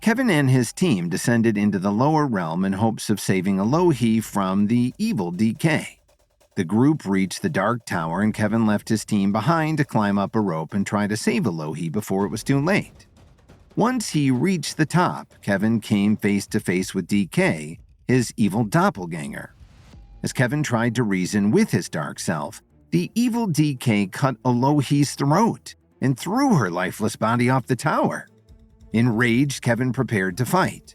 Kevin and his team descended into the lower realm in hopes of saving Alohi from the evil DK. The group reached the Dark Tower and Kevin left his team behind to climb up a rope and try to save Alohi before it was too late. Once he reached the top, Kevin came face to face with DK, his evil doppelganger. As Kevin tried to reason with his dark self, the evil DK cut Alohi's throat and threw her lifeless body off the tower. Enraged, Kevin prepared to fight.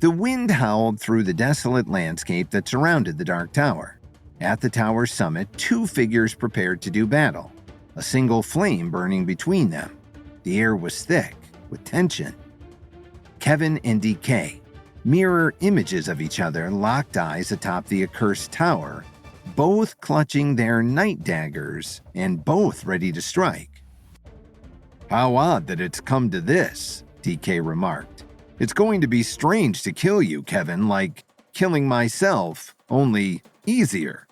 The wind howled through the desolate landscape that surrounded the Dark Tower. At the tower's summit, two figures prepared to do battle, a single flame burning between them. The air was thick with tension. Kevin and DK, mirror images of each other, locked eyes atop the accursed tower, both clutching their night daggers and both ready to strike. "How odd that it's come to this," DK remarked. "It's going to be strange to kill you, Kevin, like killing myself, only easier."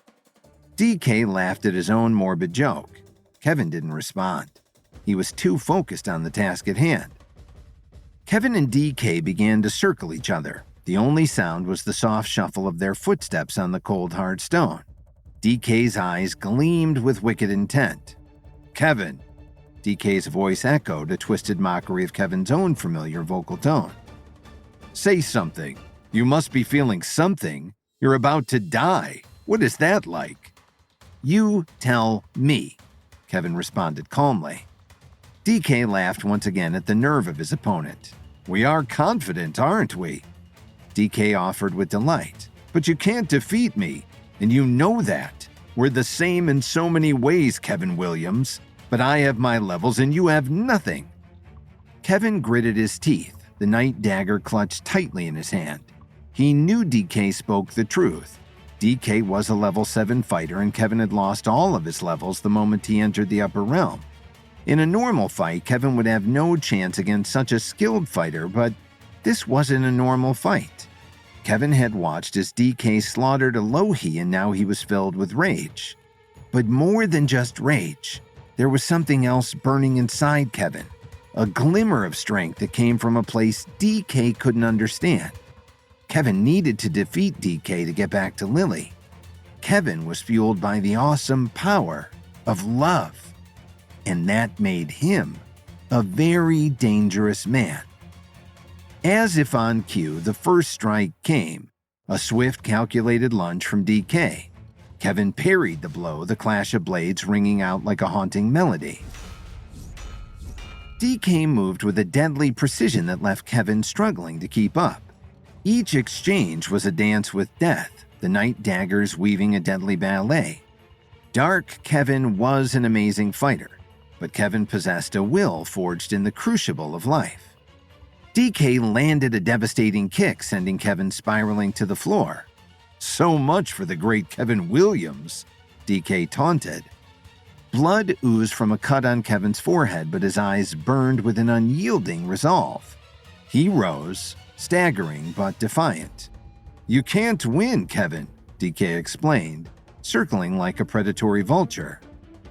DK laughed at his own morbid joke. Kevin didn't respond. He was too focused on the task at hand. Kevin and DK began to circle each other. The only sound was the soft shuffle of their footsteps on the cold, hard stone. DK's eyes gleamed with wicked intent. "Kevin," DK's voice echoed a twisted mockery of Kevin's own familiar vocal tone. "Say something. You must be feeling something. You're about to die. What is that like?" "You tell me," Kevin responded calmly. DK laughed once again at the nerve of his opponent. "We are confident, aren't we?" DK offered with delight. "But you can't defeat me, and you know that. We're the same in so many ways, Kevin Williams, but I have my levels and you have nothing." Kevin gritted his teeth, the night dagger clutched tightly in his hand. He knew DK spoke the truth. DK was a level 7 fighter and Kevin had lost all of his levels the moment he entered the upper realm. In a normal fight, Kevin would have no chance against such a skilled fighter, but this wasn't a normal fight. Kevin had watched as DK slaughtered Alohi and now he was filled with rage. But more than just rage, there was something else burning inside Kevin, a glimmer of strength that came from a place DK couldn't understand. Kevin needed to defeat DK to get back to Lily. Kevin was fueled by the awesome power of love. And that made him a very dangerous man. As if on cue, the first strike came, a swift, calculated lunge from DK. Kevin parried the blow, the clash of blades ringing out like a haunting melody. DK moved with a deadly precision that left Kevin struggling to keep up. Each exchange was a dance with death, the night daggers weaving a deadly ballet. Dark Kevin was an amazing fighter, but Kevin possessed a will forged in the crucible of life. DK landed a devastating kick, sending Kevin spiraling to the floor. "So much for the great Kevin Williams," DK taunted. Blood oozed from a cut on Kevin's forehead, but his eyes burned with an unyielding resolve. He rose, staggering but defiant. "You can't win, Kevin," DK explained, circling like a predatory vulture.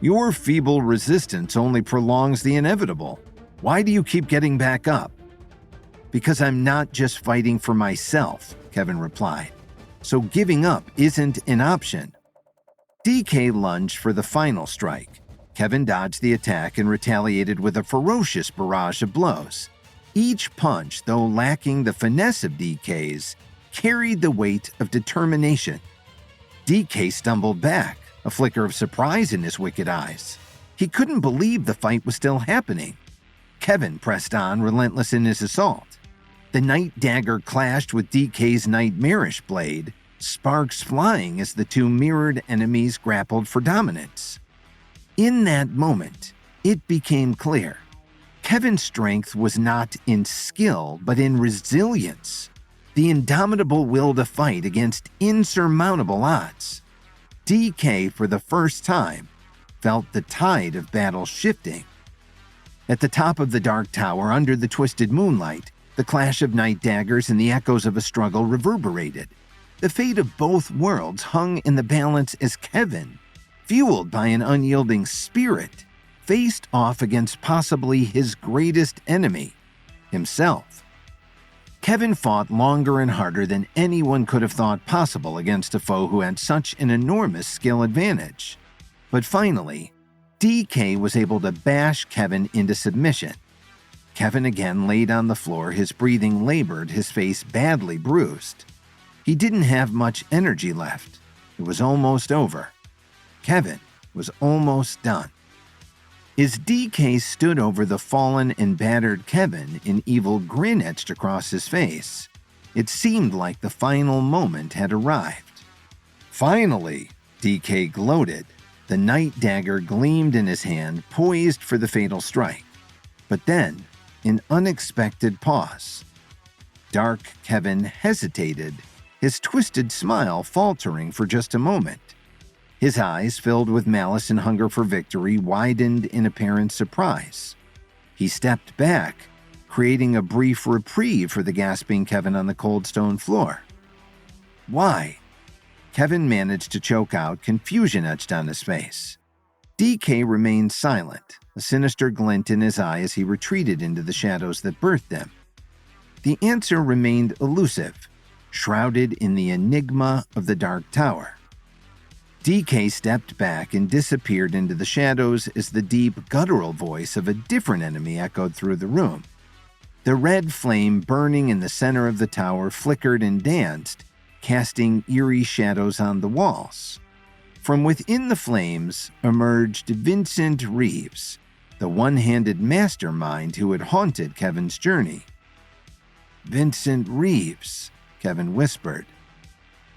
"Your feeble resistance only prolongs the inevitable. Why do you keep getting back up?" "Because I'm not just fighting for myself," Kevin replied. "So giving up isn't an option." DK lunged for the final strike. Kevin dodged the attack and retaliated with a ferocious barrage of blows. Each punch, though lacking the finesse of DK's, carried the weight of determination. DK stumbled back, a flicker of surprise in his wicked eyes. He couldn't believe the fight was still happening. Kevin pressed on, relentless in his assault. The night dagger clashed with DK's nightmarish blade, sparks flying as the two mirrored enemies grappled for dominance. In that moment, it became clear. Kevin's strength was not in skill, but in resilience, the indomitable will to fight against insurmountable odds. DK, for the first time, felt the tide of battle shifting. At the top of the Dark Tower, under the twisted moonlight, the clash of night daggers and the echoes of a struggle reverberated. The fate of both worlds hung in the balance as Kevin, fueled by an unyielding spirit, faced off against possibly his greatest enemy, himself. Kevin fought longer and harder than anyone could have thought possible against a foe who had such an enormous skill advantage. But finally, DK was able to bash Kevin into submission. Kevin again laid on the floor, his breathing labored, his face badly bruised. He didn't have much energy left. It was almost over. Kevin was almost done. As DK stood over the fallen and battered Kevin, an evil grin etched across his face. It seemed like the final moment had arrived. Finally, DK gloated. The night dagger gleamed in his hand, poised for the fatal strike. But then, an unexpected pause. Dark Kevin hesitated, his twisted smile faltering for just a moment. His eyes, filled with malice and hunger for victory, widened in apparent surprise. He stepped back, creating a brief reprieve for the gasping Kevin on the cold stone floor. Why? Kevin managed to choke out, confusion etched on his face. DK remained silent, a sinister glint in his eye as he retreated into the shadows that birthed him. The answer remained elusive, shrouded in the enigma of the Dark Tower. DK stepped back and disappeared into the shadows as the deep, guttural voice of a different enemy echoed through the room. The red flame burning in the center of the tower flickered and danced, casting eerie shadows on the walls. From within the flames emerged Vincent Reeves, the one-handed mastermind who had haunted Kevin's journey. "Vincent Reeves," Kevin whispered.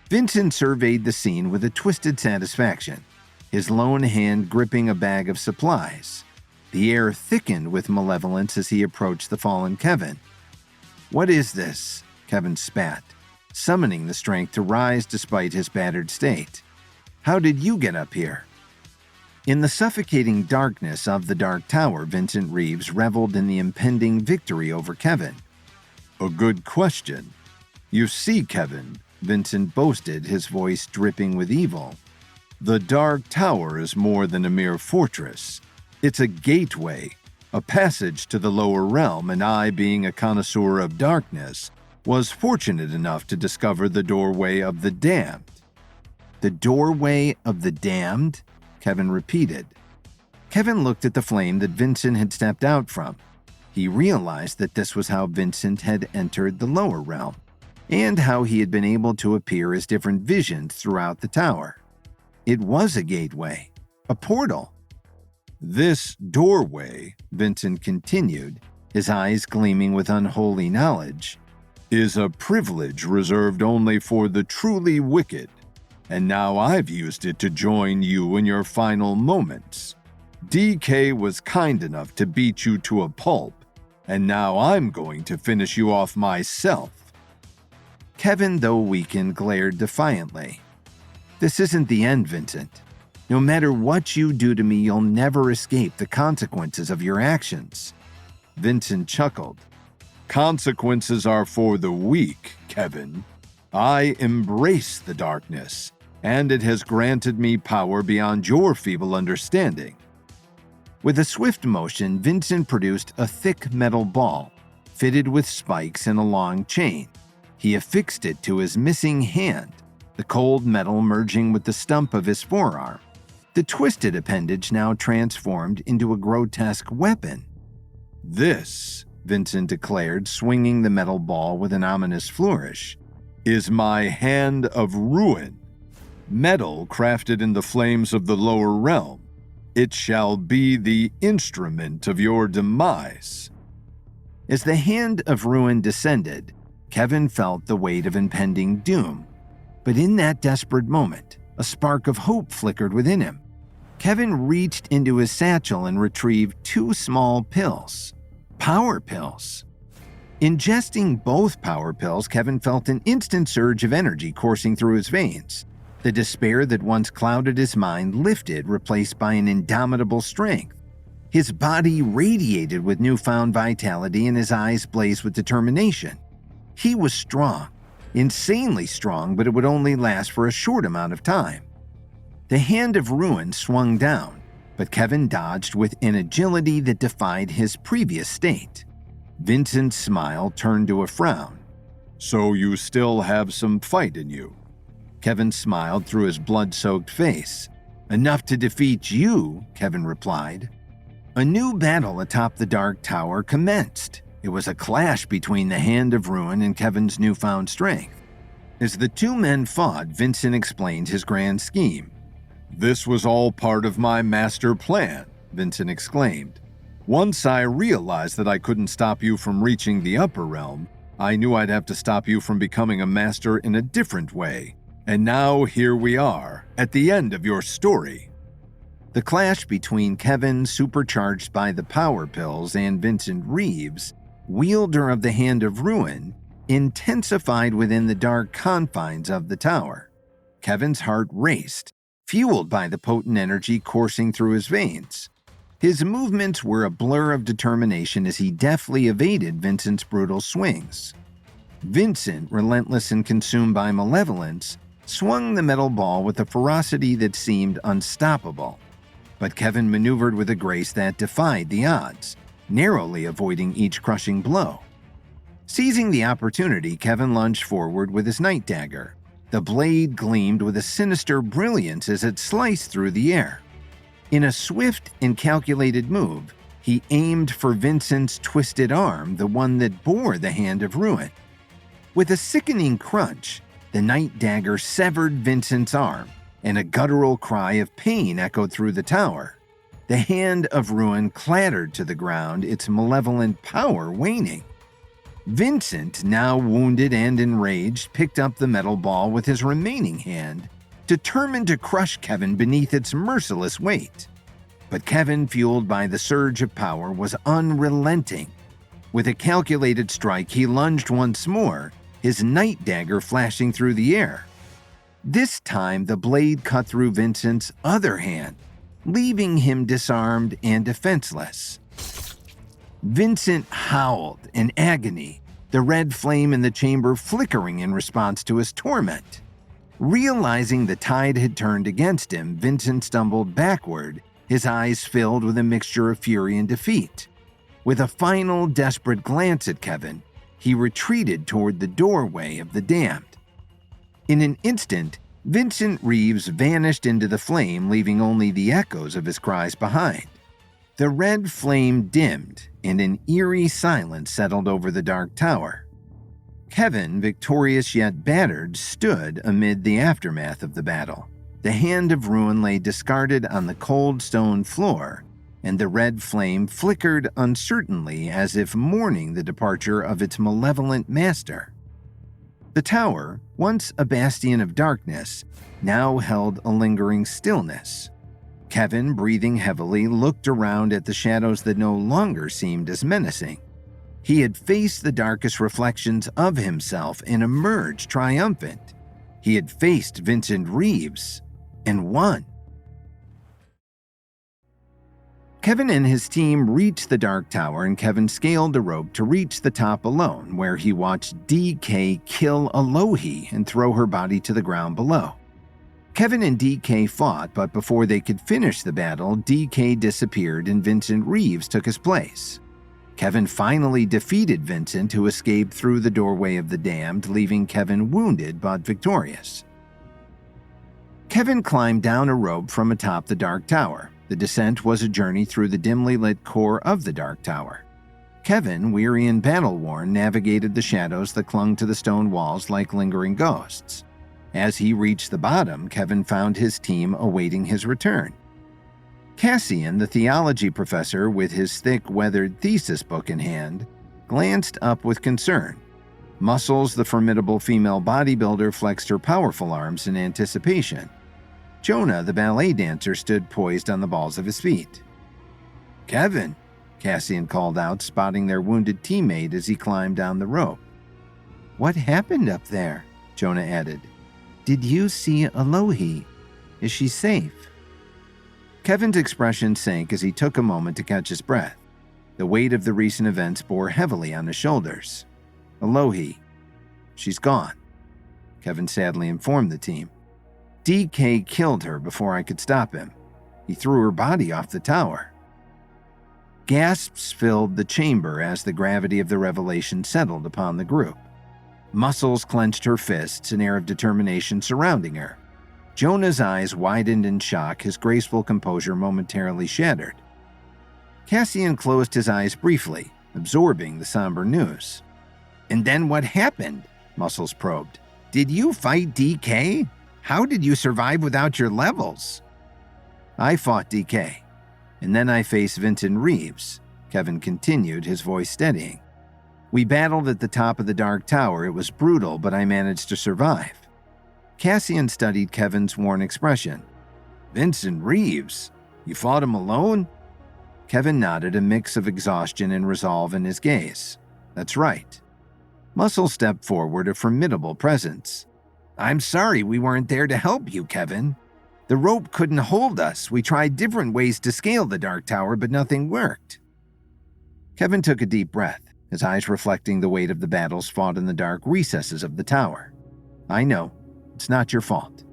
Vincent surveyed the scene with a twisted satisfaction, his lone hand gripping a bag of supplies. The air thickened with malevolence as he approached the fallen Kevin. "What is this?" Kevin spat, summoning the strength to rise despite his battered state. "How did you get up here?" In the suffocating darkness of the Dark Tower, Vincent Reeves reveled in the impending victory over Kevin. "A good question. You see, Kevin," Vincent boasted, his voice dripping with evil, "the Dark Tower is more than a mere fortress. It's a gateway, a passage to the lower realm, and I, being a connoisseur of darkness, was fortunate enough to discover the doorway of the damned." "The doorway of the damned?" Kevin repeated. Kevin looked at the flame that Vincent had stepped out from. He realized that this was how Vincent had entered the lower realm, and how he had been able to appear as different visions throughout the tower. It was a gateway, a portal. "This doorway," Vincent continued, his eyes gleaming with unholy knowledge, "is a privilege reserved only for the truly wicked, and now I've used it to join you in your final moments. DK was kind enough to beat you to a pulp, and now I'm going to finish you off myself." Kevin, though weakened, glared defiantly. "This isn't the end, Vincent. No matter what you do to me, you'll never escape the consequences of your actions." Vincent chuckled. "Consequences are for the weak, Kevin. I embrace the darkness, and it has granted me power beyond your feeble understanding." With a swift motion, Vincent produced a thick metal ball, fitted with spikes and a long chain. He affixed it to his missing hand, the cold metal merging with the stump of his forearm. The twisted appendage now transformed into a grotesque weapon. "This," Vincent declared, swinging the metal ball with an ominous flourish, "is my Hand of Ruin. Metal crafted in the flames of the lower realm. It shall be the instrument of your demise." As the Hand of Ruin descended, Kevin felt the weight of impending doom. But in that desperate moment, a spark of hope flickered within him. Kevin reached into his satchel and retrieved 2 small pills. Power pills. Ingesting both power pills, Kevin felt an instant surge of energy coursing through his veins. The despair that once clouded his mind lifted, replaced by an indomitable strength. His body radiated with newfound vitality and his eyes blazed with determination. He was strong, insanely strong, but it would only last for a short amount of time. The Hand of Ruin swung down, but Kevin dodged with an agility that defied his previous state. Vincent's smile turned to a frown. So you still have some fight in you? Kevin smiled through his blood-soaked face. Enough to defeat you, Kevin replied. A new battle atop the Dark Tower commenced. It was a clash between the Hand of Ruin and Kevin's newfound strength. As the two men fought, Vincent explained his grand scheme. This was all part of my master plan, Vincent exclaimed. Once I realized that I couldn't stop you from reaching the upper realm, I knew I'd have to stop you from becoming a master in a different way. And now here we are, at the end of your story. The clash between Kevin, supercharged by the power pills, and Vincent Reeves, wielder of the Hand of Ruin, intensified within the dark confines of the tower. Kevin's heart raced, fueled by the potent energy coursing through his veins. His movements were a blur of determination as he deftly evaded Vincent's brutal swings. Vincent, relentless and consumed by malevolence, swung the metal ball with a ferocity that seemed unstoppable. But Kevin maneuvered with a grace that defied the odds, narrowly avoiding each crushing blow. Seizing the opportunity, Kevin lunged forward with his night dagger. The blade gleamed with a sinister brilliance as it sliced through the air. In a swift and calculated move, he aimed for Vincent's twisted arm, the one that bore the Hand of Ruin. With a sickening crunch, the night dagger severed Vincent's arm, and a guttural cry of pain echoed through the tower. The Hand of Ruin clattered to the ground, its malevolent power waning. Vincent, now wounded and enraged, picked up the metal ball with his remaining hand, determined to crush Kevin beneath its merciless weight. But Kevin, fueled by the surge of power, was unrelenting. With a calculated strike, he lunged once more, his night dagger flashing through the air. This time, the blade cut through Vincent's other hand, leaving him disarmed and defenseless. Vincent howled in agony, the red flame in the chamber flickering in response to his torment. Realizing the tide had turned against him, Vincent stumbled backward, his eyes filled with a mixture of fury and defeat. With a final desperate glance at Kevin, he retreated toward the doorway of the damned. In an instant, Vincent Reeves vanished into the flame, leaving only the echoes of his cries behind. The red flame dimmed, and an eerie silence settled over the Dark Tower. Kevin, victorious yet battered, stood amid the aftermath of the battle. The Hand of Ruin lay discarded on the cold stone floor, and the red flame flickered uncertainly as if mourning the departure of its malevolent master. The tower, once a bastion of darkness, now held a lingering stillness. Kevin, breathing heavily, looked around at the shadows that no longer seemed as menacing. He had faced the darkest reflections of himself and emerged triumphant. He had faced Vincent Reeves and won. Kevin and his team reached the Dark Tower, and Kevin scaled a rope to reach the top alone, where he watched DK kill Alohi and throw her body to the ground below. Kevin and DK fought, but before they could finish the battle, DK disappeared and Vincent Reeves took his place. Kevin finally defeated Vincent, who escaped through the doorway of the damned, leaving Kevin wounded but victorious. Kevin climbed down a rope from atop the Dark Tower. The descent was a journey through the dimly lit core of the Dark Tower. Kevin, weary and battle-worn, navigated the shadows that clung to the stone walls like lingering ghosts. As he reached the bottom, Kevin found his team awaiting his return. Cassian, the theology professor with his thick, weathered thesis book in hand, glanced up with concern. Muscles, the formidable female bodybuilder, flexed her powerful arms in anticipation. Jonah, the ballet dancer, stood poised on the balls of his feet. "Kevin," Cassian called out, spotting their wounded teammate as he climbed down the rope. "What happened up there?" Jonah added. "Did you see Alohi? Is she safe?" Kevin's expression sank as he took a moment to catch his breath. The weight of the recent events bore heavily on his shoulders. "Alohi, she's gone," Kevin sadly informed the team. "DK killed her before I could stop him. He threw her body off the tower." Gasps filled the chamber as the gravity of the revelation settled upon the group. Muscles clenched her fists, an air of determination surrounding her. Jonah's eyes widened in shock, his graceful composure momentarily shattered. Cassian closed his eyes briefly, absorbing the somber news. "And then what happened?" Muscles probed. "Did you fight DK? How did you survive without your levels?" "I fought DK, and then I faced Vincent Reeves," Kevin continued, his voice steadying. "We battled at the top of the Dark Tower. It was brutal, but I managed to survive." Cassian studied Kevin's worn expression. "Vincent Reeves? You fought him alone?" Kevin nodded, a mix of exhaustion and resolve in his gaze. "That's right." Muscle stepped forward, a formidable presence. "I'm sorry we weren't there to help you, Kevin. The rope couldn't hold us. We tried different ways to scale the Dark Tower, but nothing worked." Kevin took a deep breath, his eyes reflecting the weight of the battles fought in the dark recesses of the tower. "I know. It's not your fault."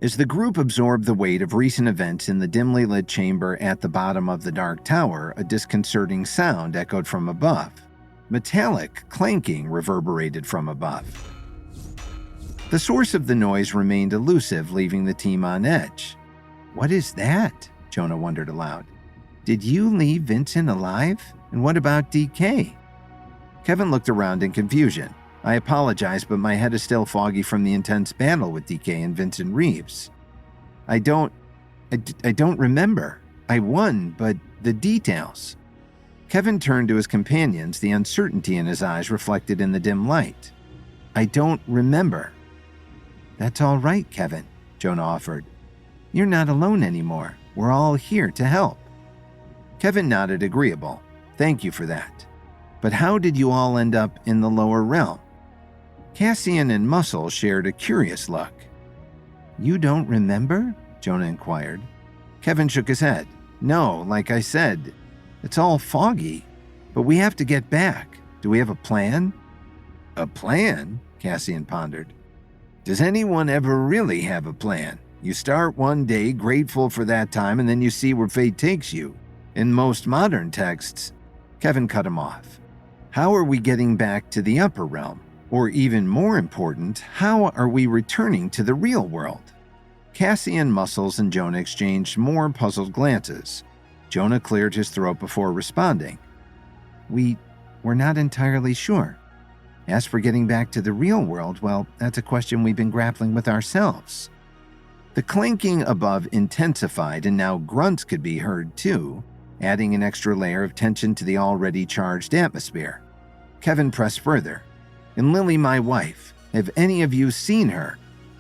As the group absorbed the weight of recent events in the dimly lit chamber at the bottom of the Dark Tower, a disconcerting sound echoed from above. Metallic clanking reverberated from above. The source of the noise remained elusive, leaving the team on edge. "What is that?" Jonah wondered aloud. "Did you leave Vincent alive? And what about DK?" Kevin looked around in confusion. "I apologize, but my head is still foggy from the intense battle with DK and Vincent Reeves. I don't remember. I won, but the details." Kevin turned to his companions, the uncertainty in his eyes reflected in the dim light. "I don't remember." "That's all right, Kevin," Jonah offered. "You're not alone anymore. We're all here to help." Kevin nodded, agreeable. "Thank you for that. But how did you all end up in the lower realm?" Cassian and Muscle shared a curious look. "You don't remember?" Jonah inquired. Kevin shook his head. "No, like I said, it's all foggy. But we have to get back. Do we have a plan?" "A plan?" Cassian pondered. "Does anyone ever really have a plan? You start one day grateful for that time, and then you see where fate takes you. In most modern texts..." Kevin cut him off. "How are we getting back to the upper realm? Or even more important, how are we returning to the real world?" Cassian, Muscles, and Jonah exchanged more puzzled glances. Jonah cleared his throat before responding. We're not entirely sure. As for getting back to the real world, well, that's a question we've been grappling with ourselves." The clanking above intensified, and now grunts could be heard too, adding an extra layer of tension to the already charged atmosphere. Kevin pressed further. "And Lily, my wife, have any of you seen her?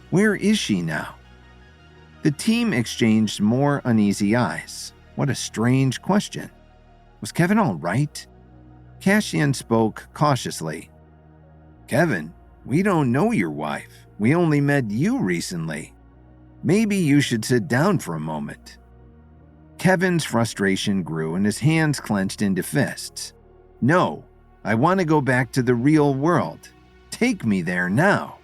Where is she now?" The team exchanged more uneasy eyes. What a strange question. Was Kevin all right? Cassian spoke cautiously. "Kevin, we don't know your wife. We only met you recently. Maybe you should sit down for a moment." Kevin's frustration grew and his hands clenched into fists. "No, I want to go back to the real world. Take me there now."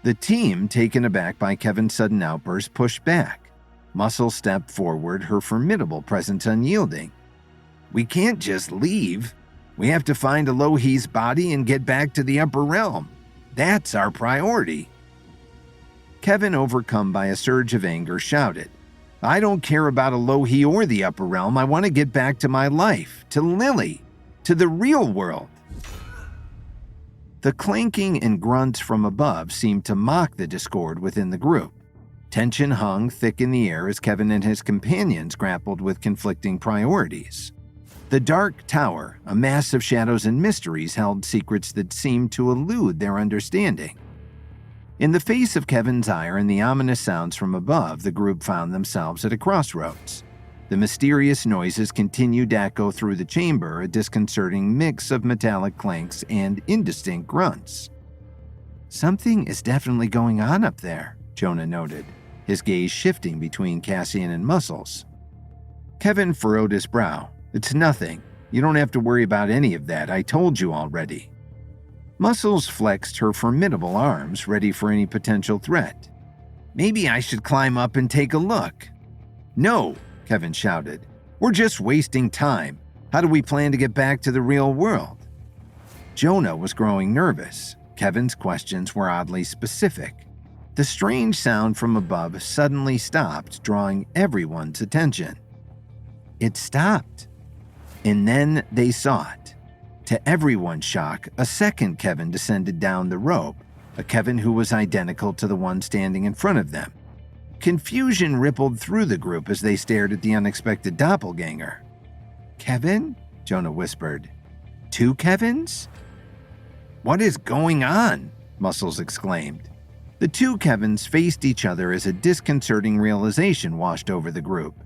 The team, taken aback by Kevin's sudden outburst, pushed back. Muscle stepped forward, her formidable presence unyielding. "We can't just leave. We have to find Elohi's body and get back to the upper realm. That's our priority." Kevin, overcome by a surge of anger, shouted, "I don't care about Elohi or the upper realm. I want to get back to my life, to Lily, to the real world." The clanking and grunts from above seemed to mock the discord within the group. Tension hung thick in the air as Kevin and his companions grappled with conflicting priorities. The Dark Tower, a mass of shadows and mysteries, held secrets that seemed to elude their understanding. In the face of Kevin's ire and the ominous sounds from above, the group found themselves at a crossroads. The mysterious noises continued to echo through the chamber, a disconcerting mix of metallic clanks and indistinct grunts. "Something is definitely going on up there," Jonah noted, his gaze shifting between Cassian and Muscles. Kevin furrowed his brow. "It's nothing. You don't have to worry about any of that. I told you already." Muscles flexed her formidable arms, ready for any potential threat. "Maybe I should climb up and take a look." "No," Kevin shouted. "We're just wasting time. How do we plan to get back to the real world?" Jonah was growing nervous. Kevin's questions were oddly specific. The strange sound from above suddenly stopped, drawing everyone's attention. It stopped. And then they saw it. To everyone's shock, a second Kevin descended down the rope, a Kevin who was identical to the one standing in front of them. Confusion rippled through the group as they stared at the unexpected doppelganger. "Kevin?" Jonah whispered. "Two Kevins?" "What is going on?" Muscles exclaimed. The two Kevins faced each other as a disconcerting realization washed over the group.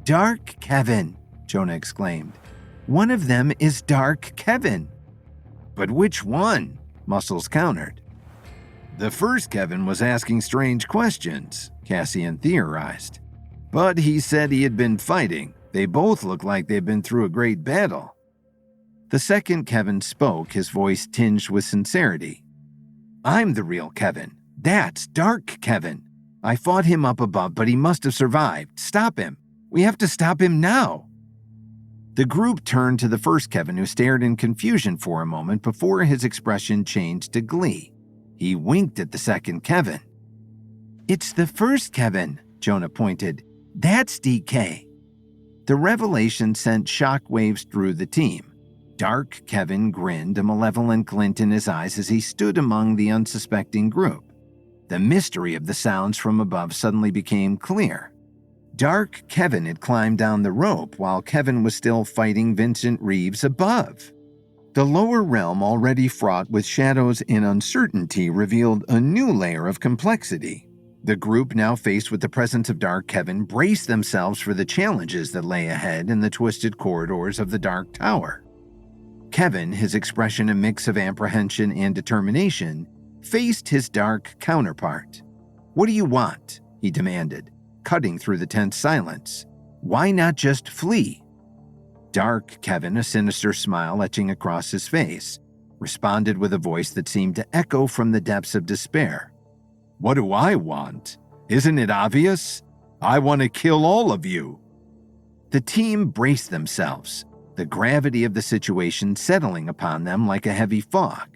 "Dark Kevin," Jonah exclaimed. "One of them is Dark Kevin." "But which one?" Muscles countered. "The first Kevin was asking strange questions," Cassian theorized. "But he said he had been fighting. They both look like they've been through a great battle." The second Kevin spoke, his voice tinged with sincerity. "I'm the real Kevin. That's Dark Kevin. I fought him up above, but he must have survived. Stop him. We have to stop him now." The group turned to the first Kevin, who stared in confusion for a moment before his expression changed to glee. He winked at the second Kevin. "It's the first Kevin," Jonah pointed. "That's DK." The revelation sent shockwaves through the team. Dark Kevin grinned, a malevolent glint in his eyes as he stood among the unsuspecting group. The mystery of the sounds from above suddenly became clear. Dark Kevin had climbed down the rope while Kevin was still fighting Vincent Reeves above. The lower realm, already fraught with shadows and uncertainty, revealed a new layer of complexity. The group, now faced with the presence of Dark Kevin, braced themselves for the challenges that lay ahead in the twisted corridors of the Dark Tower. Kevin, his expression a mix of apprehension and determination, faced his dark counterpart. "What do you want?" he demanded, cutting through the tense silence. "Why not just flee?" Dark Kevin, a sinister smile etching across his face, responded with a voice that seemed to echo from the depths of despair. "What do I want? Isn't it obvious? I want to kill all of you." The team braced themselves, the gravity of the situation settling upon them like a heavy fog.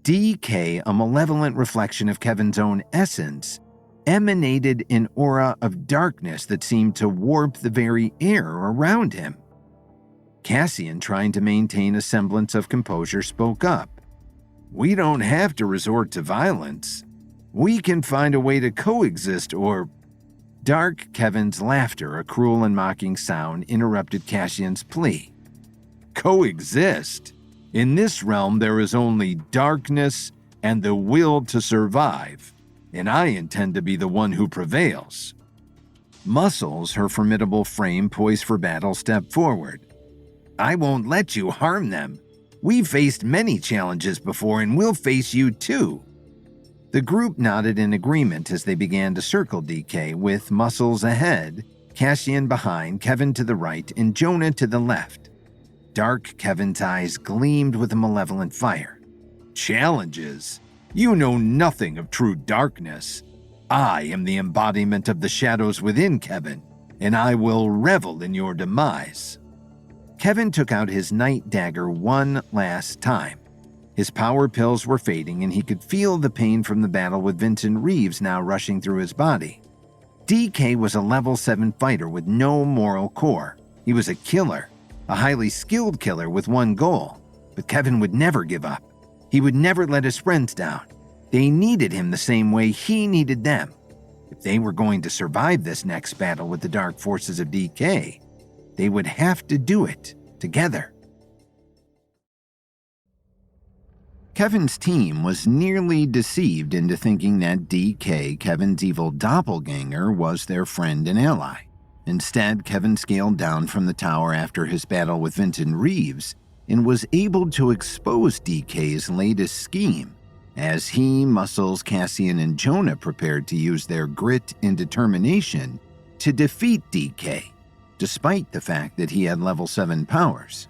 DK, a malevolent reflection of Kevin's own essence, emanated an aura of darkness that seemed to warp the very air around him. Cassian, trying to maintain a semblance of composure, spoke up. "We don't have to resort to violence. We can find a way to coexist or—" Dark Kevin's laughter, a cruel and mocking sound, interrupted Cassian's plea. "Coexist? In this realm there is only darkness and the will to survive, and I intend to be the one who prevails." Muscles, her formidable frame poised for battle, stepped forward. "I won't let you harm them. We've faced many challenges before and we'll face you too." The group nodded in agreement as they began to circle DK, with Muscles ahead, Cassian behind, Kevin to the right, and Jonah to the left. Dark Kevin's eyes gleamed with a malevolent fire. "Challenges? You know nothing of true darkness. I am the embodiment of the shadows within, Kevin, and I will revel in your demise." Kevin took out his night dagger one last time. His power pills were fading, and he could feel the pain from the battle with Vincent Reeves now rushing through his body. DK was a level 7 fighter with no moral core. He was a killer, a highly skilled killer with one goal. But Kevin would never give up. He would never let his friends down. They needed him the same way he needed them. If they were going to survive this next battle with the dark forces of DK, they would have to do it together. Kevin's team was nearly deceived into thinking that DK, Kevin's evil doppelganger, was their friend and ally. Instead, Kevin scaled down from the tower after his battle with Vincent Reeves and was able to expose DK's latest scheme, as he, Muscles, Cassian, and Jonah prepared to use their grit and determination to defeat DK, despite the fact that he had level 7 powers.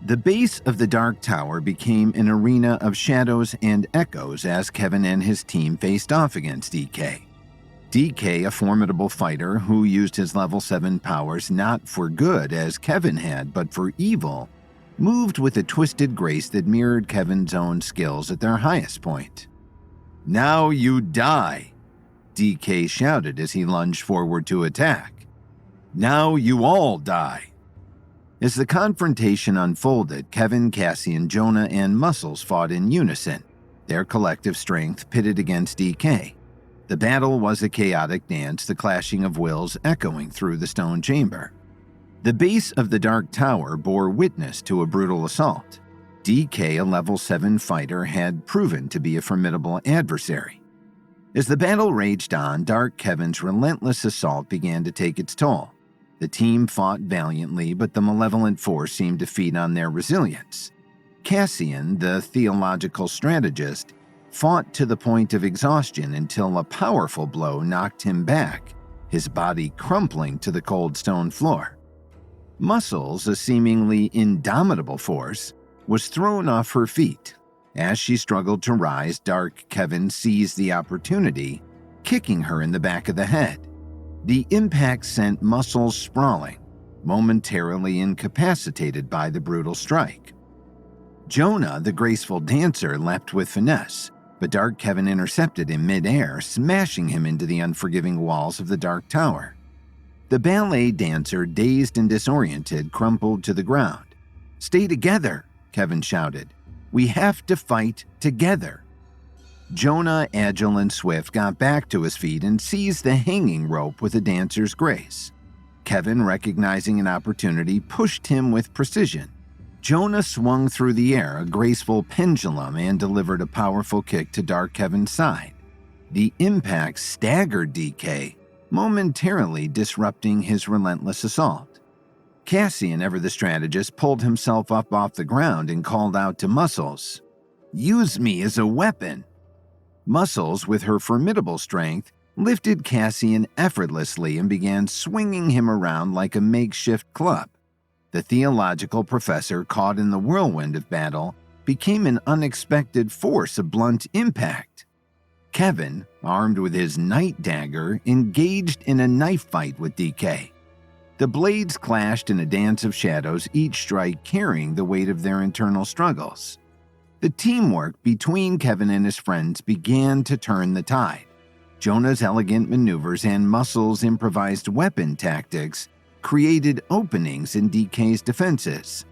The base of the Dark Tower became an arena of shadows and echoes as Kevin and his team faced off against DK. DK, a formidable fighter who used his level 7 powers not for good as Kevin had, but for evil, moved with a twisted grace that mirrored Kevin's own skills at their highest point. "Now you die," DK shouted as he lunged forward to attack. "Now you all die." As the confrontation unfolded, Kevin, Cassian, Jonah, and Muscles fought in unison, their collective strength pitted against DK. The battle was a chaotic dance, the clashing of wills echoing through the stone chamber. The base of the Dark Tower bore witness to a brutal assault. DK, a level 7 fighter, had proven to be a formidable adversary. As the battle raged on, Dark Kevin's relentless assault began to take its toll. The team fought valiantly, but the malevolent force seemed to feed on their resilience. Cassian, the theological strategist, fought to the point of exhaustion until a powerful blow knocked him back, his body crumpling to the cold stone floor. Muscles, a seemingly indomitable force, was thrown off her feet. As she struggled to rise, Dark Kevin seized the opportunity, kicking her in the back of the head. The impact sent Muscles sprawling, momentarily incapacitated by the brutal strike. Jonah, the graceful dancer, leapt with finesse, but Dark Kevin intercepted him mid-air, smashing him into the unforgiving walls of the Dark Tower. The ballet dancer, dazed and disoriented, crumpled to the ground. "Stay together," Kevin shouted. "We have to fight together." Jonah, agile and swift, got back to his feet and seized the hanging rope with a dancer's grace. Kevin, recognizing an opportunity, pushed him with precision. Jonah swung through the air, a graceful pendulum, and delivered a powerful kick to Dark Kevin's side. The impact staggered DK, momentarily disrupting his relentless assault. Cassian, ever the strategist, pulled himself up off the ground and called out to Muscles, "Use me as a weapon." Muscles, with her formidable strength, lifted Cassian effortlessly and began swinging him around like a makeshift club. The theological professor, caught in the whirlwind of battle, became an unexpected force of blunt impact. Kevin, armed with his night dagger, engaged in a knife fight with DK. The blades clashed in a dance of shadows, each strike carrying the weight of their internal struggles. The teamwork between Kevin and his friends began to turn the tide. Jonah's elegant maneuvers and Muscles' improvised weapon tactics created openings in DK's defenses.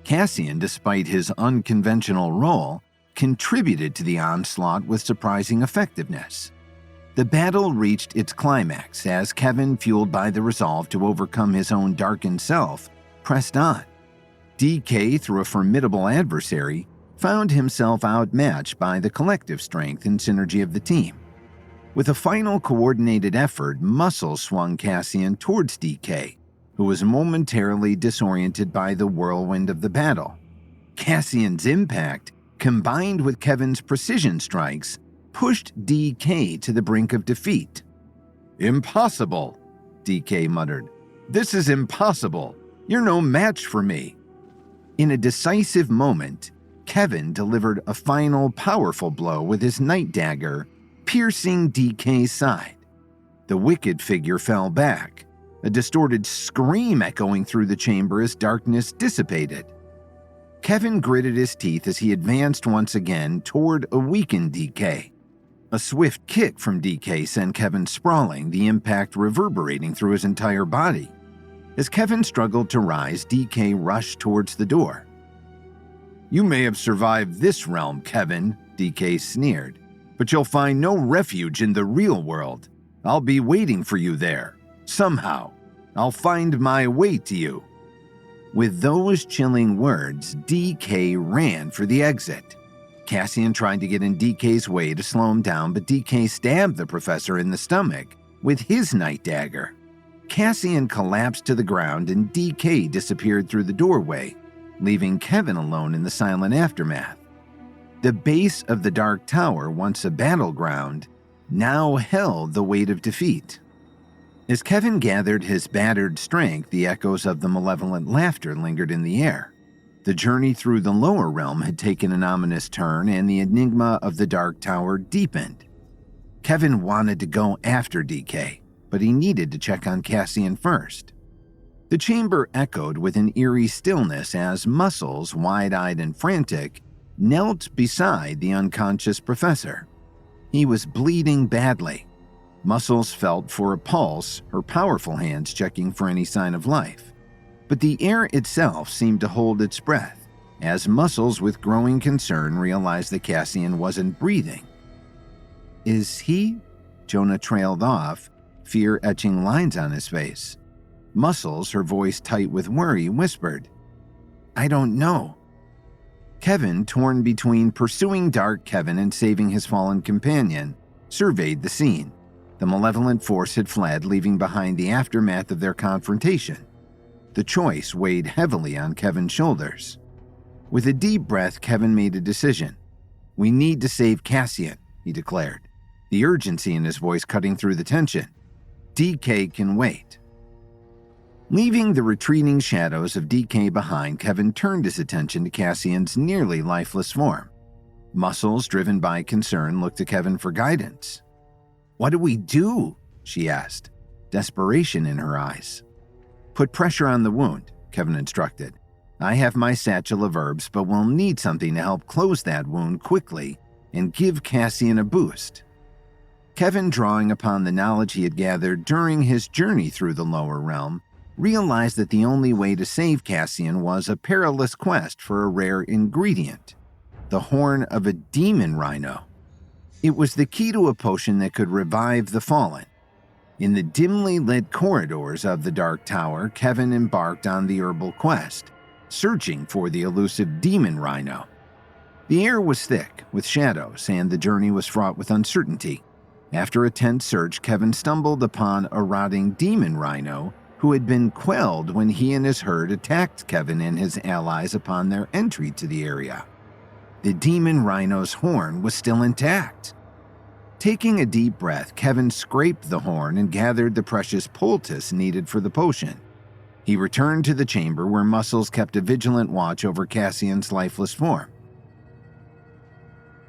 Cassian, despite his unconventional role, contributed to the onslaught with surprising effectiveness. The battle reached its climax as Kevin, fueled by the resolve to overcome his own darkened self, pressed on. DK, through a formidable adversary, found himself outmatched by the collective strength and synergy of the team. With a final coordinated effort, Muscles swung Cassian towards DK, who was momentarily disoriented by the whirlwind of the battle. Cassian's impact, combined with Kevin's precision strikes, pushed DK to the brink of defeat. "Impossible," DK muttered. "This is impossible. You're no match for me." In a decisive moment, Kevin delivered a final powerful blow with his night dagger, piercing DK's side. The wicked figure fell back, a distorted scream echoing through the chamber as darkness dissipated. Kevin gritted his teeth as he advanced once again toward a weakened DK. A swift kick from DK sent Kevin sprawling, the impact reverberating through his entire body. As Kevin struggled to rise, DK rushed towards the door. "You may have survived this realm, Kevin," DK sneered, "but you'll find no refuge in the real world. I'll be waiting for you there. Somehow, I'll find my way to you." With those chilling words, DK ran for the exit. Cassian tried to get in DK's way to slow him down, but DK stabbed the professor in the stomach with his night dagger. Cassian collapsed to the ground and DK disappeared through the doorway, leaving Kevin alone in the silent aftermath. The base of the Dark Tower, once a battleground, now held the weight of defeat. As Kevin gathered his battered strength, the echoes of the malevolent laughter lingered in the air. The journey through the lower realm had taken an ominous turn, and the enigma of the Dark Tower deepened. Kevin wanted to go after DK, but he needed to check on Cassian first. The chamber echoed with an eerie stillness as Muscles, wide-eyed and frantic, knelt beside the unconscious professor. He was bleeding badly. Muscles felt for a pulse, her powerful hands checking for any sign of life. But the air itself seemed to hold its breath, as Muscles with growing concern realized that Cassian wasn't breathing. "Is he?" Jonah trailed off, fear etching lines on his face. Muscles, her voice tight with worry, whispered, "I don't know." Kevin, torn between pursuing Dark Kevin and saving his fallen companion, surveyed the scene. The malevolent force had fled, leaving behind the aftermath of their confrontation. The choice weighed heavily on Kevin's shoulders. With a deep breath, Kevin made a decision. "We need to save Cassian," he declared, the urgency in his voice cutting through the tension. "DK can wait." Leaving the retreating shadows of DK behind, Kevin turned his attention to Cassian's nearly lifeless form. Muscles, driven by concern, looked to Kevin for guidance. "What do we do?" she asked, desperation in her eyes. "Put pressure on the wound," Kevin instructed. "I have my satchel of herbs, but we'll need something to help close that wound quickly and give Cassian a boost." Kevin, drawing upon the knowledge he had gathered during his journey through the lower realm, realized that the only way to save Cassian was a perilous quest for a rare ingredient, the horn of a demon rhino. It was the key to a potion that could revive the fallen. In the dimly lit corridors of the Dark Tower, Kevin embarked on the herbal quest, searching for the elusive demon rhino. The air was thick with shadows, and the journey was fraught with uncertainty. After a tense search, Kevin stumbled upon a rotting demon rhino who had been quelled when he and his herd attacked Kevin and his allies upon their entry to the area. The demon rhino's horn was still intact. Taking a deep breath, Kevin scraped the horn and gathered the precious poultice needed for the potion. He returned to the chamber where Muscles kept a vigilant watch over Cassian's lifeless form.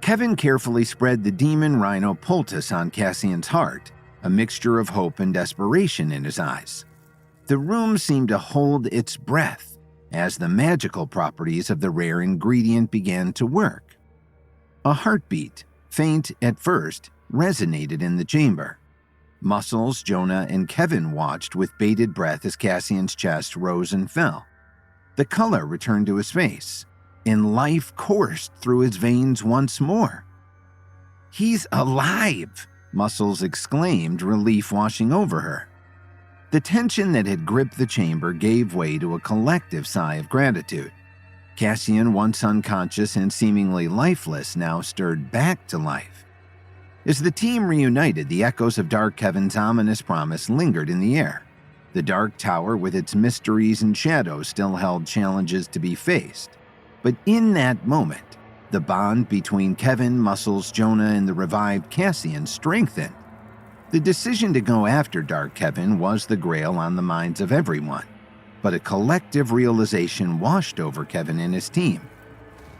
Kevin carefully spread the demon rhino poultice on Cassian's heart, a mixture of hope and desperation in his eyes. The room seemed to hold its breath as the magical properties of the rare ingredient began to work. A heartbeat, faint at first, resonated in the chamber. Muscles, Jonah, and Kevin watched with bated breath as Cassian's chest rose and fell. The color returned to his face, and life coursed through his veins once more. "He's alive!" Muscles exclaimed, relief washing over her. The tension that had gripped the chamber gave way to a collective sigh of gratitude. Cassian, once unconscious and seemingly lifeless, now stirred back to life. As the team reunited, the echoes of Dark Kevin's ominous promise lingered in the air. The Dark Tower, with its mysteries and shadows, still held challenges to be faced. But in that moment, the bond between Kevin, Muscles, Jonah, and the revived Cassian strengthened. The decision to go after Dark Kevin was the grail on the minds of everyone, but a collective realization washed over Kevin and his team.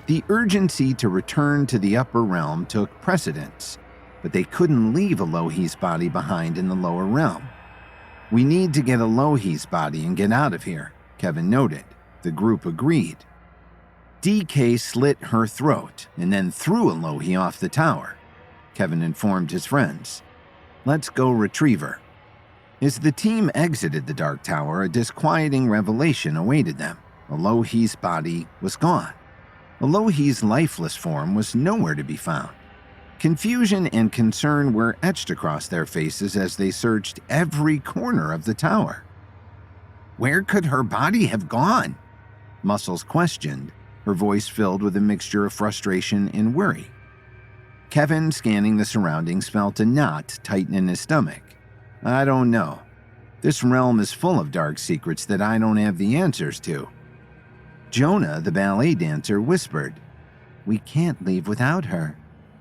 The urgency to return to the upper realm took precedence, but they couldn't leave Elohi's body behind in the lower realm. "We need to get Elohi's body and get out of here," Kevin noted. The group agreed. DK slit her throat and then threw Elohi off the tower, Kevin informed his friends. "Let's go retrieve her." As the team exited the Dark Tower, a disquieting revelation awaited them. Elohi's body was gone. Elohi's lifeless form was nowhere to be found. Confusion and concern were etched across their faces as they searched every corner of the tower. "Where could her body have gone?" Muscles questioned, her voice filled with a mixture of frustration and worry. Kevin, scanning the surroundings, felt a knot tighten in his stomach. "I don't know. This realm is full of dark secrets that I don't have the answers to." Jonah, the ballet dancer, whispered, "We can't leave without her.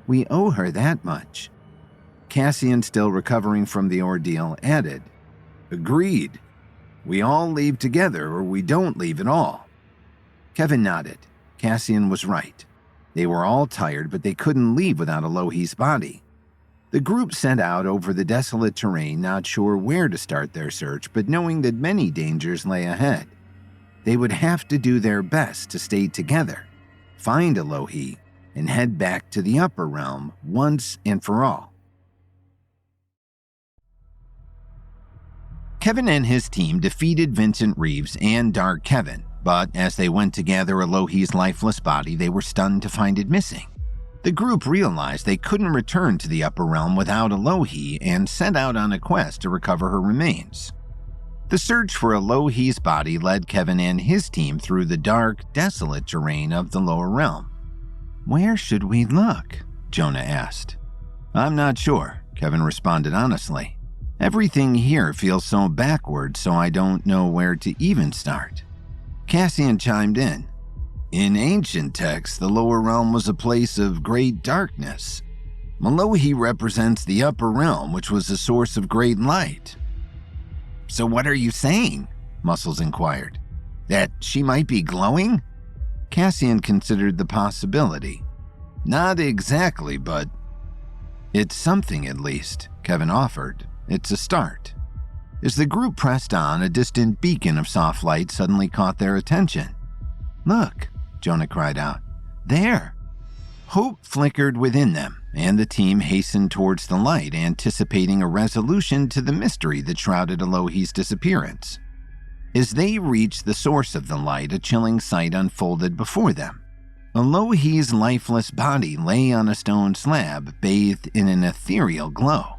We owe her that much." Cassian, still recovering from the ordeal, added, "Agreed. We all leave together or we don't leave at all." Kevin nodded. Cassian was right. They were all tired, but they couldn't leave without Elohi's body. The group set out over the desolate terrain, not sure where to start their search, but knowing that many dangers lay ahead. They would have to do their best to stay together, find Alohi, and head back to the upper realm once and for all. Kevin and his team defeated Vincent Reeves and Dark Kevin, but as they went to gather Alohi's lifeless body, they were stunned to find it missing. The group realized they couldn't return to the upper realm without Alohi and set out on a quest to recover her remains. The search for Alohi's body led Kevin and his team through the dark, desolate terrain of the lower realm. "Where should we look?" Jonah asked. "I'm not sure," Kevin responded honestly. "Everything here feels so backward, so I don't know where to even start." Cassian chimed in. "In ancient texts, the lower realm was a place of great darkness. Alohi represents the upper realm, which was a source of great light." "So what are you saying?" Muscles inquired. "That she might be glowing?" Cassian considered the possibility. "Not exactly, but it's something at least," Kevin offered. "It's a start." As the group pressed on, a distant beacon of soft light suddenly caught their attention. "Look," Jonah cried out. "There!" Hope flickered within them, and the team hastened towards the light, anticipating a resolution to the mystery that shrouded Alohi's disappearance. As they reached the source of the light, a chilling sight unfolded before them. Alohi's lifeless body lay on a stone slab, bathed in an ethereal glow.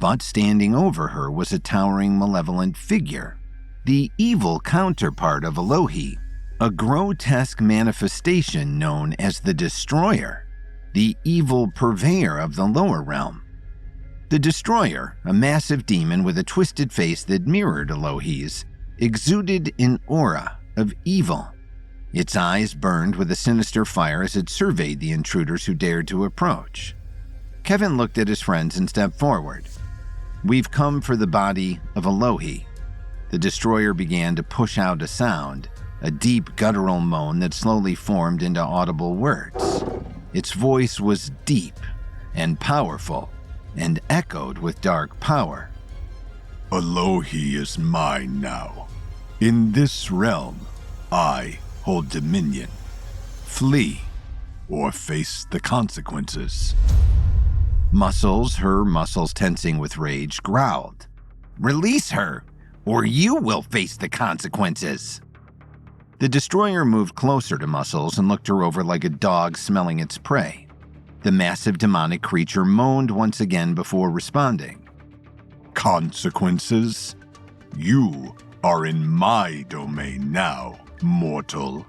But standing over her was a towering, malevolent figure, the evil counterpart of Alohi, a grotesque manifestation known as the Destroyer, the evil purveyor of the lower realm. The Destroyer, a massive demon with a twisted face that mirrored Alohi's, exuded an aura of evil. Its eyes burned with a sinister fire as it surveyed the intruders who dared to approach. Kevin looked at his friends and stepped forward. "We've come for the body of Alohi." The Destroyer began to push out a sound, a deep guttural moan that slowly formed into audible words. Its voice was deep and powerful and echoed with dark power. "Alohi is mine now. In this realm, I hold dominion. Flee or face the consequences." Muscles, her muscles tensing with rage, growled, "Release her, or you will face the consequences." The Destroyer moved closer to Muscles and looked her over like a dog smelling its prey. The massive demonic creature moaned once again before responding. "Consequences? You are in my domain now, mortal.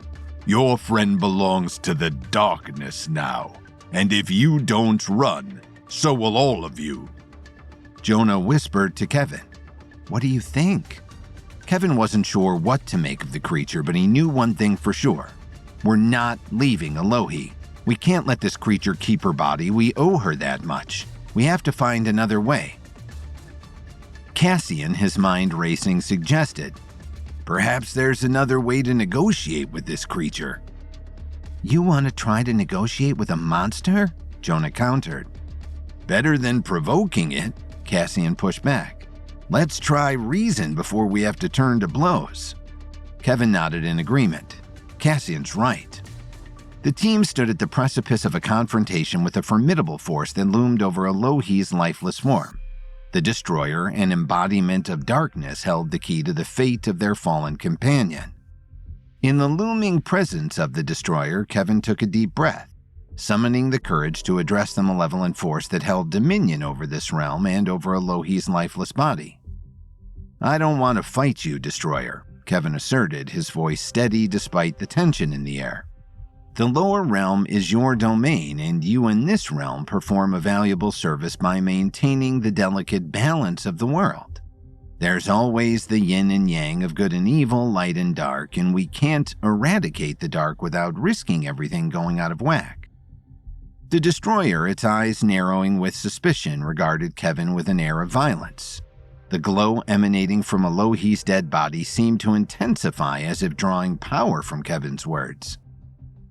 Your friend belongs to the darkness now, and if you don't run, so will all of you." Jonah whispered to Kevin, "What do you think?" Kevin wasn't sure what to make of the creature, but he knew one thing for sure. We're not leaving Alohi. We can't let this creature keep her body. We owe her that much. We have to find another way. Cassian, his mind racing, suggested, "Perhaps there's another way to negotiate with this creature." "You want to try to negotiate with a monster?" Jonah countered. "Better than provoking it," Cassian pushed back. "Let's try reason before we have to turn to blows." Kevin nodded in agreement. Cassian's right. The team stood at the precipice of a confrontation with a formidable force that loomed over Alohi's lifeless form. The Destroyer, an embodiment of darkness, held the key to the fate of their fallen companion. In the looming presence of the Destroyer, Kevin took a deep breath, summoning the courage to address the malevolent force that held dominion over this realm and over Alohi's lifeless body. "I don't want to fight you, Destroyer," Kevin asserted, his voice steady despite the tension in the air. "The lower realm is your domain, and you in this realm perform a valuable service by maintaining the delicate balance of the world. There's always the yin and yang of good and evil, light and dark, and we can't eradicate the dark without risking everything going out of whack." The Destroyer, its eyes narrowing with suspicion, regarded Kevin with an air of violence. The glow emanating from Alohi's dead body seemed to intensify, as if drawing power from Kevin's words.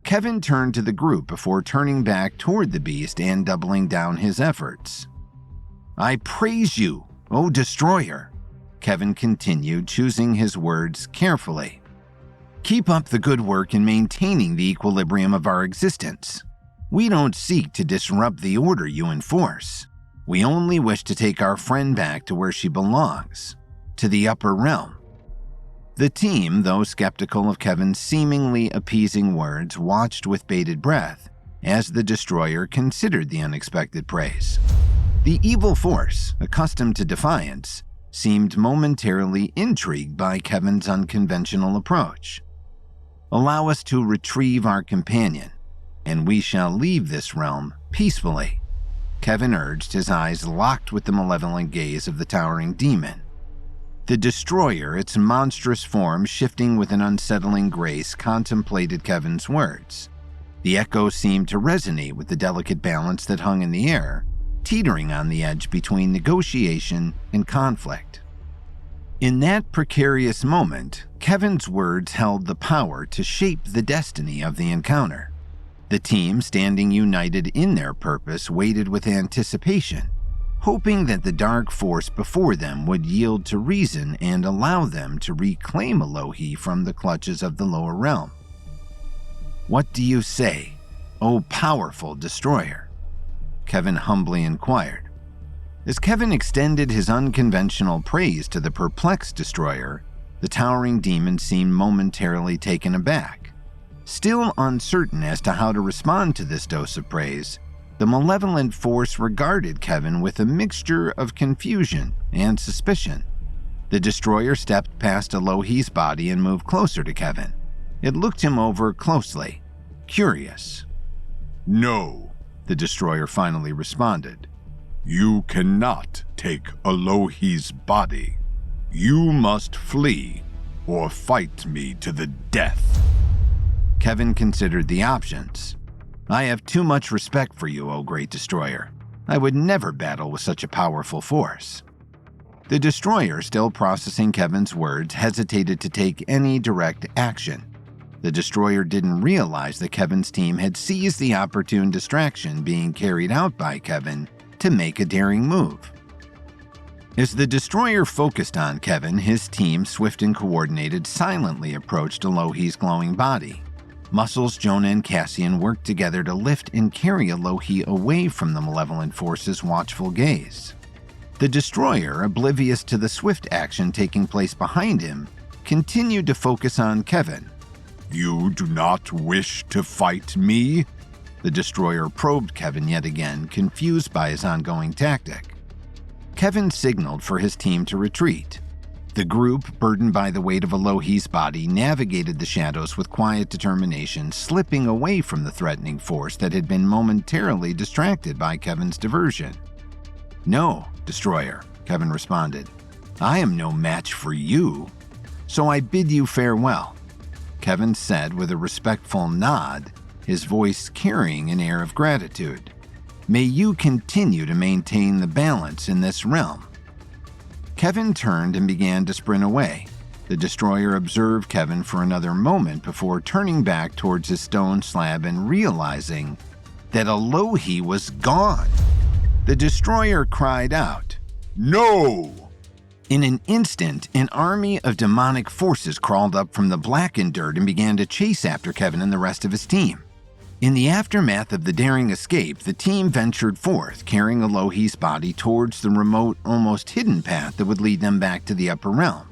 Kevin turned to the group before turning back toward the beast and doubling down his efforts. I praise you, O Destroyer, Kevin continued, choosing his words carefully. Keep up the good work in maintaining the equilibrium of our existence. We don't seek to disrupt the order you enforce. We only wish to take our friend back to where she belongs, to the upper realm. The team, though skeptical of Kevin's seemingly appeasing words, watched with bated breath as the Destroyer considered the unexpected praise. The evil force, accustomed to defiance, seemed momentarily intrigued by Kevin's unconventional approach. Allow us to retrieve our companion, and we shall leave this realm peacefully, Kevin urged, his eyes locked with the malevolent gaze of the towering demon. The Destroyer, its monstrous form shifting with an unsettling grace, contemplated Kevin's words. The echo seemed to resonate with the delicate balance that hung in the air, teetering on the edge between negotiation and conflict. In that precarious moment, Kevin's words held the power to shape the destiny of the encounter. The team, standing united in their purpose, waited with anticipation, hoping that the dark force before them would yield to reason and allow them to reclaim Elohi from the clutches of the lower realm. What do you say, O powerful Destroyer? Kevin humbly inquired. As Kevin extended his unconventional praise to the perplexed Destroyer, the towering demon seemed momentarily taken aback. Still uncertain as to how to respond to this dose of praise, the malevolent force regarded Kevin with a mixture of confusion and suspicion. The Destroyer stepped past Elohi's body and moved closer to Kevin. It looked him over closely, curious. No, the Destroyer finally responded. You cannot take Elohi's body. You must flee or fight me to the death. Kevin considered the options. I have too much respect for you, O Great Destroyer. I would never battle with such a powerful force. The Destroyer, still processing Kevin's words, hesitated to take any direct action. The Destroyer didn't realize that Kevin's team had seized the opportune distraction being carried out by Kevin to make a daring move. As the Destroyer focused on Kevin, his team, swift and coordinated, silently approached Elohi's glowing body. Muscles, Jonah, and Cassian worked together to lift and carry Elohi away from the malevolent force's watchful gaze. The Destroyer, oblivious to the swift action taking place behind him, continued to focus on Kevin. You do not wish to fight me? The Destroyer probed Kevin yet again, confused by his ongoing tactic. Kevin signaled for his team to retreat. The group, burdened by the weight of Elohi's body, navigated the shadows with quiet determination, slipping away from the threatening force that had been momentarily distracted by Kevin's diversion. No, Destroyer, Kevin responded. I am no match for you, so I bid you farewell, Kevin said with a respectful nod, his voice carrying an air of gratitude. May you continue to maintain the balance in this realm. Kevin turned and began to sprint away. The Destroyer observed Kevin for another moment before turning back towards his stone slab and realizing that Elohi was gone. The Destroyer cried out, No! In an instant, an army of demonic forces crawled up from the blackened dirt and began to chase after Kevin and the rest of his team. In the aftermath of the daring escape, the team ventured forth, carrying Elohi's body towards the remote, almost hidden path that would lead them back to the upper realm.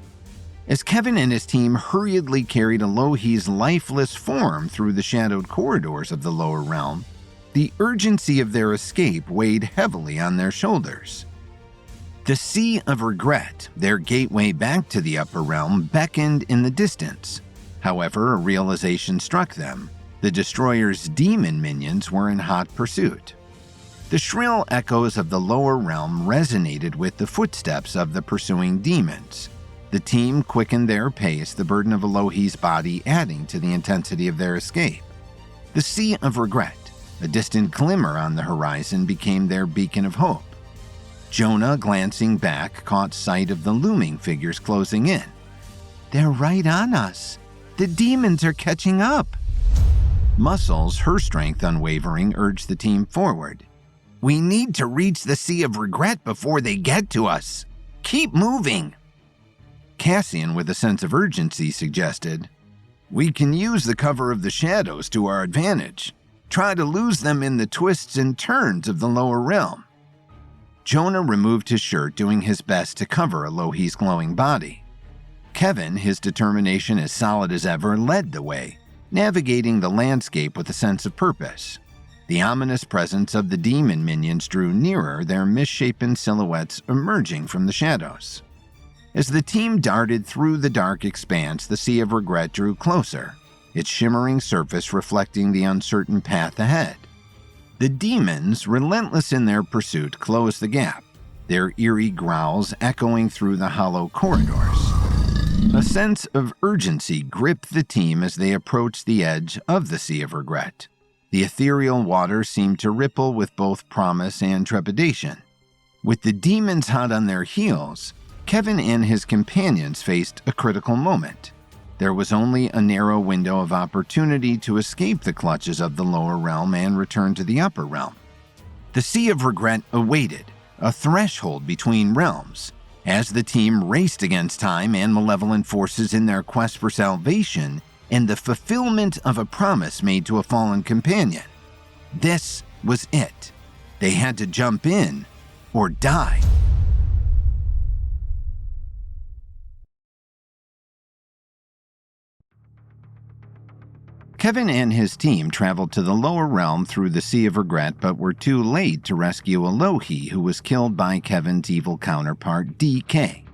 As Kevin and his team hurriedly carried Elohi's lifeless form through the shadowed corridors of the lower realm, the urgency of their escape weighed heavily on their shoulders. The Sea of Regret, their gateway back to the upper realm, beckoned in the distance. However, a realization struck them. The Destroyer's demon minions were in hot pursuit. The shrill echoes of the lower realm resonated with the footsteps of the pursuing demons. The team quickened their pace, the burden of Elohi's body adding to the intensity of their escape. The Sea of Regret, a distant glimmer on the horizon, became their beacon of hope. Jonah, glancing back, caught sight of the looming figures closing in. They're right on us. The demons are catching up. Muscles, her strength unwavering, urged the team forward. We need to reach the Sea of Regret before they get to us. Keep moving. Cassian, with a sense of urgency, suggested, We can use the cover of the shadows to our advantage. Try to lose them in the twists and turns of the lower realm. Jonah removed his shirt, doing his best to cover Elohi's glowing body. Kevin, his determination as solid as ever, led the way, navigating the landscape with a sense of purpose. The ominous presence of the demon minions drew nearer, their misshapen silhouettes emerging from the shadows. As the team darted through the dark expanse, the Sea of Regret drew closer, its shimmering surface reflecting the uncertain path ahead. The demons, relentless in their pursuit, closed the gap, their eerie growls echoing through the hollow corridors. A sense of urgency gripped the team as they approached the edge of the Sea of Regret. The ethereal water seemed to ripple with both promise and trepidation. With the demons hot on their heels, Kevin and his companions faced a critical moment. There was only a narrow window of opportunity to escape the clutches of the lower realm and return to the upper realm. The Sea of Regret awaited, a threshold between realms, as the team raced against time and malevolent forces in their quest for salvation and the fulfillment of a promise made to a fallen companion. This was it. They had to jump in or die. Kevin and his team traveled to the lower realm through the Sea of Regret, but were too late to rescue Elohi, who was killed by Kevin's evil counterpart, DK.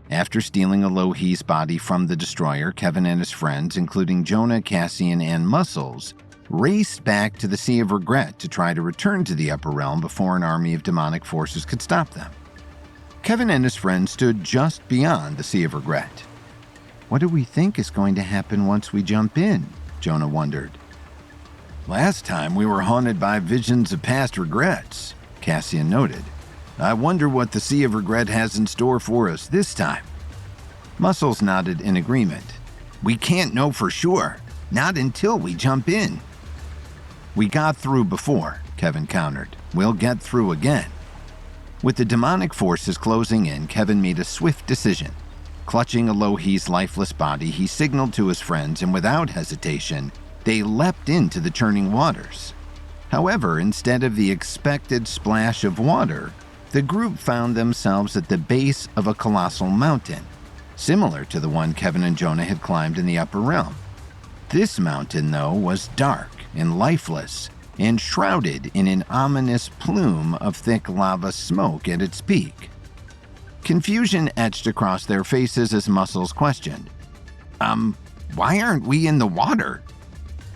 After stealing Elohi's body from the destroyer, Kevin and his friends, including Jonah, Cassian, and Muscles, raced back to the Sea of Regret to try to return to the upper realm before an army of demonic forces could stop them. Kevin and his friends stood just beyond the Sea of Regret. What do we think is going to happen once we jump in? Jonah wondered. Last time we were haunted by visions of past regrets, Cassian noted. I wonder what the Sea of Regret has in store for us this time. Muscles nodded in agreement. We can't know for sure, not until we jump in. We got through before, Kevin countered. We'll get through again. With the demonic forces closing in, Kevin made a swift decision. Clutching Elohi's lifeless body, he signaled to his friends, and without hesitation, they leapt into the churning waters. However, instead of the expected splash of water, the group found themselves at the base of a colossal mountain, similar to the one Kevin and Jonah had climbed in the upper realm. This mountain, though, was dark and lifeless, and shrouded in an ominous plume of thick lava smoke at its peak. Confusion etched across their faces as Muscles questioned, why aren't we in the water?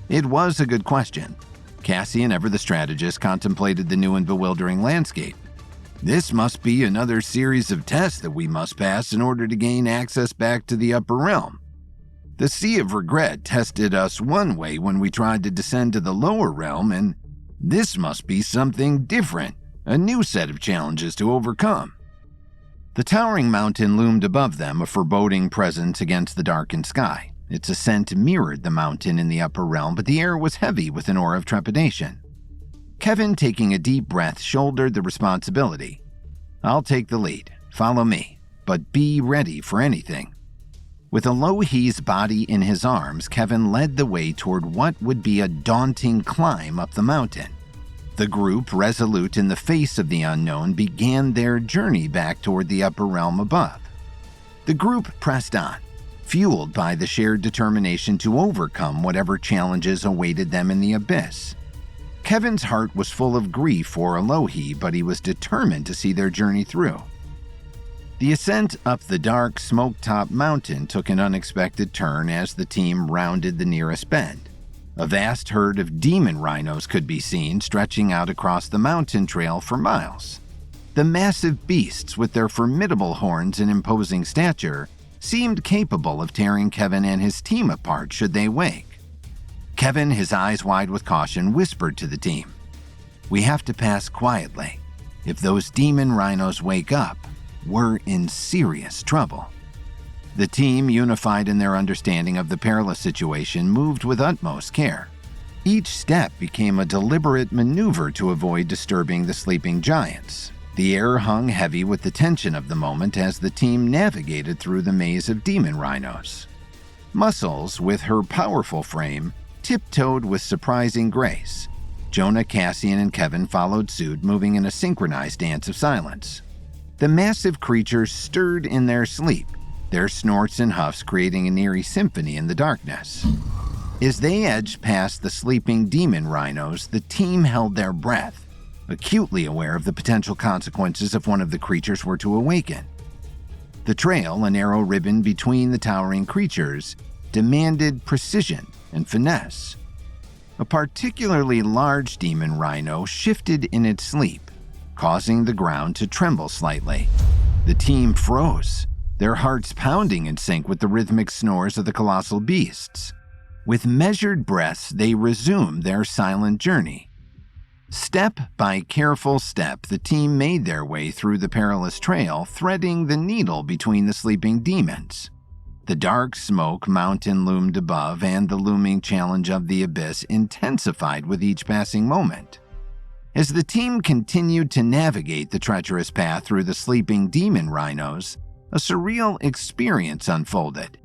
It was a good question. Cassian, ever the strategist, contemplated the new and bewildering landscape. This must be another series of tests that we must pass in order to gain access back to the upper realm. The Sea of Regret tested us one way when we tried to descend to the lower realm, and this must be something different, a new set of challenges to overcome. The towering mountain loomed above them, a foreboding presence against the darkened sky. Its ascent mirrored the mountain in the upper realm, but the air was heavy with an aura of trepidation. Kevin, taking a deep breath, shouldered the responsibility. I'll take the lead. Follow me, but be ready for anything. With Elohi's body in his arms, Kevin led the way toward what would be a daunting climb up the mountain. The group, resolute in the face of the unknown, began their journey back toward the upper realm above. The group pressed on, fueled by the shared determination to overcome whatever challenges awaited them in the abyss. Kevin's heart was full of grief for Elohi, but he was determined to see their journey through. The ascent up the dark, smoke-topped mountain took an unexpected turn as the team rounded the nearest bend. A vast herd of demon rhinos could be seen stretching out across the mountain trail for miles. The massive beasts, with their formidable horns and imposing stature, seemed capable of tearing Kevin and his team apart should they wake. Kevin, his eyes wide with caution, whispered to the team, "We have to pass quietly. If those demon rhinos wake up, we're in serious trouble." The team, unified in their understanding of the perilous situation, moved with utmost care. Each step became a deliberate maneuver to avoid disturbing the sleeping giants. The air hung heavy with the tension of the moment as the team navigated through the maze of demon rhinos. Muscles, with her powerful frame, tiptoed with surprising grace. Jonah, Cassian, and Kevin followed suit, moving in a synchronized dance of silence. The massive creatures stirred in their sleep, their snorts and huffs creating an eerie symphony in the darkness. As they edged past the sleeping demon rhinos, the team held their breath, acutely aware of the potential consequences if one of the creatures were to awaken. The trail, a narrow ribbon between the towering creatures, demanded precision and finesse. A particularly large demon rhino shifted in its sleep, causing the ground to tremble slightly. The team froze, their hearts pounding in sync with the rhythmic snores of the colossal beasts. With measured breaths, they resumed their silent journey. Step by careful step, the team made their way through the perilous trail, threading the needle between the sleeping demons. The dark smoke mountain loomed above, and the looming challenge of the abyss intensified with each passing moment. As the team continued to navigate the treacherous path through the sleeping demon rhinos, a surreal experience unfolded.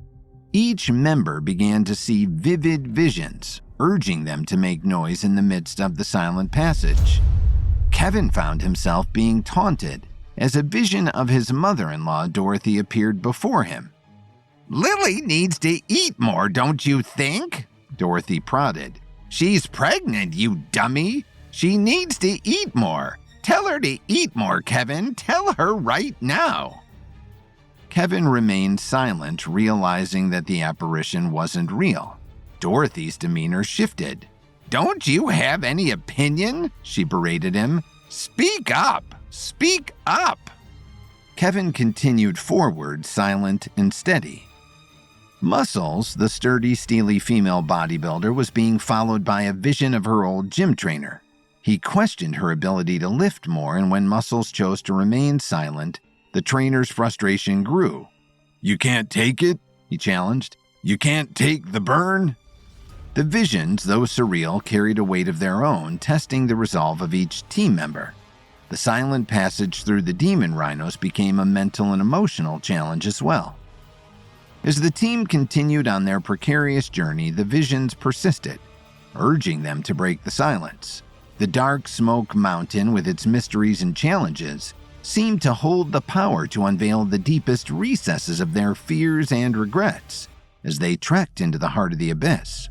Each member began to see vivid visions, urging them to make noise in the midst of the silent passage. Kevin found himself being taunted as a vision of his mother-in-law, Dorothy, appeared before him. "Lily needs to eat more, don't you think?" Dorothy prodded. "She's pregnant, you dummy. She needs to eat more. Tell her to eat more, Kevin. Tell her right now." Kevin remained silent, realizing that the apparition wasn't real. Dorothy's demeanor shifted. "Don't you have any opinion?" she berated him. "Speak up! Speak up!" Kevin continued forward, silent and steady. Muscles, the sturdy, steely female bodybuilder, was being followed by a vision of her old gym trainer. He questioned her ability to lift more, and when Muscles chose to remain silent, the trainer's frustration grew. "You can't take it?" he challenged. "You can't take the burn?" The visions, though surreal, carried a weight of their own, testing the resolve of each team member. The silent passage through the demon rhinos became a mental and emotional challenge as well. As the team continued on their precarious journey, the visions persisted, urging them to break the silence. The dark smoke mountain, with its mysteries and challenges, seemed to hold the power to unveil the deepest recesses of their fears and regrets as they trekked into the heart of the abyss.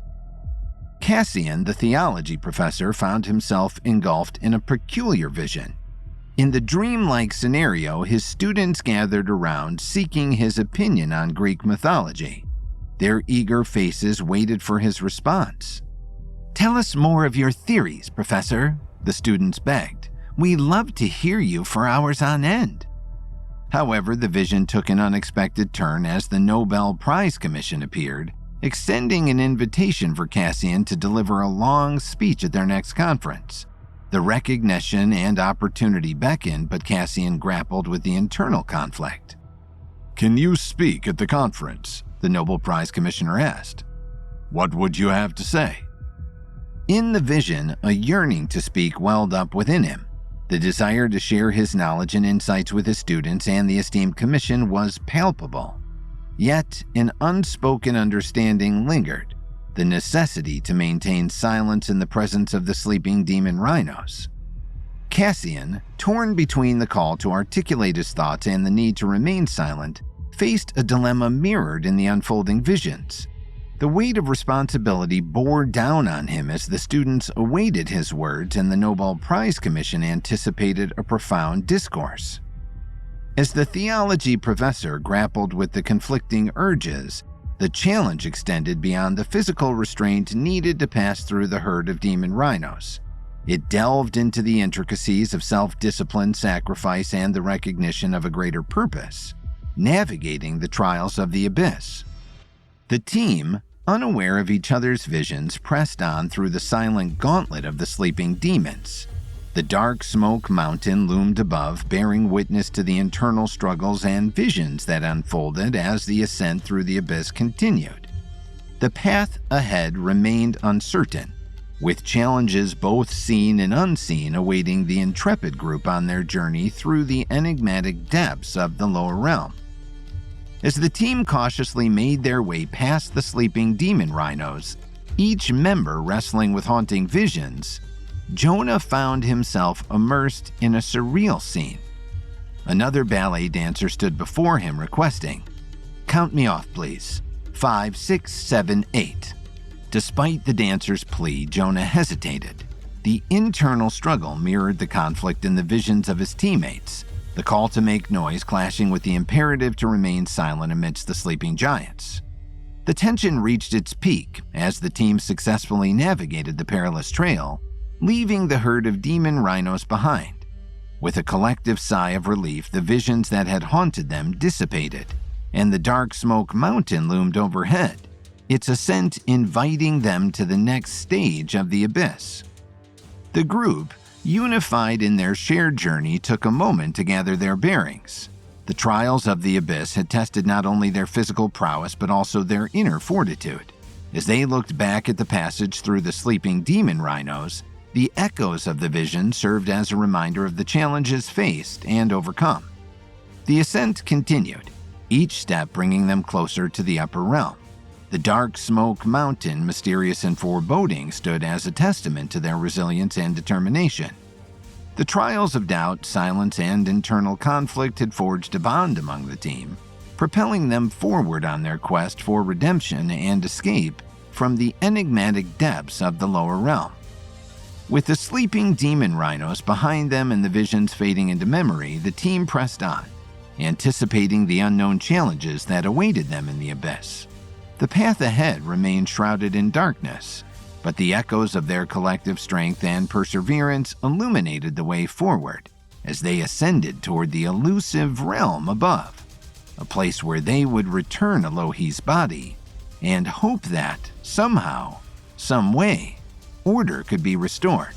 Cassian, the theology professor, found himself engulfed in a peculiar vision. In the dreamlike scenario, his students gathered around, seeking his opinion on Greek mythology. Their eager faces waited for his response. "Tell us more of your theories, Professor," the students begged. "We love to hear you for hours on end." However, the vision took an unexpected turn as the Nobel Prize Commission appeared, extending an invitation for Cassian to deliver a long speech at their next conference. The recognition and opportunity beckoned, but Cassian grappled with the internal conflict. "Can you speak at the conference?" the Nobel Prize Commissioner asked. "What would you have to say?" In the vision, a yearning to speak welled up within him. The desire to share his knowledge and insights with his students and the esteemed commission was palpable. Yet, an unspoken understanding lingered, the necessity to maintain silence in the presence of the sleeping demon rhinos. Cassian, torn between the call to articulate his thoughts and the need to remain silent, faced a dilemma mirrored in the unfolding visions. The weight of responsibility bore down on him as the students awaited his words and the Nobel Prize Commission anticipated a profound discourse. As the theology professor grappled with the conflicting urges, the challenge extended beyond the physical restraint needed to pass through the herd of demon rhinos. It delved into the intricacies of self-discipline, sacrifice, and the recognition of a greater purpose, navigating the trials of the abyss. The team, unaware of each other's visions, pressed on through the silent gauntlet of the sleeping demons. The dark smoke mountain loomed above, bearing witness to the internal struggles and visions that unfolded as the ascent through the abyss continued. The path ahead remained uncertain, with challenges both seen and unseen awaiting the intrepid group on their journey through the enigmatic depths of the lower realm. As the team cautiously made their way past the sleeping demon rhinos, each member wrestling with haunting visions, Jonah found himself immersed in a surreal scene. Another ballet dancer stood before him requesting, "Count me off, please. 5, 6, 7, 8. Despite the dancer's plea, Jonah hesitated. The internal struggle mirrored the conflict in the visions of his teammates, the call to make noise clashing with the imperative to remain silent amidst the sleeping giants. The tension reached its peak as the team successfully navigated the perilous trail, leaving the herd of demon rhinos behind. With a collective sigh of relief, the visions that had haunted them dissipated, and the dark smoke mountain loomed overhead, its ascent inviting them to the next stage of the abyss. The group, unified in their shared journey, took a moment to gather their bearings. The trials of the abyss had tested not only their physical prowess but also their inner fortitude. As they looked back at the passage through the sleeping demon rhinos, the echoes of the vision served as a reminder of the challenges faced and overcome. The ascent continued, each step bringing them closer to the upper realm. The dark smoke mountain, mysterious and foreboding, stood as a testament to their resilience and determination. The trials of doubt, silence, and internal conflict had forged a bond among the team, propelling them forward on their quest for redemption and escape from the enigmatic depths of the lower realm. With the sleeping demon rhinos behind them and the visions fading into memory, the team pressed on, anticipating the unknown challenges that awaited them in the abyss. The path ahead remained shrouded in darkness, but the echoes of their collective strength and perseverance illuminated the way forward as they ascended toward the elusive realm above, a place where they would return Elohi's body and hope that, somehow, some way, order could be restored.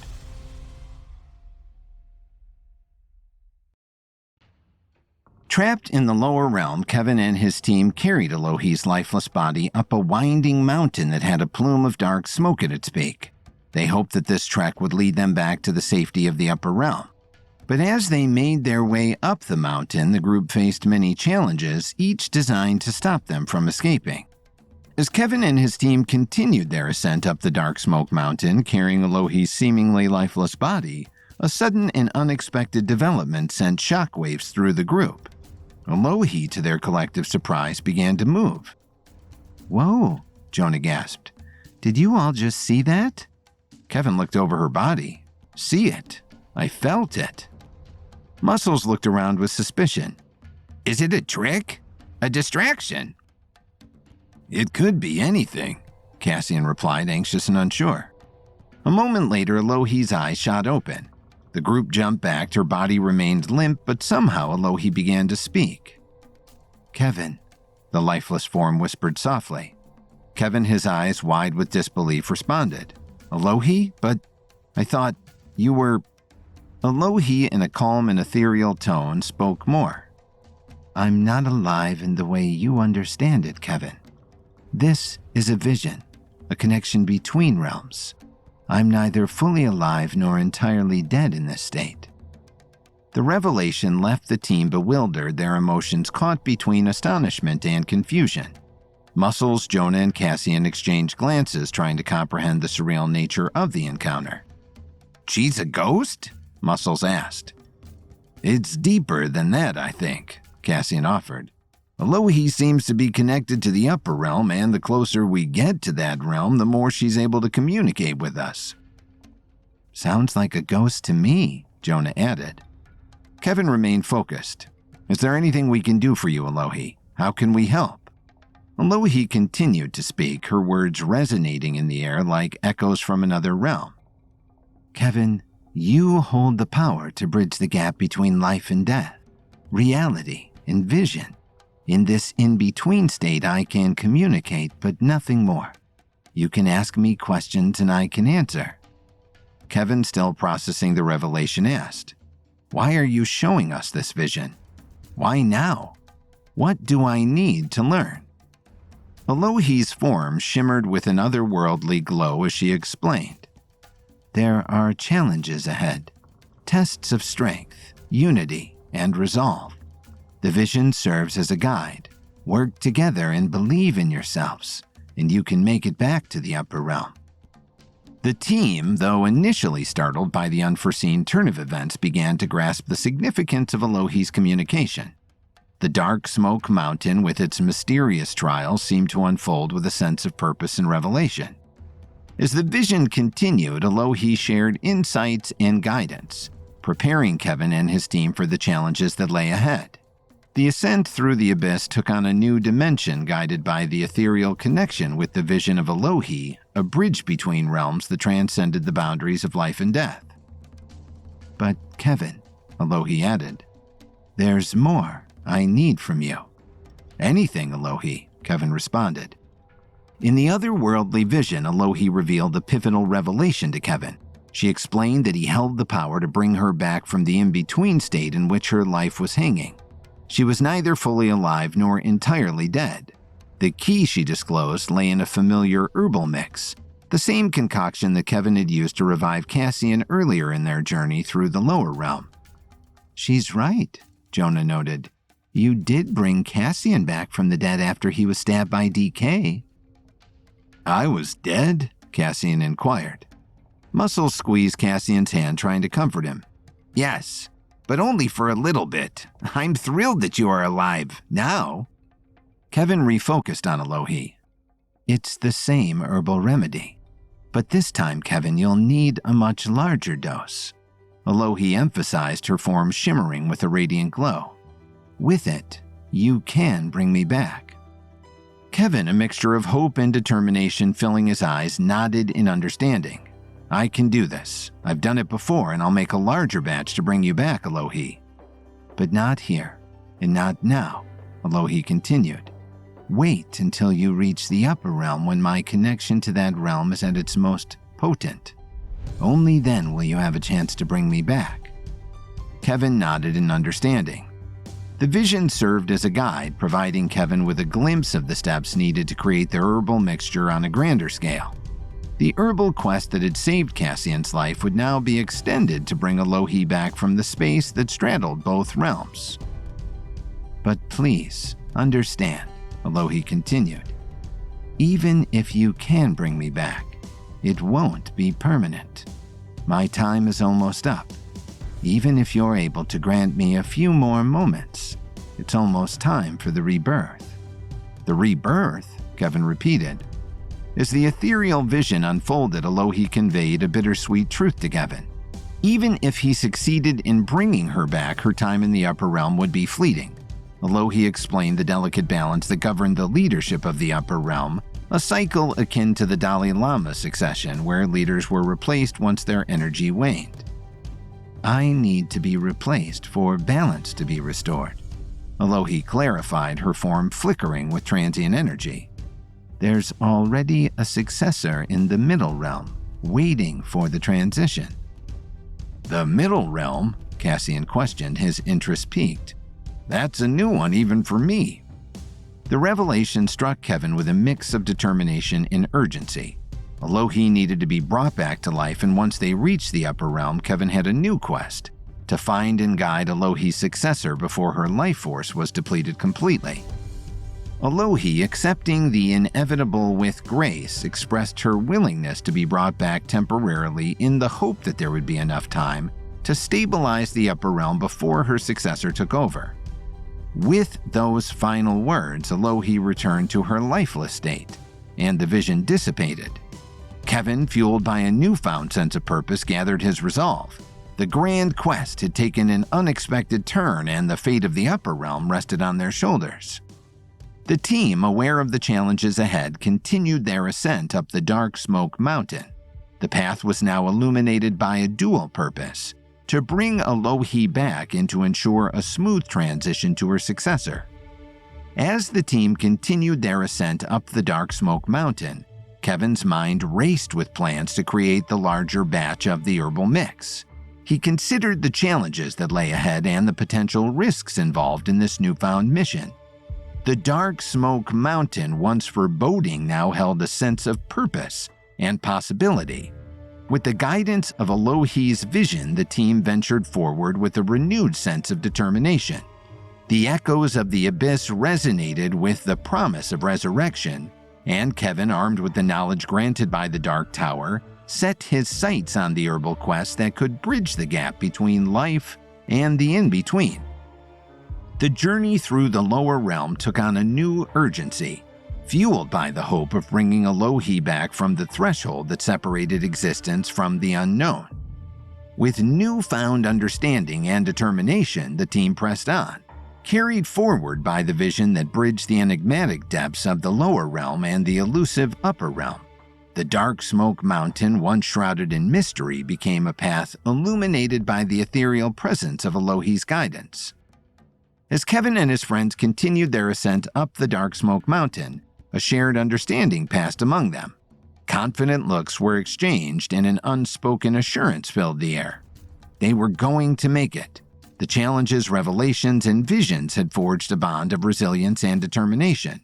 Trapped in the lower realm, Kevin and his team carried Elohi's lifeless body up a winding mountain that had a plume of dark smoke at its peak. They hoped that this trek would lead them back to the safety of the upper realm. But as they made their way up the mountain, the group faced many challenges, each designed to stop them from escaping. As Kevin and his team continued their ascent up the dark smoke mountain, carrying Elohi's seemingly lifeless body, a sudden and unexpected development sent shockwaves through the group. Elohi, to their collective surprise, began to move. "Whoa," Jonah gasped. "Did you all just see that?" Kevin looked over her body. "See it? I felt it." Muscles looked around with suspicion. "Is it a trick? A distraction?" "It could be anything," Cassian replied, anxious and unsure. A moment later, Elohi's eyes shot open. The group jumped back, her body remained limp, but somehow Elohi began to speak. "Kevin," the lifeless form whispered softly. Kevin, his eyes wide with disbelief, responded, "Elohi? But I thought you were..." Elohi, in a calm and ethereal tone, spoke more. "I'm not alive in the way you understand it, Kevin. This is a vision, a connection between realms. I'm neither fully alive nor entirely dead in this state." The revelation left the team bewildered, their emotions caught between astonishment and confusion. Muscles, Jonah, and Cassian exchanged glances, trying to comprehend the surreal nature of the encounter. "She's a ghost?" Muscles asked. "It's deeper than that, I think," Cassian offered. "Elohi seems to be connected to the upper realm, and the closer we get to that realm, the more she's able to communicate with us." "Sounds like a ghost to me," Jonah added. Kevin remained focused. "Is there anything we can do for you, Elohi? How can we help?" Elohi continued to speak, her words resonating in the air like echoes from another realm. "Kevin, you hold the power to bridge the gap between life and death, reality and vision. In this in-between state, I can communicate, but nothing more. You can ask me questions and I can answer." Kevin, still processing the revelation, asked, "Why are you showing us this vision? Why now? What do I need to learn?" Elohi's form shimmered with an otherworldly glow as she explained. There are challenges ahead, tests of strength, unity, and resolve. The vision serves as a guide. Work together and believe in yourselves, and you can make it back to the upper realm. The team, though initially startled by the unforeseen turn of events, began to grasp the significance of Elohi's communication. The dark smoke mountain with its mysterious trials seemed to unfold with a sense of purpose and revelation. As the vision continued, Elohi shared insights and guidance, preparing Kevin and his team for the challenges that lay ahead. The ascent through the abyss took on a new dimension guided by the ethereal connection with the vision of Elohi, a bridge between realms that transcended the boundaries of life and death. "But Kevin," Elohi added, "there's more I need from you." "Anything, Elohi," Kevin responded. In the otherworldly vision, Elohi revealed a pivotal revelation to Kevin. She explained that he held the power to bring her back from the in-between state in which her life was hanging. She was neither fully alive nor entirely dead. The key, she disclosed, lay in a familiar herbal mix, the same concoction that Kevin had used to revive Cassian earlier in their journey through the lower realm. "She's right," Jonah noted. "You did bring Cassian back from the dead after he was stabbed by DK. "I was dead?" Cassian inquired. Muscles squeezed Cassian's hand, trying to comfort him. "Yes, but only for a little bit. I'm thrilled that you are alive now." Kevin refocused on Elohi. "It's the same herbal remedy. But this time, Kevin, you'll need a much larger dose." Elohi emphasized, her form shimmering with a radiant glow. "With it, you can bring me back." Kevin, a mixture of hope and determination filling his eyes, nodded in understanding. "I can do this. I've done it before, and I'll make a larger batch to bring you back, Elohi." "But not here, and not now," Elohi continued. "Wait until you reach the upper realm when my connection to that realm is at its most potent. Only then will you have a chance to bring me back." Kevin nodded in understanding. The vision served as a guide, providing Kevin with a glimpse of the steps needed to create the herbal mixture on a grander scale. The herbal quest that had saved Cassian's life would now be extended to bring Elohi back from the space that straddled both realms. "But please, understand," Elohi continued. "Even if you can bring me back, it won't be permanent. My time is almost up. Even if you're able to grant me a few more moments, it's almost time for the rebirth." "The rebirth?" Kevin repeated. As the ethereal vision unfolded, Elohi conveyed a bittersweet truth to Kevin. Even if he succeeded in bringing her back, her time in the upper realm would be fleeting. Elohi explained the delicate balance that governed the leadership of the upper realm, a cycle akin to the Dalai Lama succession, where leaders were replaced once their energy waned. "I need to be replaced for balance to be restored," Elohi clarified, her form flickering with transient energy. "There's already a successor in the middle realm, waiting for the transition." "The middle realm?" Cassian questioned, his interest piqued. "That's a new one even for me." The revelation struck Kevin with a mix of determination and urgency. Elohi needed to be brought back to life, and once they reached the upper realm, Kevin had a new quest: to find and guide Elohi's successor before her life force was depleted completely. Elohi, accepting the inevitable with grace, expressed her willingness to be brought back temporarily in the hope that there would be enough time to stabilize the upper realm before her successor took over. With those final words, Elohi returned to her lifeless state, and the vision dissipated. Kevin, fueled by a newfound sense of purpose, gathered his resolve. The grand quest had taken an unexpected turn, and the fate of the upper realm rested on their shoulders. The team, aware of the challenges ahead, continued their ascent up the dark smoke mountain. The path was now illuminated by a dual purpose: to bring Elohi back and to ensure a smooth transition to her successor. As the team continued their ascent up the dark smoke mountain, Kevin's mind raced with plans to create the larger batch of the herbal mix. He considered the challenges that lay ahead and the potential risks involved in this newfound mission. The dark smoke mountain, once foreboding, now held a sense of purpose and possibility. With the guidance of Elohim's vision, the team ventured forward with a renewed sense of determination. The echoes of the abyss resonated with the promise of resurrection, and Kevin, armed with the knowledge granted by the Dark Tower, set his sights on the herbal quest that could bridge the gap between life and the in-between. The journey through the lower realm took on a new urgency, fueled by the hope of bringing Elohim back from the threshold that separated existence from the unknown. With newfound understanding and determination, the team pressed on, carried forward by the vision that bridged the enigmatic depths of the lower realm and the elusive upper realm. The dark smoke mountain, once shrouded in mystery, became a path illuminated by the ethereal presence of Elohim's guidance. As Kevin and his friends continued their ascent up the dark smoke mountain, a shared understanding passed among them. Confident looks were exchanged and an unspoken assurance filled the air. They were going to make it. The challenges, revelations, and visions had forged a bond of resilience and determination.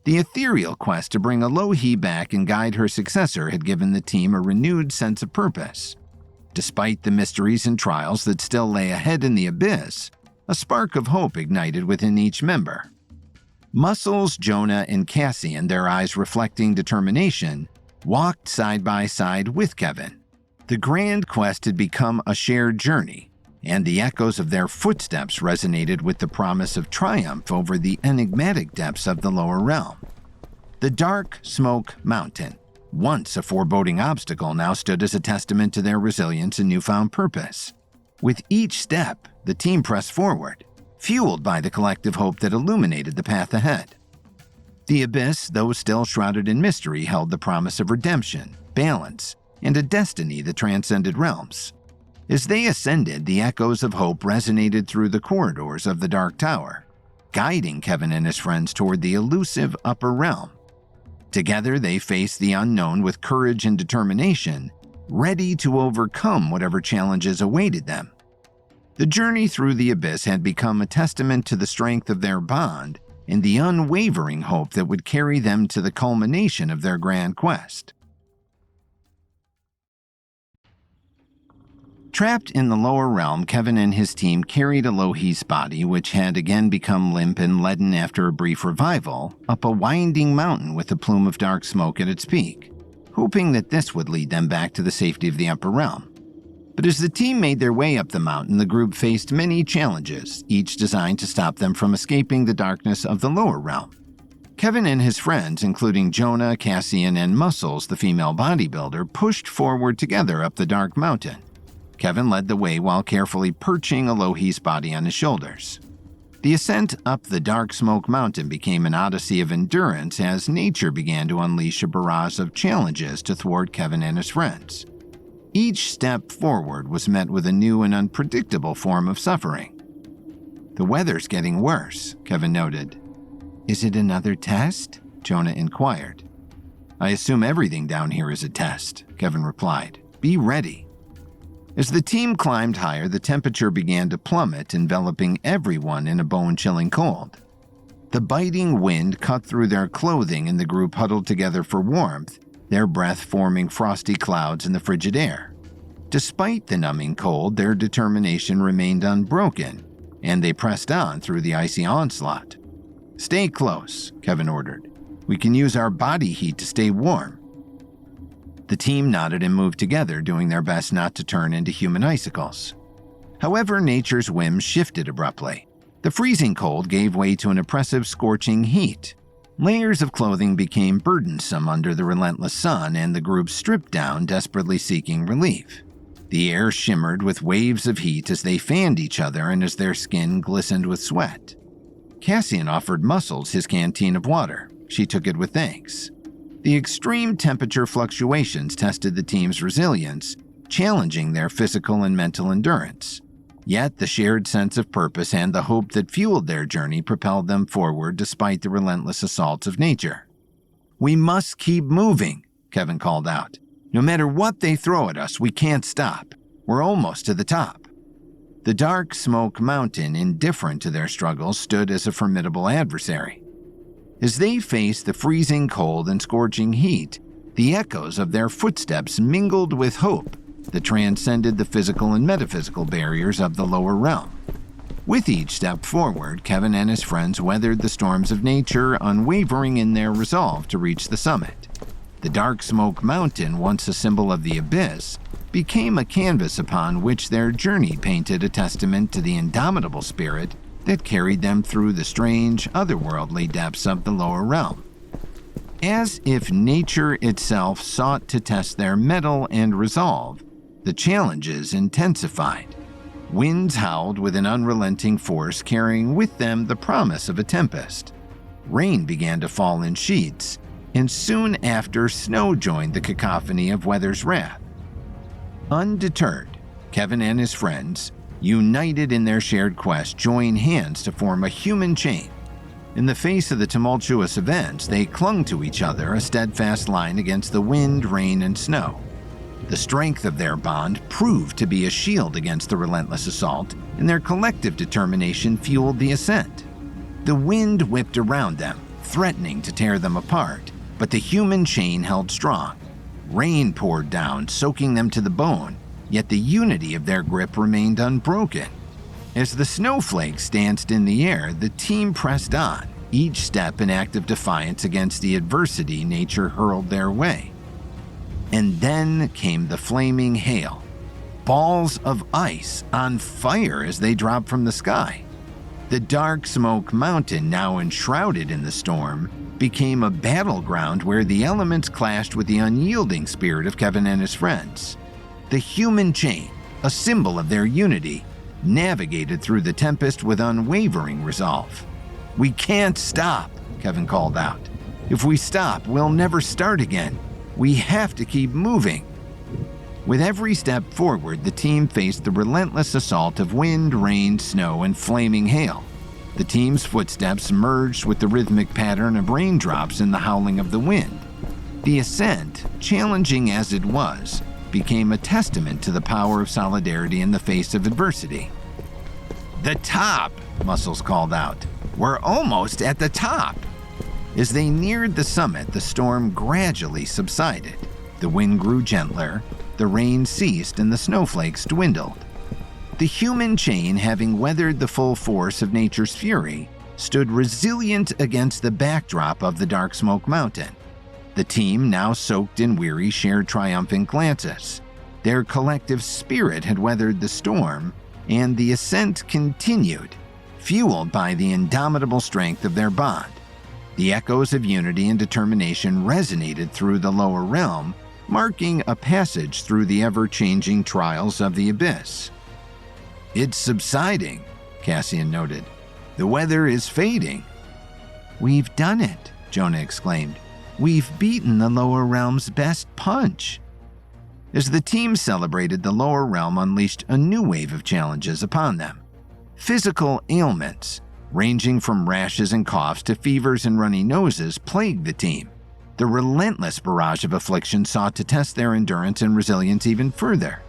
The ethereal quest to bring Elohim back and guide her successor had given the team a renewed sense of purpose. Despite the mysteries and trials that still lay ahead in the abyss, a spark of hope ignited within each member. Muscles, Jonah, and Cassian, their eyes reflecting determination, walked side by side with Kevin. The grand quest had become a shared journey, and the echoes of their footsteps resonated with the promise of triumph over the enigmatic depths of the lower realm. The Dark Smoke Mountain, once a foreboding obstacle, now stood as a testament to their resilience and newfound purpose. With each step, the team pressed forward, fueled by the collective hope that illuminated the path ahead. The abyss, though still shrouded in mystery, held the promise of redemption, balance, and a destiny that transcended realms. As they ascended, the echoes of hope resonated through the corridors of the Dark Tower, guiding Kevin and his friends toward the elusive upper realm. Together, they faced the unknown with courage and determination, ready to overcome whatever challenges awaited them. The journey through the abyss had become a testament to the strength of their bond and the unwavering hope that would carry them to the culmination of their grand quest. Trapped in the lower realm, Kevin and his team carried Elohim's body, which had again become limp and leaden after a brief revival, up a winding mountain with a plume of dark smoke at its peak, hoping that this would lead them back to the safety of the upper realm. But as the team made their way up the mountain, the group faced many challenges, each designed to stop them from escaping the darkness of the lower realm. Kevin and his friends, including Jonah, Cassian, and Muscles, the female bodybuilder, pushed forward together up the dark mountain. Kevin led the way while carefully perching Elohim's body on his shoulders. The ascent up the dark smoke mountain became an odyssey of endurance as nature began to unleash a barrage of challenges to thwart Kevin and his friends. Each step forward was met with a new and unpredictable form of suffering. "The weather's getting worse," Kevin noted. "Is it another test?" Jonah inquired. "I assume everything down here is a test," Kevin replied. "Be ready." As the team climbed higher, the temperature began to plummet, enveloping everyone in a bone-chilling cold. The biting wind cut through their clothing and the group huddled together for warmth, their breath forming frosty clouds in the frigid air. Despite the numbing cold, their determination remained unbroken, and they pressed on through the icy onslaught. "Stay close," Kevin ordered. "We can use our body heat to stay warm." The team nodded and moved together, doing their best not to turn into human icicles. However, nature's whims shifted abruptly. The freezing cold gave way to an oppressive, scorching heat. Layers of clothing became burdensome under the relentless sun, and the group stripped down, desperately seeking relief. The air shimmered with waves of heat as they fanned each other and as their skin glistened with sweat. Cassian offered Muscles his canteen of water. She took it with thanks. The extreme temperature fluctuations tested the team's resilience, challenging their physical and mental endurance. Yet the shared sense of purpose and the hope that fueled their journey propelled them forward despite the relentless assaults of nature. "We must keep moving," Kevin called out. "No matter what they throw at us, we can't stop. We're almost to the top." The dark smoke mountain, indifferent to their struggles, stood as a formidable adversary. As they faced the freezing cold and scorching heat, The echoes of their footsteps mingled with hope that transcended the physical and metaphysical barriers of the lower realm. With each step forward, Kevin and his friends weathered the storms of nature, unwavering in their resolve to reach the summit. The Dark Smoke Mountain, once a symbol of the abyss, became a canvas upon which their journey painted a testament to the indomitable spirit that carried them through the strange, otherworldly depths of the lower realm. As if nature itself sought to test their mettle and resolve, the challenges intensified. Winds howled with an unrelenting force, carrying with them the promise of a tempest. Rain began to fall in sheets, and soon after, snow joined the cacophony of weather's wrath. Undeterred, Kevin and his friends, united in their shared quest, joined hands to form a human chain. In the face of the tumultuous events, they clung to each other, a steadfast line against the wind, rain, and snow. The strength of their bond proved to be a shield against the relentless assault, and their collective determination fueled the ascent. The wind whipped around them, threatening to tear them apart, but the human chain held strong. Rain poured down, soaking them to the bone, yet the unity of their grip remained unbroken. As the snowflakes danced in the air, the team pressed on, each step an act of defiance against the adversity nature hurled their way. And then came the flaming hail, balls of ice on fire as they dropped from the sky. The Dark Smoke Mountain, now enshrouded in the storm, became a battleground where the elements clashed with the unyielding spirit of Kevin and his friends. The human chain, a symbol of their unity, navigated through the tempest with unwavering resolve. "We can't stop," Kevin called out. "If we stop, we'll never start again. We have to keep moving." With every step forward, the team faced the relentless assault of wind, rain, snow, and flaming hail. The team's footsteps merged with the rhythmic pattern of raindrops and the howling of the wind. The ascent, challenging as it was, became a testament to the power of solidarity in the face of adversity. "The top!" Muscles called out. "We're almost at the top!" As they neared the summit, the storm gradually subsided. The wind grew gentler, the rain ceased, and the snowflakes dwindled. The human chain, having weathered the full force of nature's fury, stood resilient against the backdrop of the Dark Smoke Mountain. The team, now soaked in weary, shared triumphant glances. Their collective spirit had weathered the storm, and the ascent continued, fueled by the indomitable strength of their bond. The echoes of unity and determination resonated through the lower realm, marking a passage through the ever-changing trials of the abyss. "It's subsiding," Cassian noted. "The weather is fading." "We've done it," Jonah exclaimed. "We've beaten the lower realm's best punch." As the team celebrated, the lower realm unleashed a new wave of challenges upon them. Physical ailments, ranging from rashes and coughs to fevers and runny noses, plagued the team. The relentless barrage of affliction sought to test their endurance and resilience even further.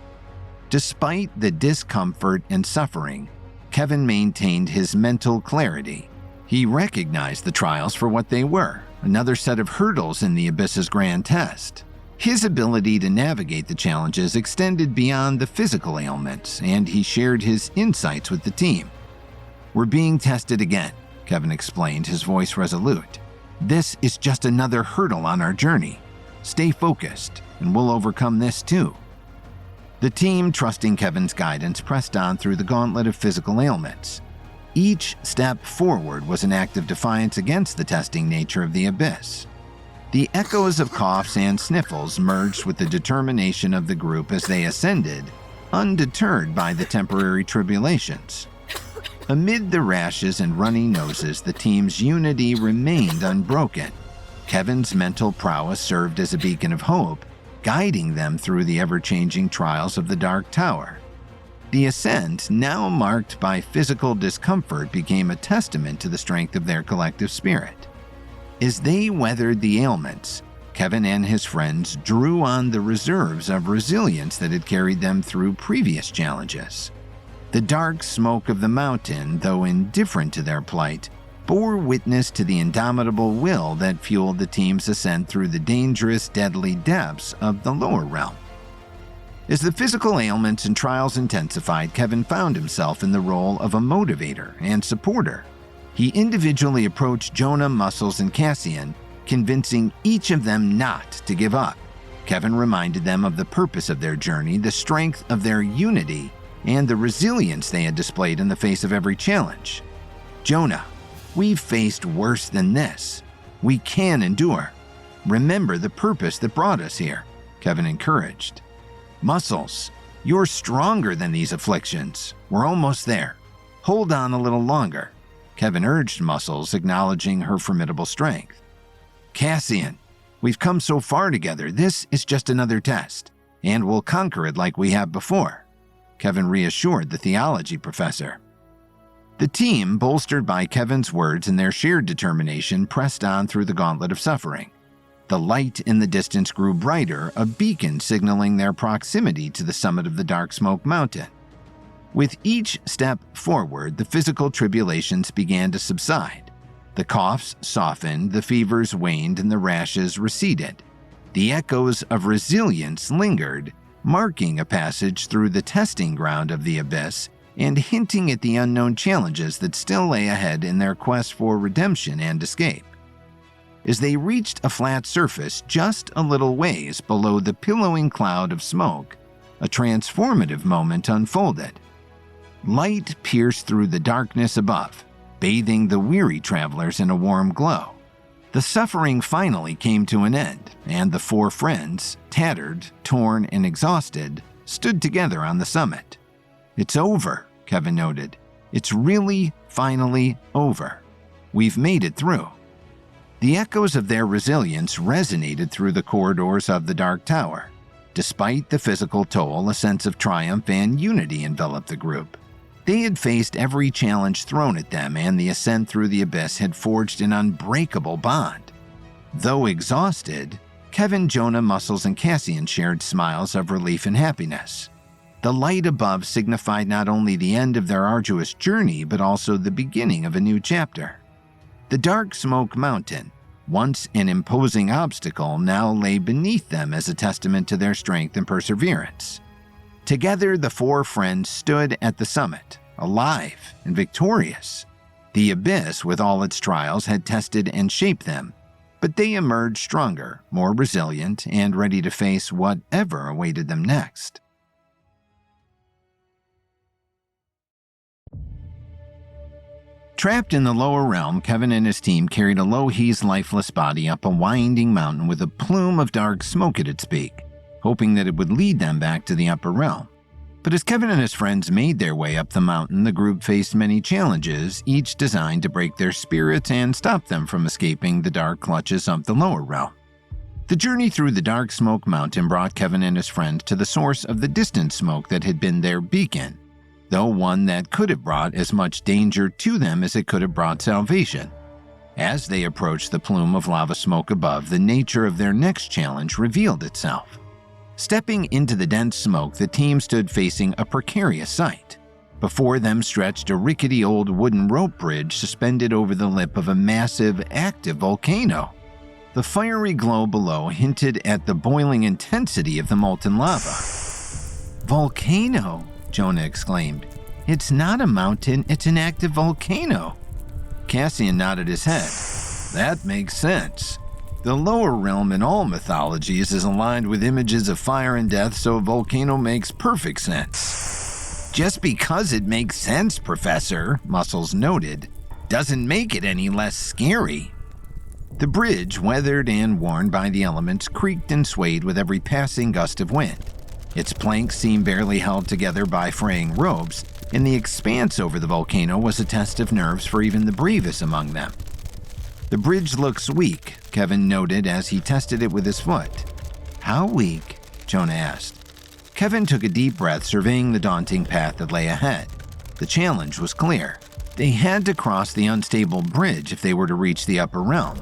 Despite the discomfort and suffering, Kevin maintained his mental clarity. He recognized the trials for what they were, another set of hurdles in the abyss's grand test. His ability to navigate the challenges extended beyond the physical ailments, and he shared his insights with the team. "We're being tested again," Kevin explained, his voice resolute. "This is just another hurdle on our journey. Stay focused, and we'll overcome this too." The team, trusting Kevin's guidance, pressed on through the gauntlet of physical ailments. Each step forward was an act of defiance against the testing nature of the abyss. The echoes of coughs and sniffles merged with the determination of the group as they ascended, undeterred by the temporary tribulations. Amid the rashes and runny noses, the team's unity remained unbroken. Kevin's mental prowess served as a beacon of hope, guiding them through the ever-changing trials of the Dark Tower. The ascent, now marked by physical discomfort, became a testament to the strength of their collective spirit. As they weathered the ailments, Kevin and his friends drew on the reserves of resilience that had carried them through previous challenges. The dark smoke of the mountain, though indifferent to their plight, bore witness to the indomitable will that fueled the team's ascent through the dangerous, deadly depths of the lower realm. As the physical ailments and trials intensified, Kevin found himself in the role of a motivator and supporter. He individually approached Jonah, Muscles, and Cassian, convincing each of them not to give up. Kevin reminded them of the purpose of their journey, the strength of their unity, and the resilience they had displayed in the face of every challenge. Jonah, we've faced worse than this. We can endure. Remember the purpose that brought us here, Kevin encouraged. Muscles, you're stronger than these afflictions. We're almost there. Hold on a little longer, Kevin urged Muscles, acknowledging her formidable strength. Cassian, we've come so far together. This is just another test, and we'll conquer it like we have before, Kevin reassured the theology professor. The team, bolstered by Kevin's words and their shared determination, pressed on through the gauntlet of suffering. The light in the distance grew brighter, a beacon signaling their proximity to the summit of the Dark Smoke Mountain. With each step forward, the physical tribulations began to subside. The coughs softened, the fevers waned, and the rashes receded. The echoes of resilience lingered, marking a passage through the testing ground of the abyss and hinting at the unknown challenges that still lay ahead in their quest for redemption and escape. As they reached a flat surface just a little ways below the pillowing cloud of smoke, a transformative moment unfolded. Light pierced through the darkness above, bathing the weary travelers in a warm glow. The suffering finally came to an end, and the four friends, tattered, torn, and exhausted, stood together on the summit. It's over, Kevin noted. It's really, finally over. We've made it through. The echoes of their resilience resonated through the corridors of the Dark Tower. Despite the physical toll, a sense of triumph and unity enveloped the group. They had faced every challenge thrown at them, and the ascent through the abyss had forged an unbreakable bond. Though exhausted, Kevin, Jonah, Muscles, and Cassian shared smiles of relief and happiness. The light above signified not only the end of their arduous journey, but also the beginning of a new chapter. The Dark Smoke Mountain, once an imposing obstacle, now lay beneath them as a testament to their strength and perseverance. Together, the four friends stood at the summit, alive and victorious. The abyss, with all its trials, had tested and shaped them, but they emerged stronger, more resilient, and ready to face whatever awaited them next. Trapped in the lower realm, Kevin and his team carried Elohie's lifeless body up a winding mountain with a plume of dark smoke at its peak, hoping that it would lead them back to the upper realm. But as Kevin and his friends made their way up the mountain, the group faced many challenges, each designed to break their spirits and stop them from escaping the dark clutches of the lower realm. The journey through the Dark Smoke Mountain brought Kevin and his friends to the source of the distant smoke that had been their beacon, though one that could have brought as much danger to them as it could have brought salvation. As they approached the plume of lava smoke above, the nature of their next challenge revealed itself. Stepping into the dense smoke, the team stood facing a precarious sight. Before them stretched a rickety old wooden rope bridge suspended over the lip of a massive, active volcano. The fiery glow below hinted at the boiling intensity of the molten lava. "Volcano!" Jonah exclaimed. "It's not a mountain, it's an active volcano." Cassian nodded his head. "That makes sense. The lower realm in all mythologies is aligned with images of fire and death, so a volcano makes perfect sense." "Just because it makes sense, Professor," Muscles noted, "doesn't make it any less scary." The bridge, weathered and worn by the elements, creaked and swayed with every passing gust of wind. Its planks seemed barely held together by fraying ropes, and the expanse over the volcano was a test of nerves for even the bravest among them. "The bridge looks weak," Kevin noted as he tested it with his foot. "How weak?" Jonah asked. Kevin took a deep breath, surveying the daunting path that lay ahead. The challenge was clear. They had to cross the unstable bridge if they were to reach the upper realm.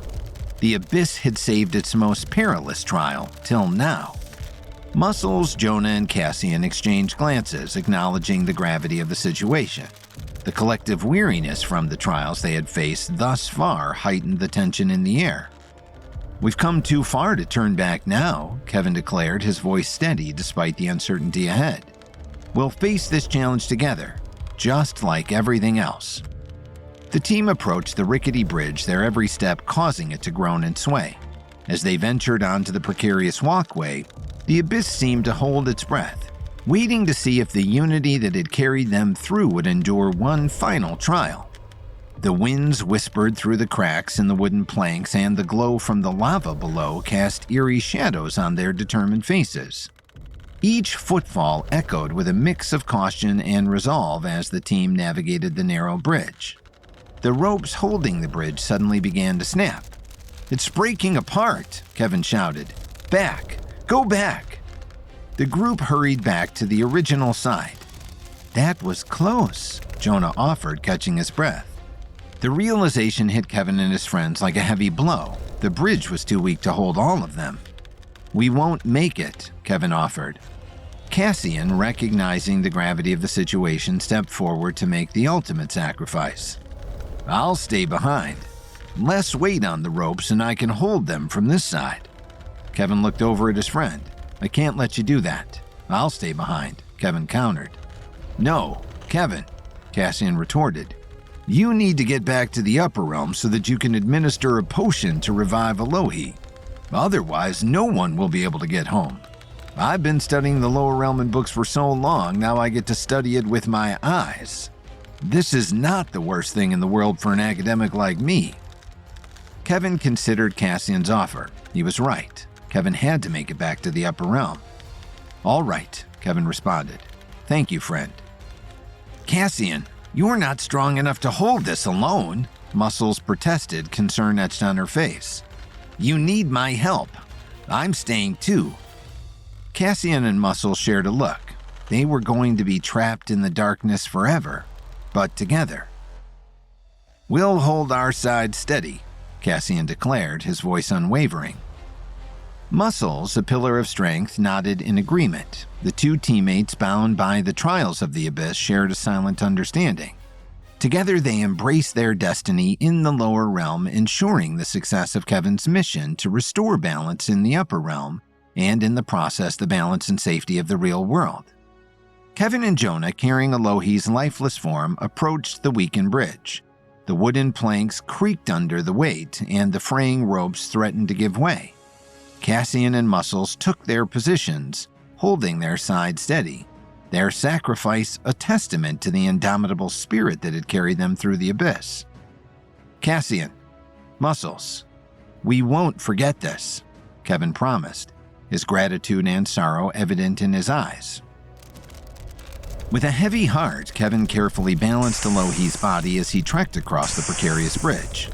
The abyss had saved its most perilous trial, till now. Muscles, Jonah, and Cassian exchanged glances, acknowledging the gravity of the situation. The collective weariness from the trials they had faced thus far heightened the tension in the air. "We've come too far to turn back now," Kevin declared, his voice steady despite the uncertainty ahead. "We'll face this challenge together, just like everything else." The team approached the rickety bridge, their every step causing it to groan and sway. As they ventured onto the precarious walkway, the abyss seemed to hold its breath, waiting to see if the unity that had carried them through would endure one final trial. The winds whispered through the cracks in the wooden planks, and the glow from the lava below cast eerie shadows on their determined faces. Each footfall echoed with a mix of caution and resolve as the team navigated the narrow bridge. The ropes holding the bridge suddenly began to snap. "It's breaking apart," Kevin shouted. "Back! Go back!" The group hurried back to the original side. "That was close," Jonah offered, catching his breath. The realization hit Kevin and his friends like a heavy blow. The bridge was too weak to hold all of them. "We won't make it," Kevin offered. Cassian, recognizing the gravity of the situation, stepped forward to make the ultimate sacrifice. "I'll stay behind. Less weight on the ropes and I can hold them from this side." Kevin looked over at his friend. "I can't let you do that. I'll stay behind," Kevin countered. "No, Kevin," Cassian retorted. "You need to get back to the upper realm so that you can administer a potion to revive Alohi. Otherwise, no one will be able to get home. I've been studying the lower realm in books for so long, now I get to study it with my eyes. This is not the worst thing in the world for an academic like me." Kevin considered Cassian's offer. He was right. Kevin had to make it back to the upper realm. "All right," Kevin responded. "Thank you, friend." "Cassian, you're not strong enough to hold this alone," Muscles protested, concern etched on her face. "You need my help. I'm staying too." Cassian and Muscles shared a look. They were going to be trapped in the darkness forever, but together. "We'll hold our side steady," Cassian declared, his voice unwavering. Muscles, a pillar of strength, nodded in agreement. The two teammates, bound by the trials of the abyss, shared a silent understanding. Together they embraced their destiny in the lower realm, ensuring the success of Kevin's mission to restore balance in the upper realm, and in the process the balance and safety of the real world. Kevin and Jonah, carrying Alohi's lifeless form, approached the weakened bridge. The wooden planks creaked under the weight, and the fraying ropes threatened to give way. Cassian and Muscles took their positions, holding their side steady, their sacrifice a testament to the indomitable spirit that had carried them through the abyss. "Cassian, Muscles, we won't forget this," Kevin promised, his gratitude and sorrow evident in his eyes. With a heavy heart, Kevin carefully balanced Alohi's body as he trekked across the precarious bridge.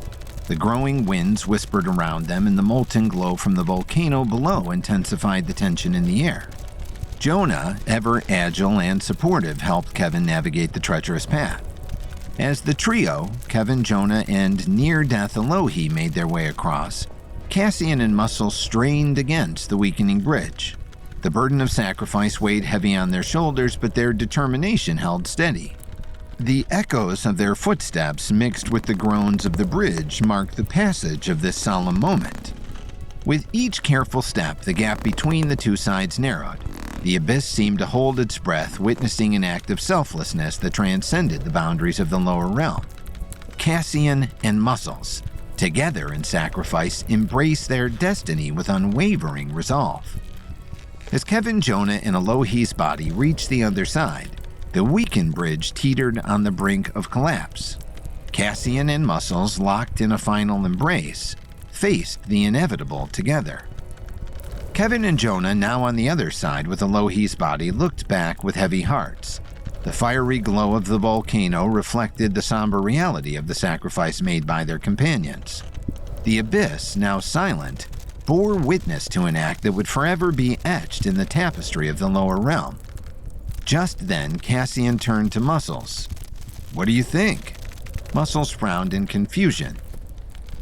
The growing winds whispered around them, and the molten glow from the volcano below intensified the tension in the air. Jonah, ever agile and supportive, helped Kevin navigate the treacherous path. As the trio, Kevin, Jonah, and near-death Alohi, made their way across, Cassian and Muscles strained against the weakening bridge. The burden of sacrifice weighed heavy on their shoulders, but their determination held steady. The echoes of their footsteps mixed with the groans of the bridge marked the passage of this solemn moment. With each careful step, the gap between the two sides narrowed. The abyss seemed to hold its breath, witnessing an act of selflessness that transcended the boundaries of the lower realm. Cassian and Muscles, together in sacrifice, embraced their destiny with unwavering resolve. As Kevin, Jonah, and Alohi's body reached the other side, the weakened bridge teetered on the brink of collapse. Cassian and Muscles, locked in a final embrace, faced the inevitable together. Kevin and Jonah, now on the other side with Alohi's body, looked back with heavy hearts. The fiery glow of the volcano reflected the somber reality of the sacrifice made by their companions. The abyss, now silent, bore witness to an act that would forever be etched in the tapestry of the lower realm. Just then, Cassian turned to Muscles. "What do you think?" Muscles frowned in confusion.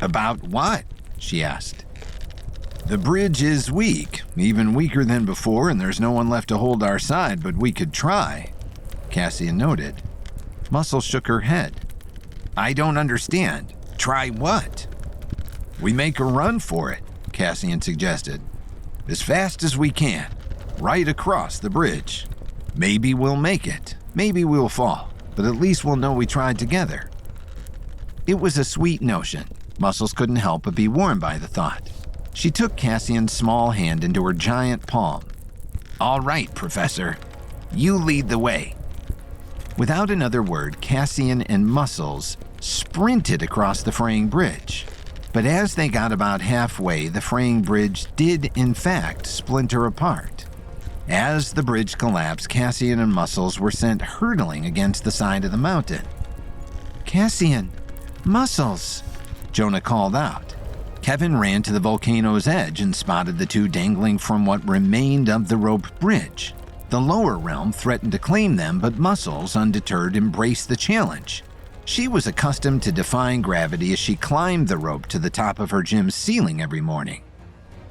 "About what?" she asked. "The bridge is weak, even weaker than before, and there's no one left to hold our side, but we could try," Cassian noted. Muscles shook her head. I don't understand. Try what? We make a run for it, Cassian suggested. As fast as we can, right across the bridge. Maybe we'll make it. Maybe we'll fall, but at least we'll know we tried together. It was a sweet notion. Muscles couldn't help but be warmed by the thought. She took Cassian's small hand into her giant palm. All right, Professor. You lead the way. Without another word, Cassian and Muscles sprinted across the fraying bridge. But as they got about halfway, the fraying bridge did, in fact, splinter apart. As the bridge collapsed, Cassian and Muscles were sent hurtling against the side of the mountain. Cassian, Muscles, Jonah called out. Kevin ran to the volcano's edge and spotted the two dangling from what remained of the rope bridge. The lower realm threatened to claim them, but Muscles, undeterred, embraced the challenge. She was accustomed to defying gravity as she climbed the rope to the top of her gym's ceiling every morning.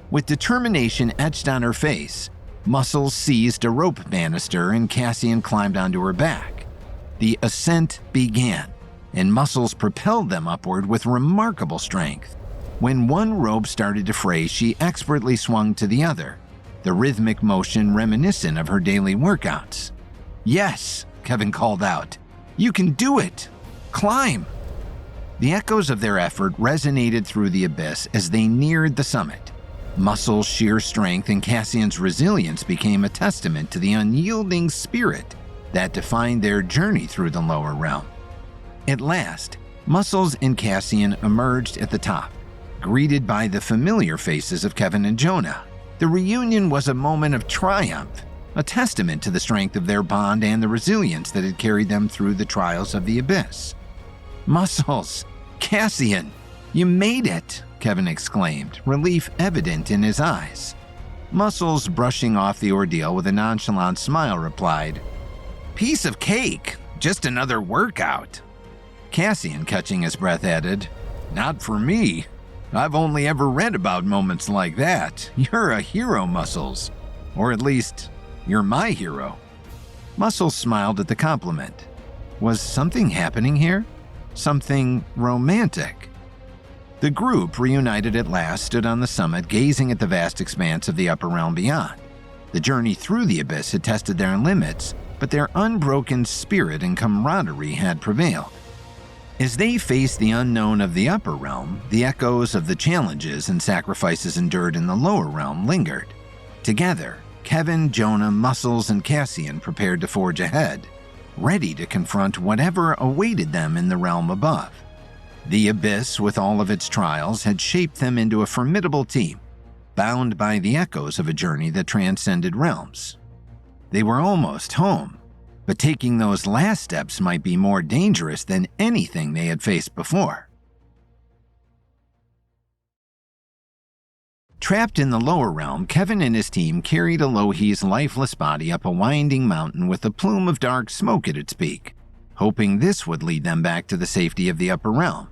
With determination etched on her face, Muscles seized a rope banister and Cassian climbed onto her back. The ascent began, and Muscles propelled them upward with remarkable strength. When one rope started to fray, she expertly swung to the other, the rhythmic motion reminiscent of her daily workouts. Yes, Kevin called out. You can do it! Climb! The echoes of their effort resonated through the abyss as they neared the summit. Muscles' sheer strength and Cassian's resilience became a testament to the unyielding spirit that defined their journey through the lower realm. At last, Muscles and Cassian emerged at the top, greeted by the familiar faces of Kevin and Jonah. The reunion was a moment of triumph, a testament to the strength of their bond and the resilience that had carried them through the trials of the abyss. Muscles! Cassian! You made it! Kevin exclaimed, relief evident in his eyes. Muscles, brushing off the ordeal with a nonchalant smile, replied, Piece of cake! Just another workout! Cassian, catching his breath, added, Not for me. I've only ever read about moments like that. You're a hero, Muscles. Or at least, you're my hero. Muscles smiled at the compliment. Was something happening here? Something romantic? The group, reunited at last, stood on the summit, gazing at the vast expanse of the upper realm beyond. The journey through the abyss had tested their limits, but their unbroken spirit and camaraderie had prevailed. As they faced the unknown of the upper realm, the echoes of the challenges and sacrifices endured in the lower realm lingered. Together, Kevin, Jonah, Muscles, and Cassian prepared to forge ahead, ready to confront whatever awaited them in the realm above. The abyss, with all of its trials, had shaped them into a formidable team, bound by the echoes of a journey that transcended realms. They were almost home, but taking those last steps might be more dangerous than anything they had faced before. Trapped in the lower realm, Kevin and his team carried Elohi's lifeless body up a winding mountain with a plume of dark smoke at its peak, hoping this would lead them back to the safety of the upper realm.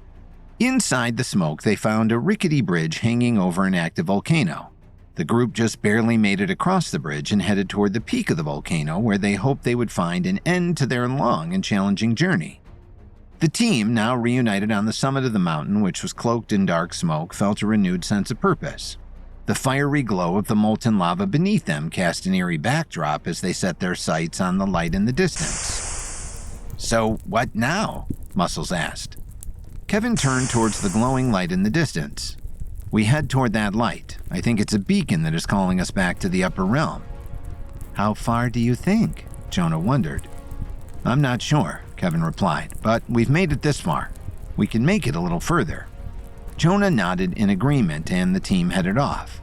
Inside the smoke, they found a rickety bridge hanging over an active volcano. The group just barely made it across the bridge and headed toward the peak of the volcano, where they hoped they would find an end to their long and challenging journey. The team, now reunited on the summit of the mountain, which was cloaked in dark smoke, felt a renewed sense of purpose. The fiery glow of the molten lava beneath them cast an eerie backdrop as they set their sights on the light in the distance. So, what now? Muscles asked. Kevin turned towards the glowing light in the distance. We head toward that light. I think it's a beacon that is calling us back to the upper realm. How far do you think? Jonah wondered. I'm not sure, Kevin replied, but we've made it this far. We can make it a little further. Jonah nodded in agreement and the team headed off.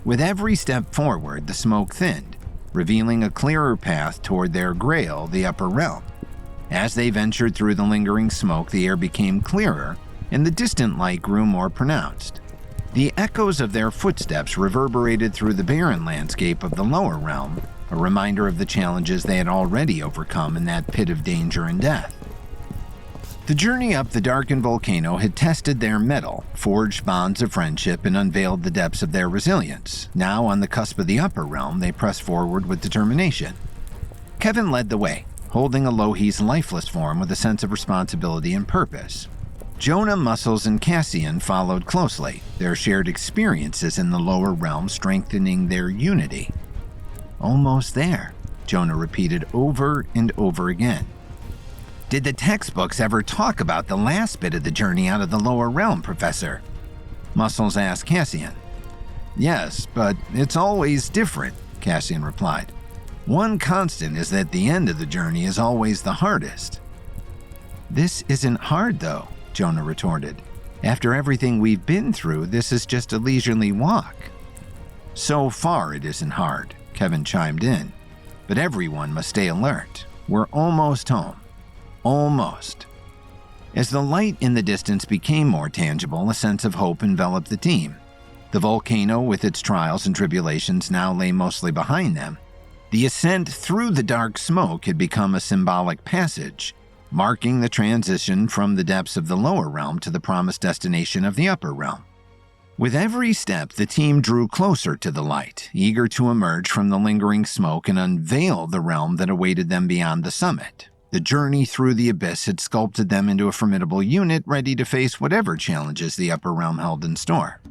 With every step forward, the smoke thinned, revealing a clearer path toward their grail, the upper realm. As they ventured through the lingering smoke, the air became clearer and the distant light grew more pronounced. The echoes of their footsteps reverberated through the barren landscape of the lower realm, a reminder of the challenges they had already overcome in that pit of danger and death. The journey up the darkened volcano had tested their mettle, forged bonds of friendship, and unveiled the depths of their resilience. Now, on the cusp of the upper realm, they pressed forward with determination. Kevin led the way, holding Alohi's lifeless form with a sense of responsibility and purpose. Jonah, Muscles, and Cassian followed closely, their shared experiences in the lower realm strengthening their unity. "Almost there," Jonah repeated over and over again. "Did the textbooks ever talk about the last bit of the journey out of the lower realm, Professor?" Muscles asked Cassian. "Yes, but it's always different," Cassian replied. "One constant is that the end of the journey is always the hardest." "This isn't hard, though," Jonah retorted. "After everything we've been through, this is just a leisurely walk." "So far it isn't hard," Kevin chimed in. "But everyone must stay alert. We're almost home. Almost." As the light in the distance became more tangible, a sense of hope enveloped the team. The volcano, with its trials and tribulations, now lay mostly behind them. The ascent through the dark smoke had become a symbolic passage, marking the transition from the depths of the lower realm to the promised destination of the upper realm. With every step, the team drew closer to the light, eager to emerge from the lingering smoke and unveil the realm that awaited them beyond the summit. The journey through the abyss had sculpted them into a formidable unit ready to face whatever challenges the upper realm held in store.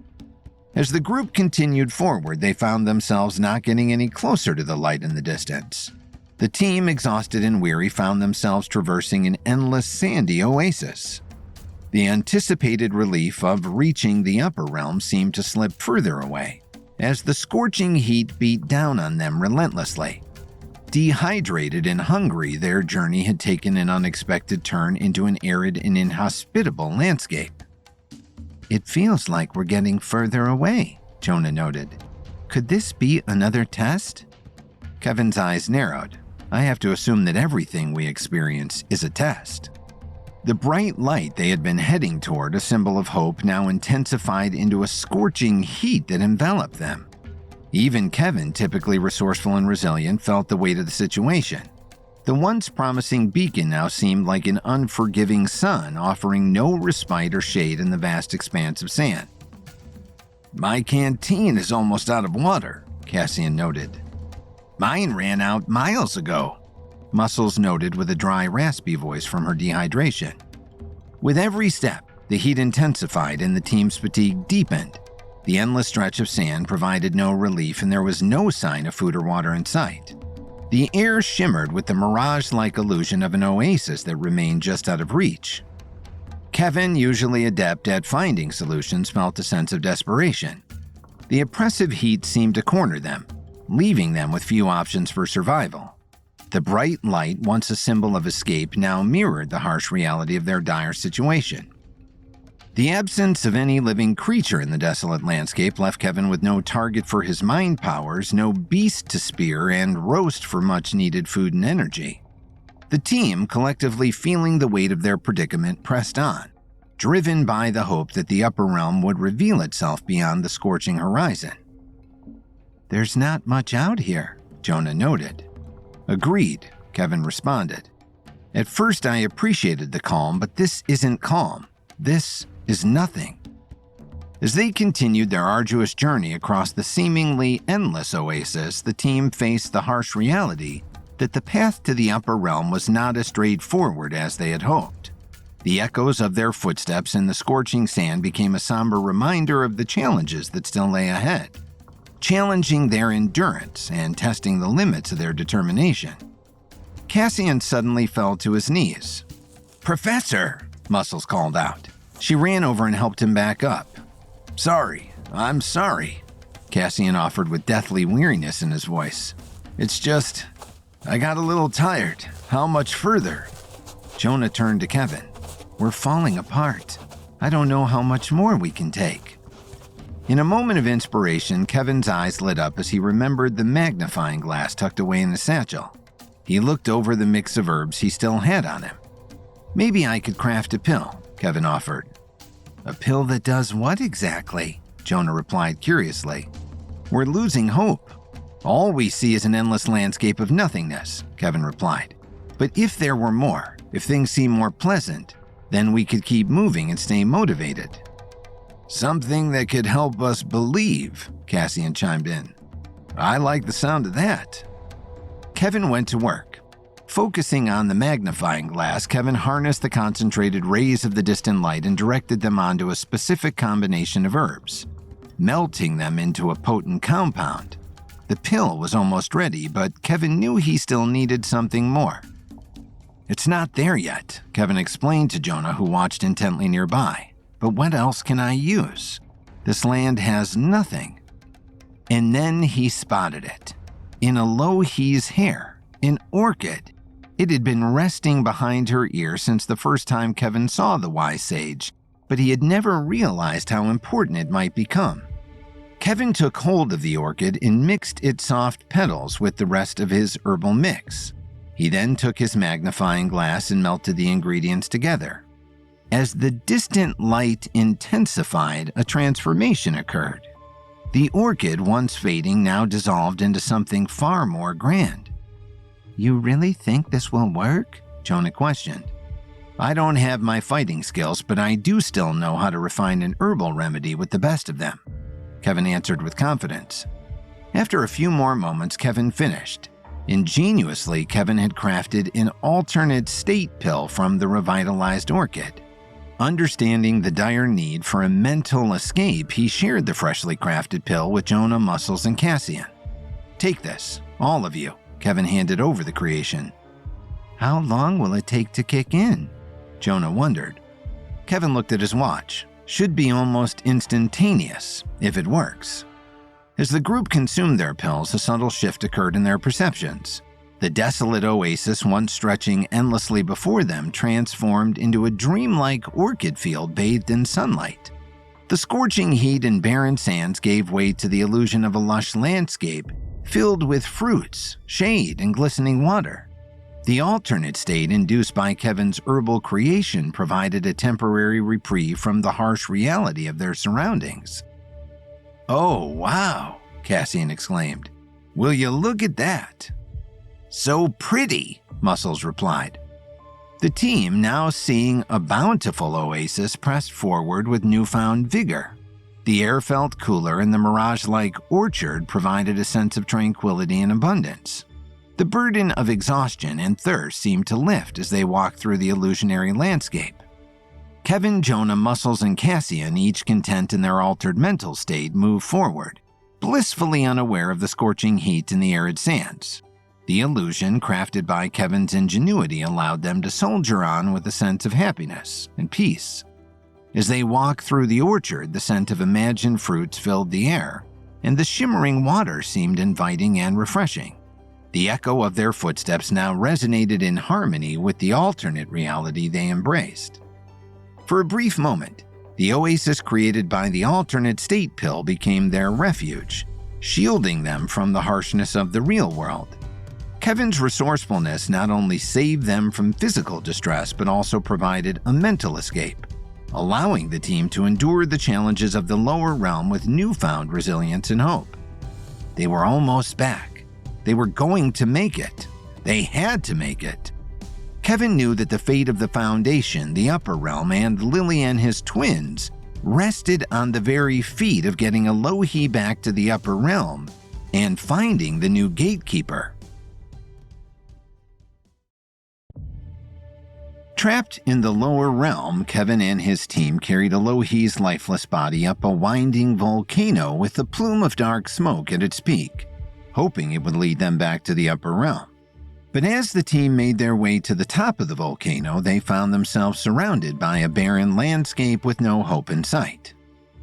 As the group continued forward, they found themselves not getting any closer to the light in the distance. The team, exhausted and weary, found themselves traversing an endless sandy oasis. The anticipated relief of reaching the upper realm seemed to slip further away, as the scorching heat beat down on them relentlessly. Dehydrated and hungry, their journey had taken an unexpected turn into an arid and inhospitable landscape. "It feels like we're getting further away," Jonah noted. "Could this be another test?" Kevin's eyes narrowed. "I have to assume that everything we experience is a test." The bright light they had been heading toward, a symbol of hope, now intensified into a scorching heat that enveloped them. Even Kevin, typically resourceful and resilient, felt the weight of the situation. The once promising beacon now seemed like an unforgiving sun, offering no respite or shade in the vast expanse of sand. "My canteen is almost out of water," Cassian noted. "Mine ran out miles ago," Muscles noted with a dry, raspy voice from her dehydration. With every step, the heat intensified and the team's fatigue deepened. The endless stretch of sand provided no relief, and there was no sign of food or water in sight. The air shimmered with the mirage-like illusion of an oasis that remained just out of reach. Kevin, usually adept at finding solutions, felt a sense of desperation. The oppressive heat seemed to corner them, leaving them with few options for survival. The bright light, once a symbol of escape, now mirrored the harsh reality of their dire situation. The absence of any living creature in the desolate landscape left Kevin with no target for his mind powers, no beast to spear and roast for much-needed food and energy. The team, collectively feeling the weight of their predicament, pressed on, driven by the hope that the upper realm would reveal itself beyond the scorching horizon. "There's not much out here," Jonah noted. "Agreed," Kevin responded. "At first I appreciated the calm, but this isn't calm. This is nothing." As they continued their arduous journey across the seemingly endless oasis, the team faced the harsh reality that the path to the upper realm was not as straightforward as they had hoped. The echoes of their footsteps in the scorching sand became a somber reminder of the challenges that still lay ahead, challenging their endurance and testing the limits of their determination. Cassian suddenly fell to his knees. "Professor!" Muscles called out. She ran over and helped him back up. "Sorry, I'm sorry," Cassian offered with deathly weariness in his voice. "It's just, I got a little tired. How much further?" Jonah turned to Kevin. "We're falling apart. I don't know how much more we can take." In a moment of inspiration, Kevin's eyes lit up as he remembered the magnifying glass tucked away in the satchel. He looked over the mix of herbs he still had on him. "Maybe I could craft a pill," Kevin offered. "A pill that does what exactly?" Jonah replied curiously. "We're losing hope. All we see is an endless landscape of nothingness," Kevin replied. "But if there were more, if things seem more pleasant, then we could keep moving and stay motivated." "Something that could help us believe," Cassian chimed in. "I like the sound of that." Kevin went to work. Focusing on the magnifying glass, Kevin harnessed the concentrated rays of the distant light and directed them onto a specific combination of herbs, melting them into a potent compound. The pill was almost ready, but Kevin knew he still needed something more. "It's not there yet," Kevin explained to Jonah, who watched intently nearby. "But what else can I use? This land has nothing." And then he spotted it. In Alohi's hair, an orchid. It had been resting behind her ear since the first time Kevin saw the wise sage, but he had never realized how important it might become. Kevin took hold of the orchid and mixed its soft petals with the rest of his herbal mix. He then took his magnifying glass and melted the ingredients together. As the distant light intensified, a transformation occurred. The orchid, once fading, now dissolved into something far more grand. "You really think this will work?" Jonah questioned. "I don't have my fighting skills, but I do still know how to refine an herbal remedy with the best of them," Kevin answered with confidence. After a few more moments, Kevin finished. Ingeniously, Kevin had crafted an alternate state pill from the revitalized orchid. Understanding the dire need for a mental escape, he shared the freshly crafted pill with Jonah, Muscles, and Cassian. "Take this, all of you." Kevin handed over the creation. "How long will it take to kick in?" Jonah wondered. Kevin looked at his watch. "Should be almost instantaneous, if it works." As the group consumed their pills, a subtle shift occurred in their perceptions. The desolate oasis, once stretching endlessly before them, transformed into a dreamlike orchid field bathed in sunlight. The scorching heat and barren sands gave way to the illusion of a lush landscape filled with fruits, shade, and glistening water. The alternate state induced by Kevin's herbal creation provided a temporary reprieve from the harsh reality of their surroundings. "Oh, wow," Cassian exclaimed. "Will you look at that?" "So pretty," Muscles replied. The team, now seeing a bountiful oasis, pressed forward with newfound vigor. The air felt cooler, and the mirage-like orchard provided a sense of tranquility and abundance. The burden of exhaustion and thirst seemed to lift as they walked through the illusionary landscape. Kevin, Jonah, Muscles, and Cassian, each content in their altered mental state, moved forward, blissfully unaware of the scorching heat and the arid sands. The illusion, crafted by Kevin's ingenuity, allowed them to soldier on with a sense of happiness and peace. As they walked through the orchard, the scent of imagined fruits filled the air, and the shimmering water seemed inviting and refreshing. The echo of their footsteps now resonated in harmony with the alternate reality they embraced. For a brief moment, the oasis created by the alternate state pill became their refuge, shielding them from the harshness of the real world. Kevin's resourcefulness not only saved them from physical distress, but also provided a mental escape, allowing the team to endure the challenges of the lower realm with newfound resilience and hope. They were almost back. They were going to make it. They had to make it. Kevin knew that the fate of the Foundation, the Upper Realm, and Lily and his twins rested on the very feat of getting Alohi back to the Upper Realm and finding the new gatekeeper. Trapped in the lower realm, Kevin and his team carried Alohi's lifeless body up a winding volcano with a plume of dark smoke at its peak, hoping it would lead them back to the upper realm. But as the team made their way to the top of the volcano, they found themselves surrounded by a barren landscape with no hope in sight.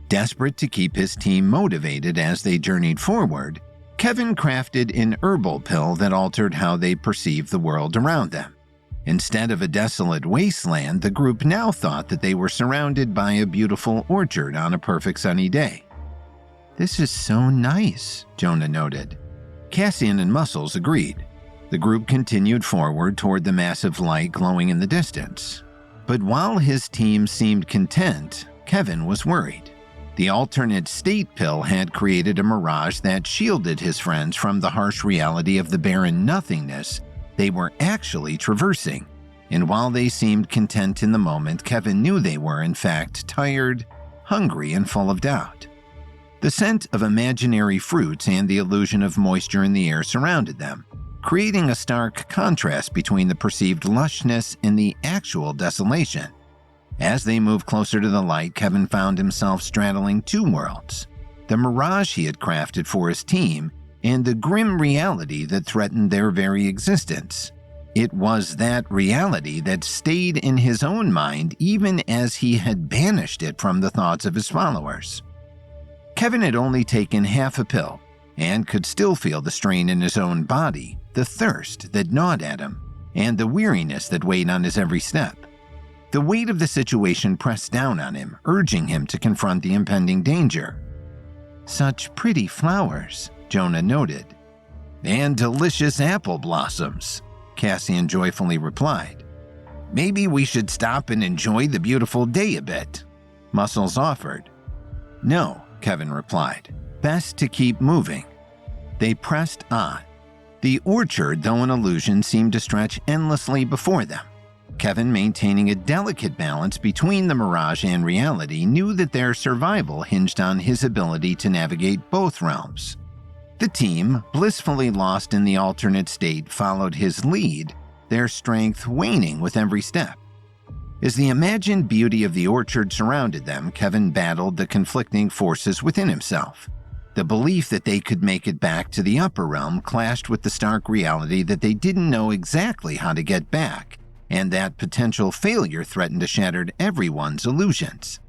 Desperate to keep his team motivated as they journeyed forward, Kevin crafted an herbal pill that altered how they perceived the world around them. Instead of a desolate wasteland, the group now thought that they were surrounded by a beautiful orchard on a perfect sunny day. "This is so nice," Jonah noted. Cassian and Muscles agreed. The group continued forward toward the massive light glowing in the distance. But while his team seemed content, Kevin was worried. The alternate state pill had created a mirage that shielded his friends from the harsh reality of the barren nothingness they were actually traversing. And while they seemed content in the moment, Kevin knew they were, in fact, tired, hungry, and full of doubt. The scent of imaginary fruits and the illusion of moisture in the air surrounded them, creating a stark contrast between the perceived lushness and the actual desolation. As they moved closer to the light, Kevin found himself straddling two worlds: the mirage he had crafted for his team and the grim reality that threatened their very existence. It was that reality that stayed in his own mind even as he had banished it from the thoughts of his followers. Kevin had only taken half a pill and could still feel the strain in his own body, the thirst that gnawed at him, and the weariness that weighed on his every step. The weight of the situation pressed down on him, urging him to confront the impending danger. "Such pretty flowers," Jonah noted. "And delicious apple blossoms," Cassian joyfully replied. "Maybe we should stop and enjoy the beautiful day a bit," Muscles offered. "No," Kevin replied. "Best to keep moving." They pressed on. The orchard, though an illusion, seemed to stretch endlessly before them. Kevin, maintaining a delicate balance between the mirage and reality, knew that their survival hinged on his ability to navigate both realms. The team, blissfully lost in the alternate state, followed his lead, their strength waning with every step. As the imagined beauty of the orchard surrounded them, Kevin battled the conflicting forces within himself. The belief that they could make it back to the upper realm clashed with the stark reality that they didn't know exactly how to get back, and that potential failure threatened to shatter everyone's illusions.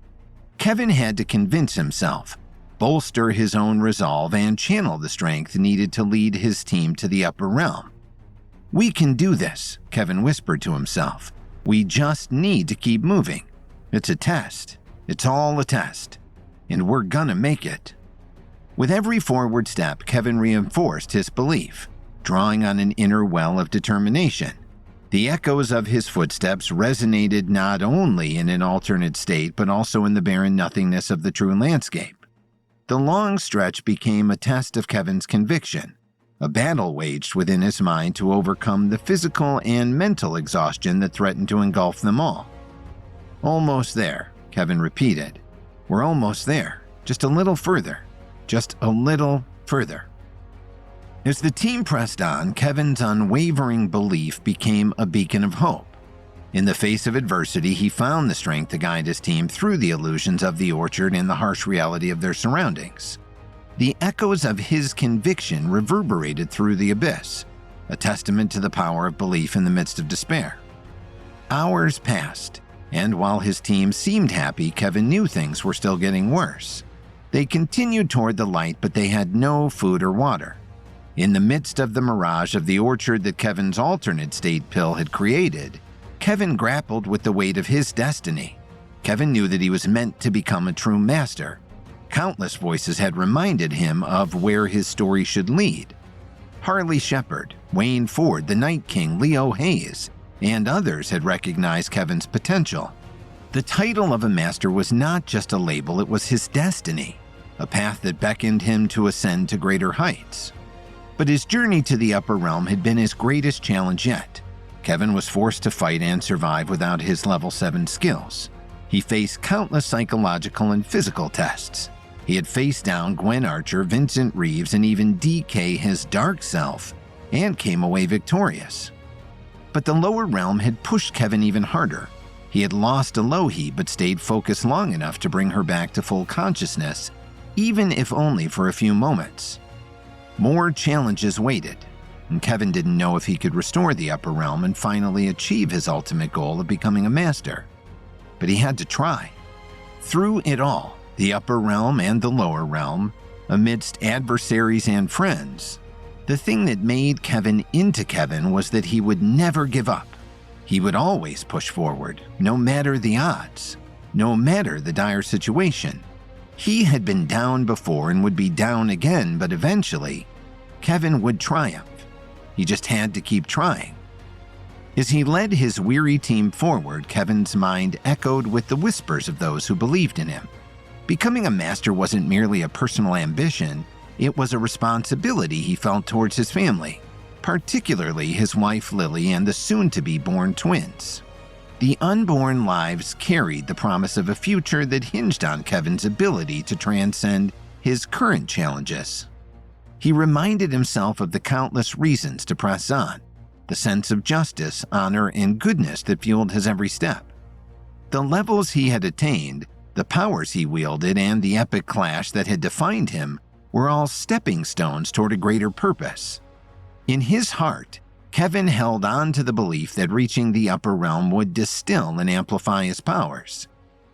Kevin had to convince himself, bolster his own resolve, and channel the strength needed to lead his team to the upper realm. "We can do this," Kevin whispered to himself. "We just need to keep moving. It's a test. It's all a test. And we're gonna make it." With every forward step, Kevin reinforced his belief, drawing on an inner well of determination. The echoes of his footsteps resonated not only in an alternate state, but also in the barren nothingness of the true landscape. The long stretch became a test of Kevin's conviction, a battle waged within his mind to overcome the physical and mental exhaustion that threatened to engulf them all. "Almost there," Kevin repeated. "We're almost there. Just a little further. Just a little further." As the team pressed on, Kevin's unwavering belief became a beacon of hope. In the face of adversity, he found the strength to guide his team through the illusions of the orchard and the harsh reality of their surroundings. The echoes of his conviction reverberated through the abyss, a testament to the power of belief in the midst of despair. Hours passed, and while his team seemed happy, Kevin knew things were still getting worse. They continued toward the light, but they had no food or water. In the midst of the mirage of the orchard that Kevin's alternate state pill had created, Kevin grappled with the weight of his destiny. Kevin knew that he was meant to become a true master. Countless voices had reminded him of where his story should lead. Harley Shepard, Wayne Ford, the Night King, Leo Hayes, and others had recognized Kevin's potential. The title of a master was not just a label, it was his destiny, a path that beckoned him to ascend to greater heights. But his journey to the upper realm had been his greatest challenge yet. Kevin was forced to fight and survive without his level 7 skills. He faced countless psychological and physical tests. He had faced down Gwen Archer, Vincent Reeves, and even DK, his dark self, and came away victorious. But the lower realm had pushed Kevin even harder. He had lost Elohi, but stayed focused long enough to bring her back to full consciousness, even if only for a few moments. More challenges waited, and Kevin didn't know if he could restore the upper realm and finally achieve his ultimate goal of becoming a master. But he had to try. Through it all, the upper realm and the lower realm, amidst adversaries and friends, the thing that made Kevin into Kevin was that he would never give up. He would always push forward, no matter the odds, no matter the dire situation. He had been down before and would be down again, but eventually, Kevin would triumph. He just had to keep trying. As he led his weary team forward, Kevin's mind echoed with the whispers of those who believed in him. Becoming a master wasn't merely a personal ambition, it was a responsibility he felt towards his family, particularly his wife Lily and the soon-to-be-born twins. The unborn lives carried the promise of a future that hinged on Kevin's ability to transcend his current challenges. He reminded himself of the countless reasons to press on, the sense of justice, honor, and goodness that fueled his every step. The levels he had attained, the powers he wielded, and the epic clash that had defined him were all stepping stones toward a greater purpose. In his heart, Kevin held on to the belief that reaching the upper realm would distill and amplify his powers.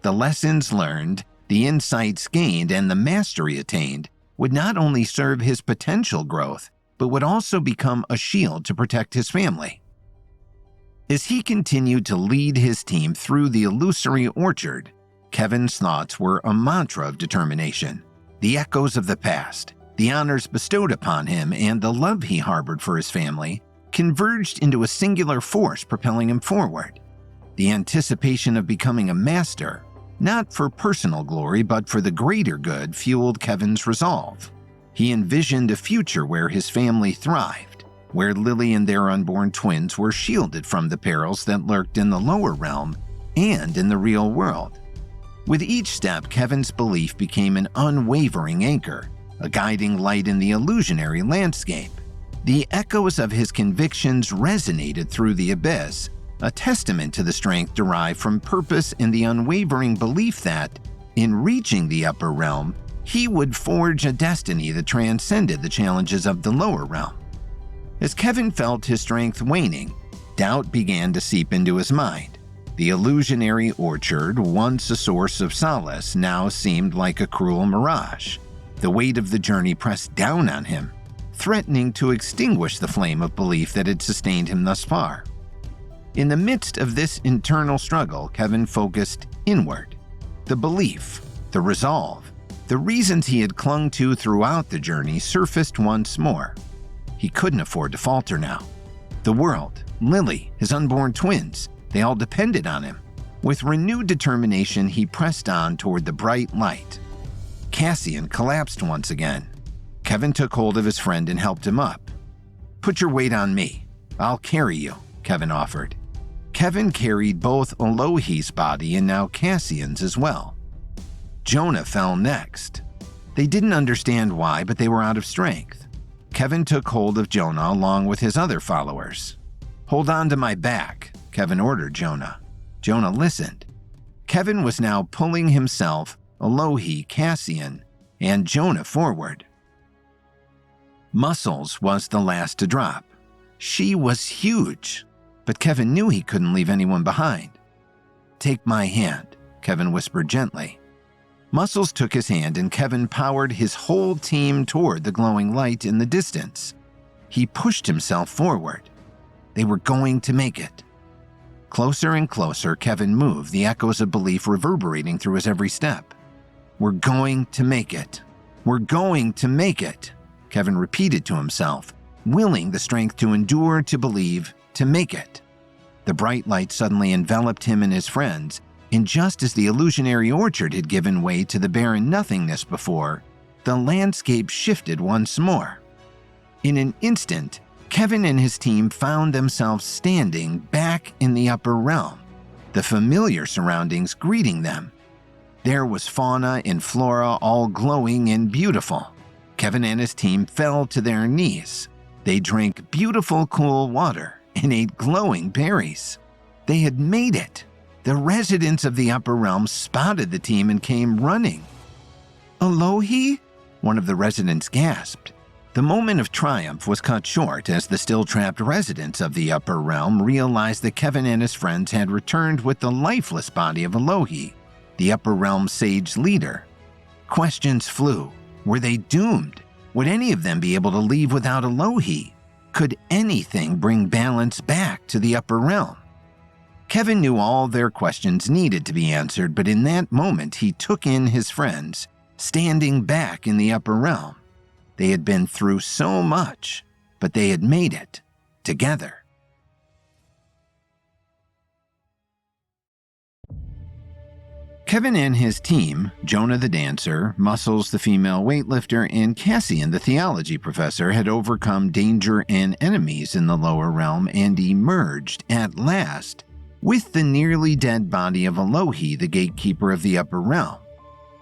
The lessons learned, the insights gained, and the mastery attained would not only serve his potential growth, but would also become a shield to protect his family. As he continued to lead his team through the illusory orchard, Kevin's thoughts were a mantra of determination. The echoes of the past, the honors bestowed upon him, and the love he harbored for his family converged into a singular force propelling him forward. The anticipation of becoming a master, not for personal glory but for the greater good, fueled Kevin's resolve. He envisioned a future where his family thrived, where Lily and their unborn twins were shielded from the perils that lurked in the lower realm and in the real world. With each step, Kevin's belief became an unwavering anchor, a guiding light in the illusionary landscape. The echoes of his convictions resonated through the abyss, a testament to the strength derived from purpose and the unwavering belief that, in reaching the upper realm, he would forge a destiny that transcended the challenges of the lower realm. As Kevin felt his strength waning, doubt began to seep into his mind. The illusionary orchard, once a source of solace, now seemed like a cruel mirage. The weight of the journey pressed down on him, threatening to extinguish the flame of belief that had sustained him thus far. In the midst of this internal struggle, Kevin focused inward. The belief, the resolve, the reasons he had clung to throughout the journey surfaced once more. He couldn't afford to falter now. The world, Lily, his unborn twins, they all depended on him. With renewed determination, he pressed on toward the bright light. Cassian collapsed once again. Kevin took hold of his friend and helped him up. "Put your weight on me. I'll carry you," Kevin offered. Kevin carried both Alohi's body and now Cassian's as well. Jonah fell next. They didn't understand why, but they were out of strength. Kevin took hold of Jonah along with his other followers. "Hold on to my back," Kevin ordered Jonah. Jonah listened. Kevin was now pulling himself, Alohi, Cassian, and Jonah forward. Muscles was the last to drop. She was huge, but Kevin knew he couldn't leave anyone behind. "Take my hand," Kevin whispered gently. Muscles took his hand and Kevin powered his whole team toward the glowing light in the distance. He pushed himself forward. They were going to make it. Closer and closer, Kevin moved, the echoes of belief reverberating through his every step. "We're going to make it. We're going to make it," Kevin repeated to himself, willing the strength to endure, to believe, to make it. The bright light suddenly enveloped him and his friends, and just as the illusionary orchard had given way to the barren nothingness before, the landscape shifted once more. In an instant, Kevin and his team found themselves standing back in the upper realm, the familiar surroundings greeting them. There was fauna and flora all glowing and beautiful. Kevin and his team fell to their knees. They drank beautiful cool water and ate glowing berries. They had made it. The residents of the upper realm spotted the team and came running. "Alohi?" one of the residents gasped. The moment of triumph was cut short as the still-trapped residents of the upper realm realized that Kevin and his friends had returned with the lifeless body of Alohi, the upper realm sage leader. Questions flew. Were they doomed? Would any of them be able to leave without Alohi? Could anything bring balance back to the upper realm? Kevin knew all their questions needed to be answered, but in that moment he took in his friends, standing back in the upper realm. They had been through so much, but they had made it together. Kevin and his team, Jonah the dancer, Muscles the female weightlifter, and Cassian the theology professor, had overcome danger and enemies in the lower realm and emerged, at last, with the nearly dead body of Alohi, the gatekeeper of the upper realm.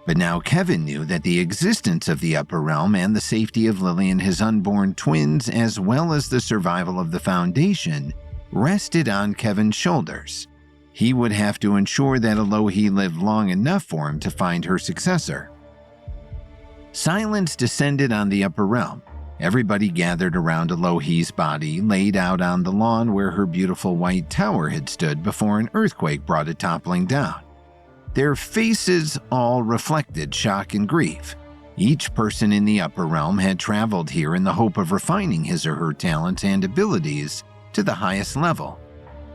But now Kevin knew that the existence of the upper realm and the safety of Lily and his unborn twins, as well as the survival of the Foundation, rested on Kevin's shoulders. He would have to ensure that Elohi lived long enough for him to find her successor. Silence descended on the upper realm. Everybody gathered around Elohi's body, laid out on the lawn where her beautiful white tower had stood before an earthquake brought it toppling down. Their faces all reflected shock and grief. Each person in the upper realm had traveled here in the hope of refining his or her talents and abilities to the highest level.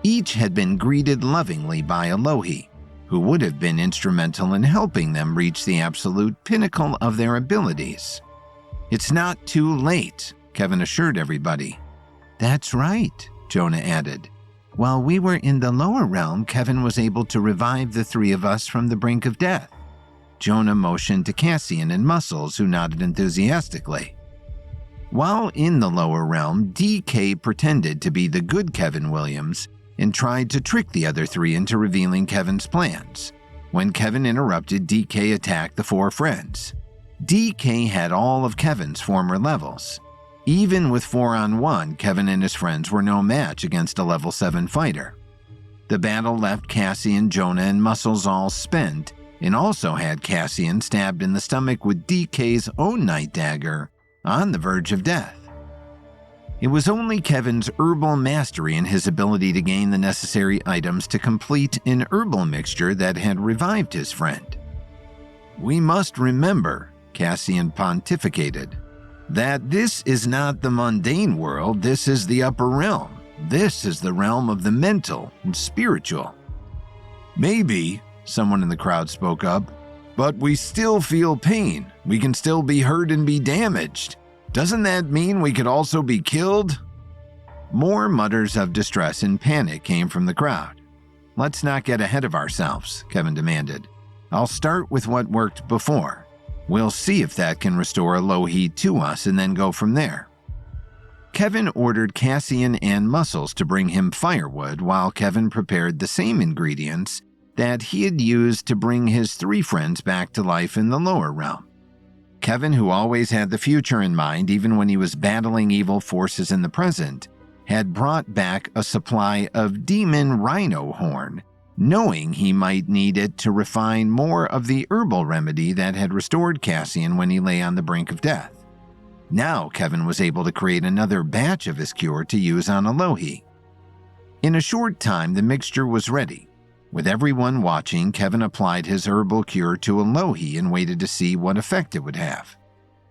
Each had been greeted lovingly by Elohi, who would have been instrumental in helping them reach the absolute pinnacle of their abilities. "It's not too late," Kevin assured everybody. "That's right," Jonah added. "While we were in the lower realm, Kevin was able to revive the three of us from the brink of death." Jonah motioned to Cassian and Muscles, who nodded enthusiastically. While in the lower realm, DK pretended to be the good Kevin Williams and tried to trick the other three into revealing Kevin's plans. When Kevin interrupted, DK attacked the four friends. DK had all of Kevin's former levels. Even with 4-on-1, Kevin and his friends were no match against a level 7 fighter. The battle left Cassian, Jonah, and Muscles all spent, and also had Cassian stabbed in the stomach with DK's own night dagger, on the verge of death. It was only Kevin's herbal mastery and his ability to gain the necessary items to complete an herbal mixture that had revived his friend. "We must remember," Cassian pontificated, "that this is not the mundane world, this is the upper realm. This is the realm of the mental and spiritual." "Maybe," someone in the crowd spoke up, "but we still feel pain. We can still be hurt and be damaged. Doesn't that mean we could also be killed?" More mutters of distress and panic came from the crowd. "Let's not get ahead of ourselves," Kevin demanded. "I'll start with what worked before. We'll see if that can restore Elohi to us and then go from there." Kevin ordered Cassian and Muscles to bring him firewood while Kevin prepared the same ingredients that he had used to bring his three friends back to life in the lower realm. Kevin, who always had the future in mind even when he was battling evil forces in the present, had brought back a supply of demon rhino horn, knowing he might need it to refine more of the herbal remedy that had restored Cassian when he lay on the brink of death. Now Kevin was able to create another batch of his cure to use on Elohi. In a short time, the mixture was ready. With everyone watching, Kevin applied his herbal cure to Elohi and waited to see what effect it would have.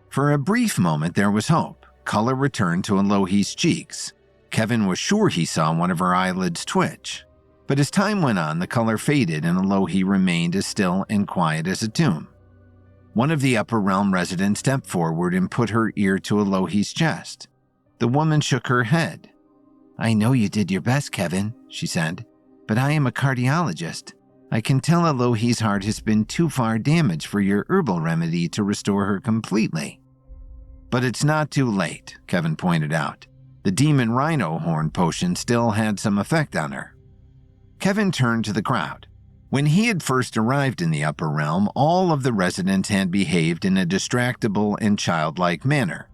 For a brief moment, there was hope. Color returned to Elohi's cheeks. Kevin was sure he saw one of her eyelids twitch. But as time went on, the color faded and Elohi remained as still and quiet as a tomb. One of the upper realm residents stepped forward and put her ear to Elohi's chest. The woman shook her head. "I know you did your best, Kevin," she said. "But I am a cardiologist. I can tell Elohi's heart has been too far damaged for your herbal remedy to restore her completely." "But it's not too late," Kevin pointed out. "The demon rhino horn potion still had some effect on her." Kevin turned to the crowd. When he had first arrived in the upper realm, all of the residents had behaved in a distractible and childlike manner.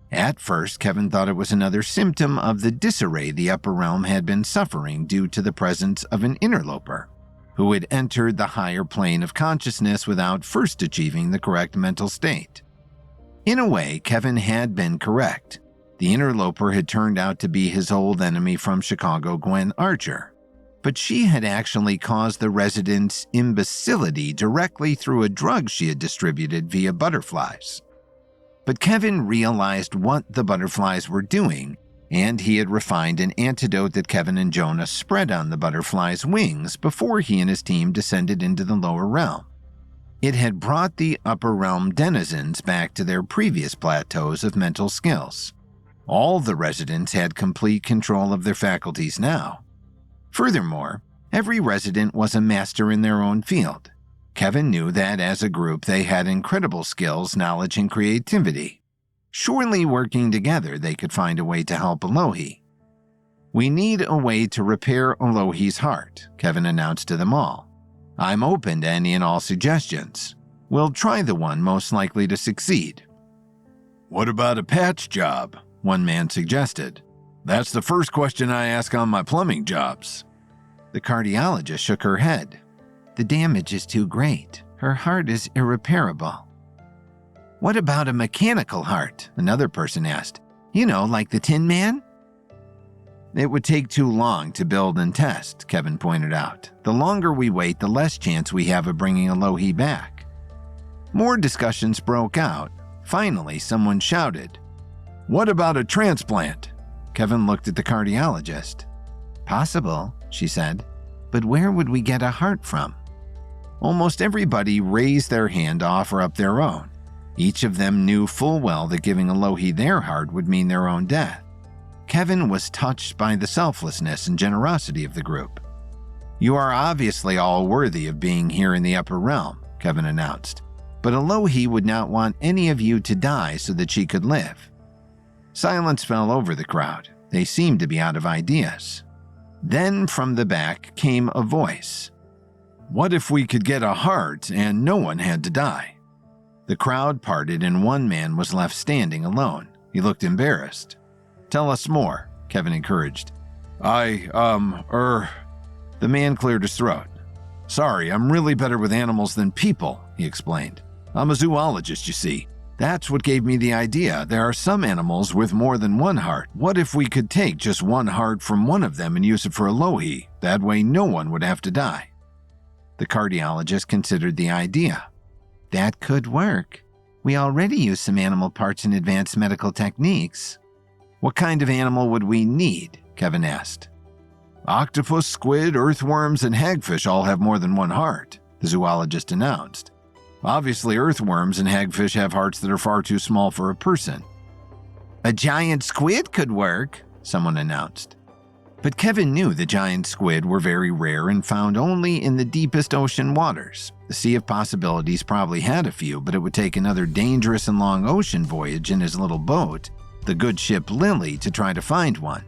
At first, Kevin thought it was another symptom of the disarray the upper realm had been suffering due to the presence of an interloper, who had entered the higher plane of consciousness without first achieving the correct mental state. In a way, Kevin had been correct. The interloper had turned out to be his old enemy from Chicago, Gwen Archer. But she had actually caused the residents' imbecility directly through a drug she had distributed via butterflies. But Kevin realized what the butterflies were doing, and he had refined an antidote that Kevin and Jonah spread on the butterflies' wings before he and his team descended into the lower realm. It had brought the upper realm denizens back to their previous plateaus of mental skills. All the residents had complete control of their faculties now. Furthermore, every resident was a master in their own field. Kevin knew that as a group they had incredible skills, knowledge, and creativity. Surely working together they could find a way to help Elohi. "We need a way to repair Elohi's heart," Kevin announced to them all. "I'm open to any and all suggestions." We'll try the one most likely to succeed." "What about a patch job?" one man suggested. "That's the first question I ask on my plumbing jobs." The cardiologist shook her head. "The damage is too great. Her heart is irreparable." "What about a mechanical heart?" another person asked. "You know, like the Tin Man?" "It would take too long to build and test," Kevin pointed out. "The longer we wait, the less chance we have of bringing Alohi back." More discussions broke out. Finally, someone shouted, "What about a transplant?" Kevin looked at the cardiologist. "Possible," she said, "but where would we get a heart from?" Almost everybody raised their hand to offer up their own. Each of them knew full well that giving Alohi their heart would mean their own death. Kevin was touched by the selflessness and generosity of the group. "You are obviously all worthy of being here in the upper realm," Kevin announced, "but Alohi would not want any of you to die so that she could live." Silence fell over the crowd. They seemed to be out of ideas. Then from the back came a voice. "What if we could get a heart and no one had to die?" The crowd parted and one man was left standing alone. He looked embarrassed. "Tell us more," Kevin encouraged. The man cleared his throat. "Sorry, I'm really better with animals than people," he explained. "I'm a zoologist, you see. That's what gave me the idea. There are some animals with more than one heart. What if we could take just one heart from one of them and use it for Alohi? That way no one would have to die." The cardiologist considered the idea. "That could work. We already use some animal parts in advanced medical techniques." "What kind of animal would we need?" Kevin asked. "Octopus, squid, earthworms, and hagfish all have more than one heart," the zoologist announced. "Obviously, earthworms and hagfish have hearts that are far too small for a person." "A giant squid could work," someone announced. But Kevin knew the giant squid were very rare and found only in the deepest ocean waters. The Sea of Possibilities probably had a few, but it would take another dangerous and long ocean voyage in his little boat, the good ship Lily, to try to find one.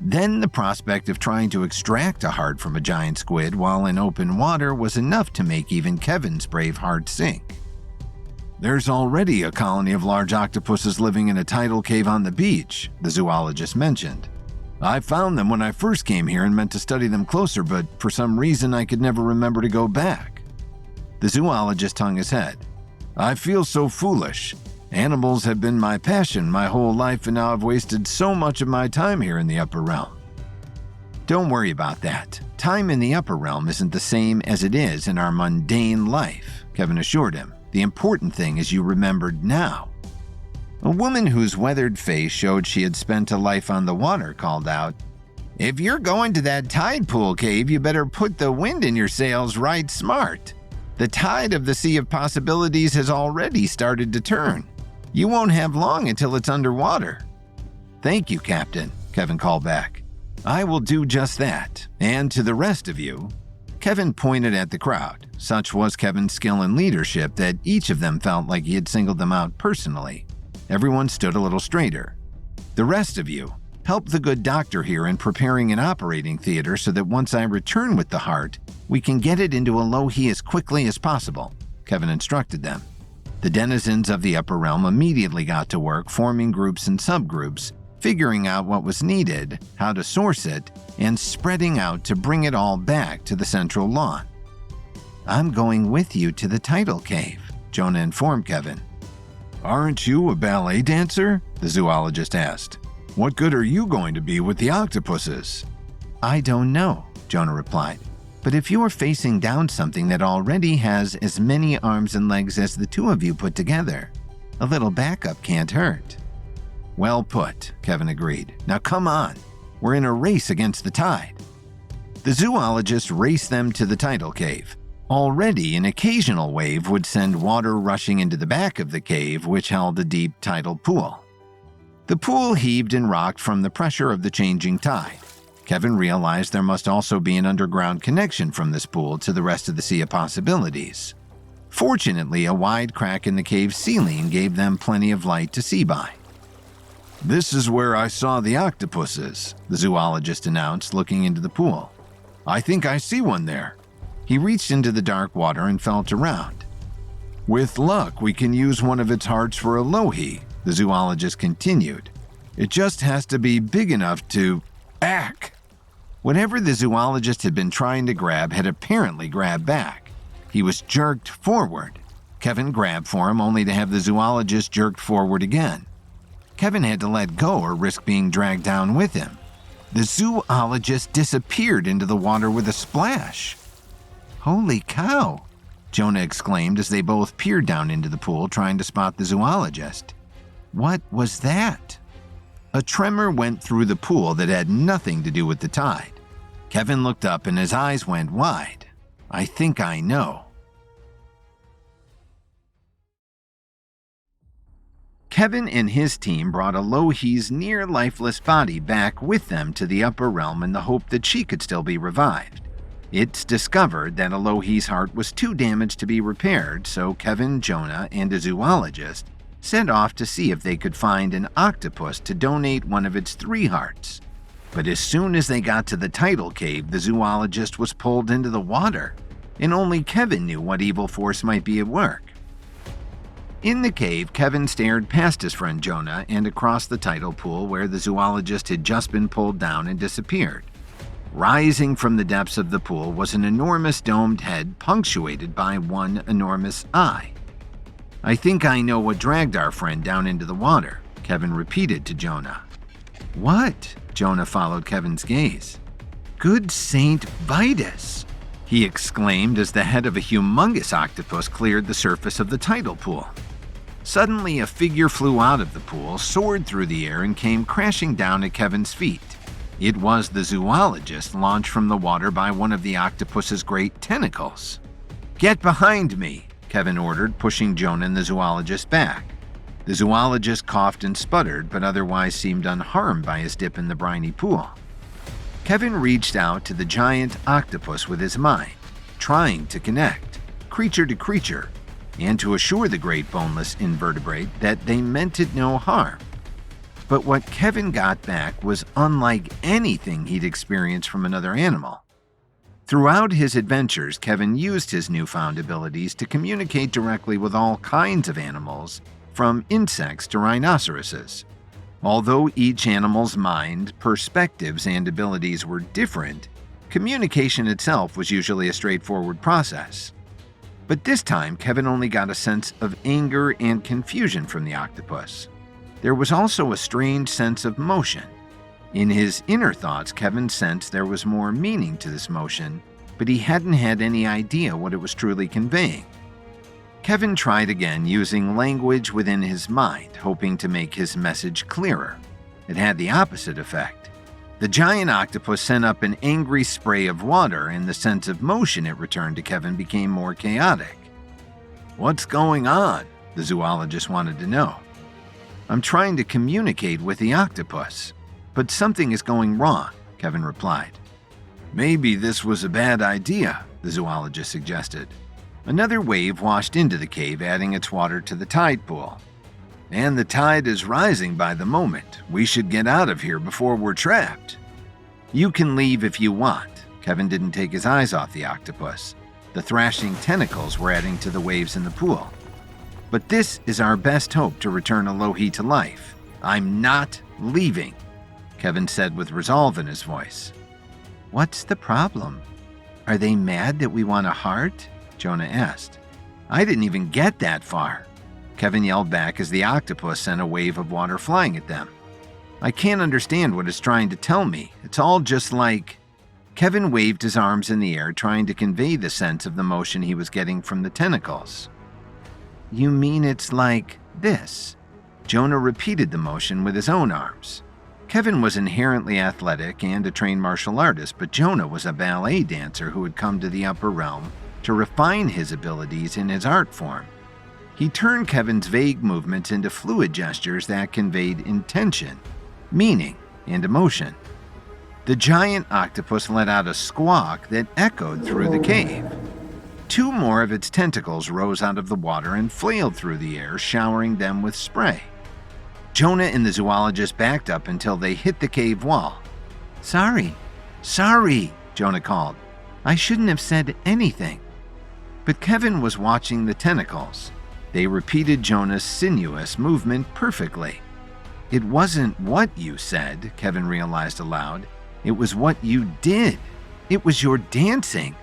Then the prospect of trying to extract a heart from a giant squid while in open water was enough to make even Kevin's brave heart sink. "There's already a colony of large octopuses living in a tidal cave on the beach," the zoologist mentioned. "I found them when I first came here and meant to study them closer, but for some reason I could never remember to go back." The zoologist hung his head. "I feel so foolish. Animals have been my passion my whole life, and now I've wasted so much of my time here in the upper realm." "Don't worry about that. Time in the upper realm isn't the same as it is in our mundane life," Kevin assured him. "The important thing is you remembered now." A woman whose weathered face showed she had spent a life on the water called out, "If you're going to that tide pool cave, you better put the wind in your sails right smart. The tide of the Sea of Possibilities has already started to turn. You won't have long until it's underwater." "Thank you, Captain," Kevin called back. "I will do just that. And to the rest of you," Kevin pointed at the crowd. Such was Kevin's skill and leadership that each of them felt like he had singled them out personally. Everyone stood a little straighter. "The rest of you, help the good doctor here in preparing an operating theater so that once I return with the heart, we can get it into Alohi as quickly as possible," Kevin instructed them. The denizens of the upper realm immediately got to work forming groups and subgroups, figuring out what was needed, how to source it, and spreading out to bring it all back to the central lawn. "I'm going with you to the tidal cave," Jonah informed Kevin. "Aren't you a ballet dancer?" the zoologist asked. "What good are you going to be with the octopuses?" "I don't know," Jonah replied. "But if you are facing down something that already has as many arms and legs as the two of you put together, a little backup can't hurt." "Well put," Kevin agreed. "Now come on. We're in a race against the tide." The zoologist raced them to the tidal cave. Already, an occasional wave would send water rushing into the back of the cave, which held a deep tidal pool. The pool heaved and rocked from the pressure of the changing tide. Kevin realized there must also be an underground connection from this pool to the rest of the Sea of Possibilities. Fortunately, a wide crack in the cave's ceiling gave them plenty of light to see by. "This is where I saw the octopuses," the zoologist announced, looking into the pool. "I think I see one there." He reached into the dark water and felt around. With luck, we can use one of its hearts for a lohi, the zoologist continued. It just has to be big enough to ack. Whatever the zoologist had been trying to grab had apparently grabbed back. He was jerked forward. Kevin grabbed for him only to have the zoologist jerked forward again. Kevin had to let go or risk being dragged down with him. The zoologist disappeared into the water with a splash. Holy cow, Jonah exclaimed as they both peered down into the pool trying to spot the zoologist. What was that? A tremor went through the pool that had nothing to do with the tide. Kevin looked up and his eyes went wide. I think I know. Kevin and his team brought Alohi's near-lifeless body back with them to the upper realm in the hope that she could still be revived. It's discovered that Alohi's heart was too damaged to be repaired, so Kevin, Jonah, and a zoologist set off to see if they could find an octopus to donate one of its 3 hearts. But as soon as they got to the tidal cave, the zoologist was pulled into the water, and only Kevin knew what evil force might be at work. In the cave, Kevin stared past his friend Jonah and across the tidal pool where the zoologist had just been pulled down and disappeared. Rising from the depths of the pool was an enormous domed head punctuated by one enormous eye. I think I know what dragged our friend down into the water, Kevin repeated to Jonah. What? Jonah followed Kevin's gaze. Good Saint Vitus, he exclaimed as the head of a humongous octopus cleared the surface of the tidal pool. Suddenly, a figure flew out of the pool, soared through the air, and came crashing down at Kevin's feet. It was the zoologist launched from the water by one of the octopus's great tentacles. Get behind me, Kevin ordered, pushing Jonah and the zoologist back. The zoologist coughed and sputtered, but otherwise seemed unharmed by his dip in the briny pool. Kevin reached out to the giant octopus with his mind, trying to connect, creature to creature, and to assure the great boneless invertebrate that they meant it no harm. But what Kevin got back was unlike anything he'd experienced from another animal. Throughout his adventures, Kevin used his newfound abilities to communicate directly with all kinds of animals, from insects to rhinoceroses. Although each animal's mind, perspectives, and abilities were different, communication itself was usually a straightforward process. But this time, Kevin only got a sense of anger and confusion from the octopus. There was also a strange sense of motion. In his inner thoughts, Kevin sensed there was more meaning to this motion, but he hadn't had any idea what it was truly conveying. Kevin tried again using language within his mind, hoping to make his message clearer. It had the opposite effect. The giant octopus sent up an angry spray of water, and the sense of motion it returned to Kevin became more chaotic. What's going on? The zoologist wanted to know. I'm trying to communicate with the octopus, but something is going wrong, Kevin replied. Maybe this was a bad idea, the zoologist suggested. Another wave washed into the cave, adding its water to the tide pool. And the tide is rising by the moment. We should get out of here before we're trapped. You can leave if you want. Kevin didn't take his eyes off the octopus. The thrashing tentacles were adding to the waves in the pool. But this is our best hope to return Alohi to life. I'm not leaving, Kevin said with resolve in his voice. What's the problem? Are they mad that we want a heart? Jonah asked. I didn't even get that far, Kevin yelled back as the octopus sent a wave of water flying at them. I can't understand what it's trying to tell me. It's all just like... Kevin waved his arms in the air, trying to convey the sense of the motion he was getting from the tentacles. You mean it's like this? Jonah repeated the motion with his own arms. Kevin was inherently athletic and a trained martial artist, but Jonah was a ballet dancer who had come to the upper realm to refine his abilities in his art form. He turned Kevin's vague movements into fluid gestures that conveyed intention, meaning, and emotion. The giant octopus let out a squawk that echoed through the cave. Two more of its tentacles rose out of the water and flailed through the air, showering them with spray. Jonah and the zoologist backed up until they hit the cave wall. Sorry, Jonah called. I shouldn't have said anything. But Kevin was watching the tentacles. They repeated Jonah's sinuous movement perfectly. It wasn't what you said, Kevin realized aloud. It was what you did. It was your dancing.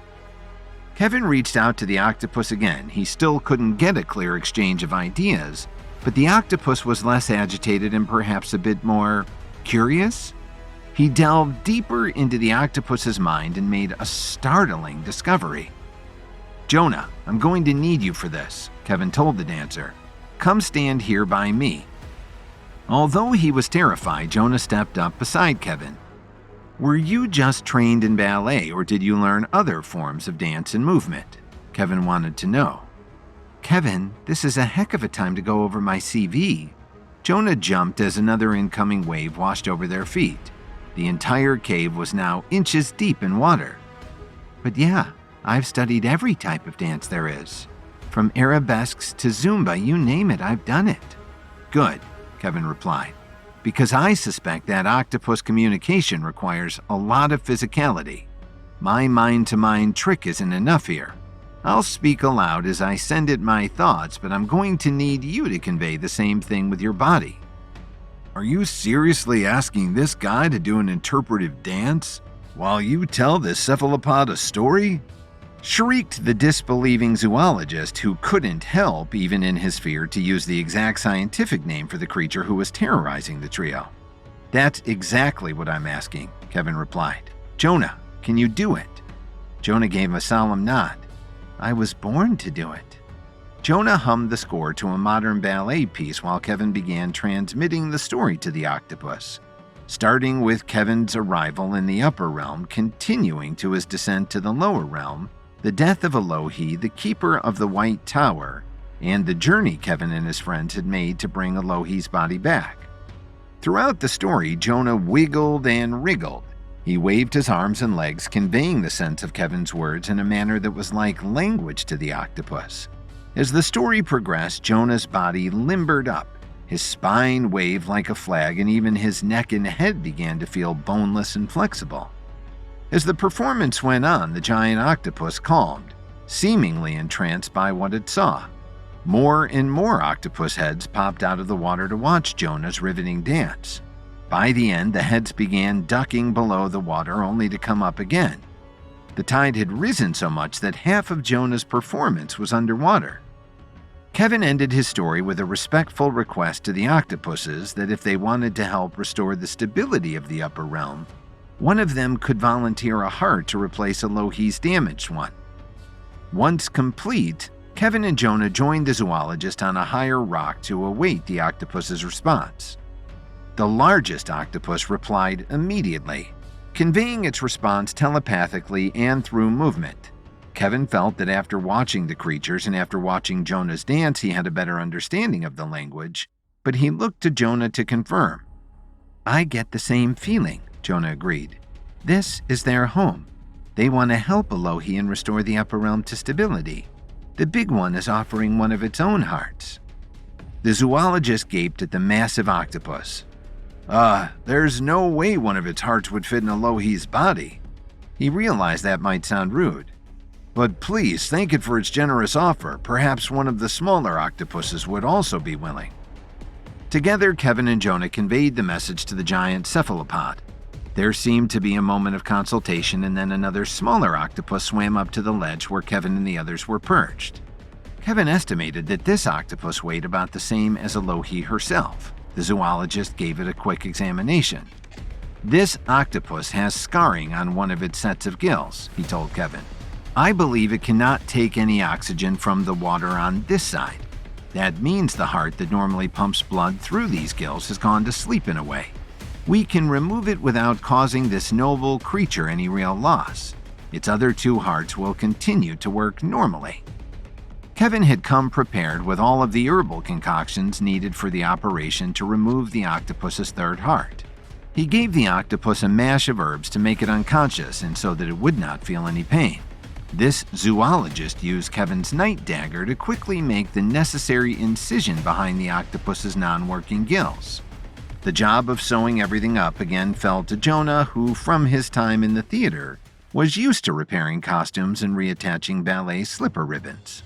Kevin reached out to the octopus again. He still couldn't get a clear exchange of ideas, but the octopus was less agitated and perhaps a bit more curious. He delved deeper into the octopus's mind and made a startling discovery. "Jonah, I'm going to need you for this," Kevin told the dancer. "Come stand here by me." Although he was terrified, Jonah stepped up beside Kevin. "Were you just trained in ballet, or did you learn other forms of dance and movement?" Kevin wanted to know. "Kevin, this is a heck of a time to go over my CV." Jonah jumped as another incoming wave washed over their feet. The entire cave was now inches deep in water. "But yeah, I've studied every type of dance there is. From arabesques to Zumba, you name it, I've done it." "Good," Kevin replied, "because I suspect that octopus communication requires a lot of physicality. My mind-to-mind trick isn't enough here. I'll speak aloud as I send it my thoughts, but I'm going to need you to convey the same thing with your body." "Are you seriously asking this guy to do an interpretive dance while you tell this cephalopod a story?" shrieked the disbelieving zoologist, who couldn't help, even in his fear, to use the exact scientific name for the creature who was terrorizing the trio. "That's exactly what I'm asking," Kevin replied. "Jonah, can you do it?" Jonah gave a solemn nod. "I was born to do it." Jonah hummed the score to a modern ballet piece while Kevin began transmitting the story to the octopus, starting with Kevin's arrival in the upper realm, continuing to his descent to the lower realm, the death of Alohi, the keeper of the White Tower, and the journey Kevin and his friends had made to bring Alohi's body back. Throughout the story, Jonah wiggled and wriggled. He waved his arms and legs, conveying the sense of Kevin's words in a manner that was like language to the octopus. As the story progressed, Jonah's body limbered up. His spine waved like a flag, and even his neck and head began to feel boneless and flexible. As the performance went on, the giant octopus calmed, seemingly entranced by what it saw. More and more octopus heads popped out of the water to watch Jonah's riveting dance. By the end, the heads began ducking below the water, only to come up again. The tide had risen so much that half of Jonah's performance was underwater. Kevin ended his story with a respectful request to the octopuses that if they wanted to help restore the stability of the upper realm, one of them could volunteer a heart to replace Alohi's damaged one. Once complete, Kevin and Jonah joined the zoologist on a higher rock to await the octopus's response. The largest octopus replied immediately, conveying its response telepathically and through movement. Kevin felt that after watching the creatures and after watching Jonah's dance, he had a better understanding of the language, but he looked to Jonah to confirm. "I get the same feeling," Jonah agreed. "This is their home. They want to help Alohi and restore the upper realm to stability. The big one is offering one of its own hearts." The zoologist gaped at the massive octopus. There's no way one of its hearts would fit in Alohi's body." He realized that might sound rude. "But please thank it for its generous offer. Perhaps one of the smaller octopuses would also be willing." Together, Kevin and Jonah conveyed the message to the giant cephalopod. There seemed to be a moment of consultation, and then another smaller octopus swam up to the ledge where Kevin and the others were perched. Kevin estimated that this octopus weighed about the same as Alohi herself. The zoologist gave it a quick examination. "This octopus has scarring on one of its sets of gills," he told Kevin. "I believe it cannot take any oxygen from the water on this side. That means the heart that normally pumps blood through these gills has gone to sleep in a way. We can remove it without causing this noble creature any real loss. Its other two hearts will continue to work normally." Kevin had come prepared with all of the herbal concoctions needed for the operation to remove the octopus's third heart. He gave the octopus a mash of herbs to make it unconscious and so that it would not feel any pain. This zoologist used Kevin's night dagger to quickly make the necessary incision behind the octopus's non-working gills. The job of sewing everything up again fell to Jonah, who, from his time in the theater, was used to repairing costumes and reattaching ballet slipper ribbons.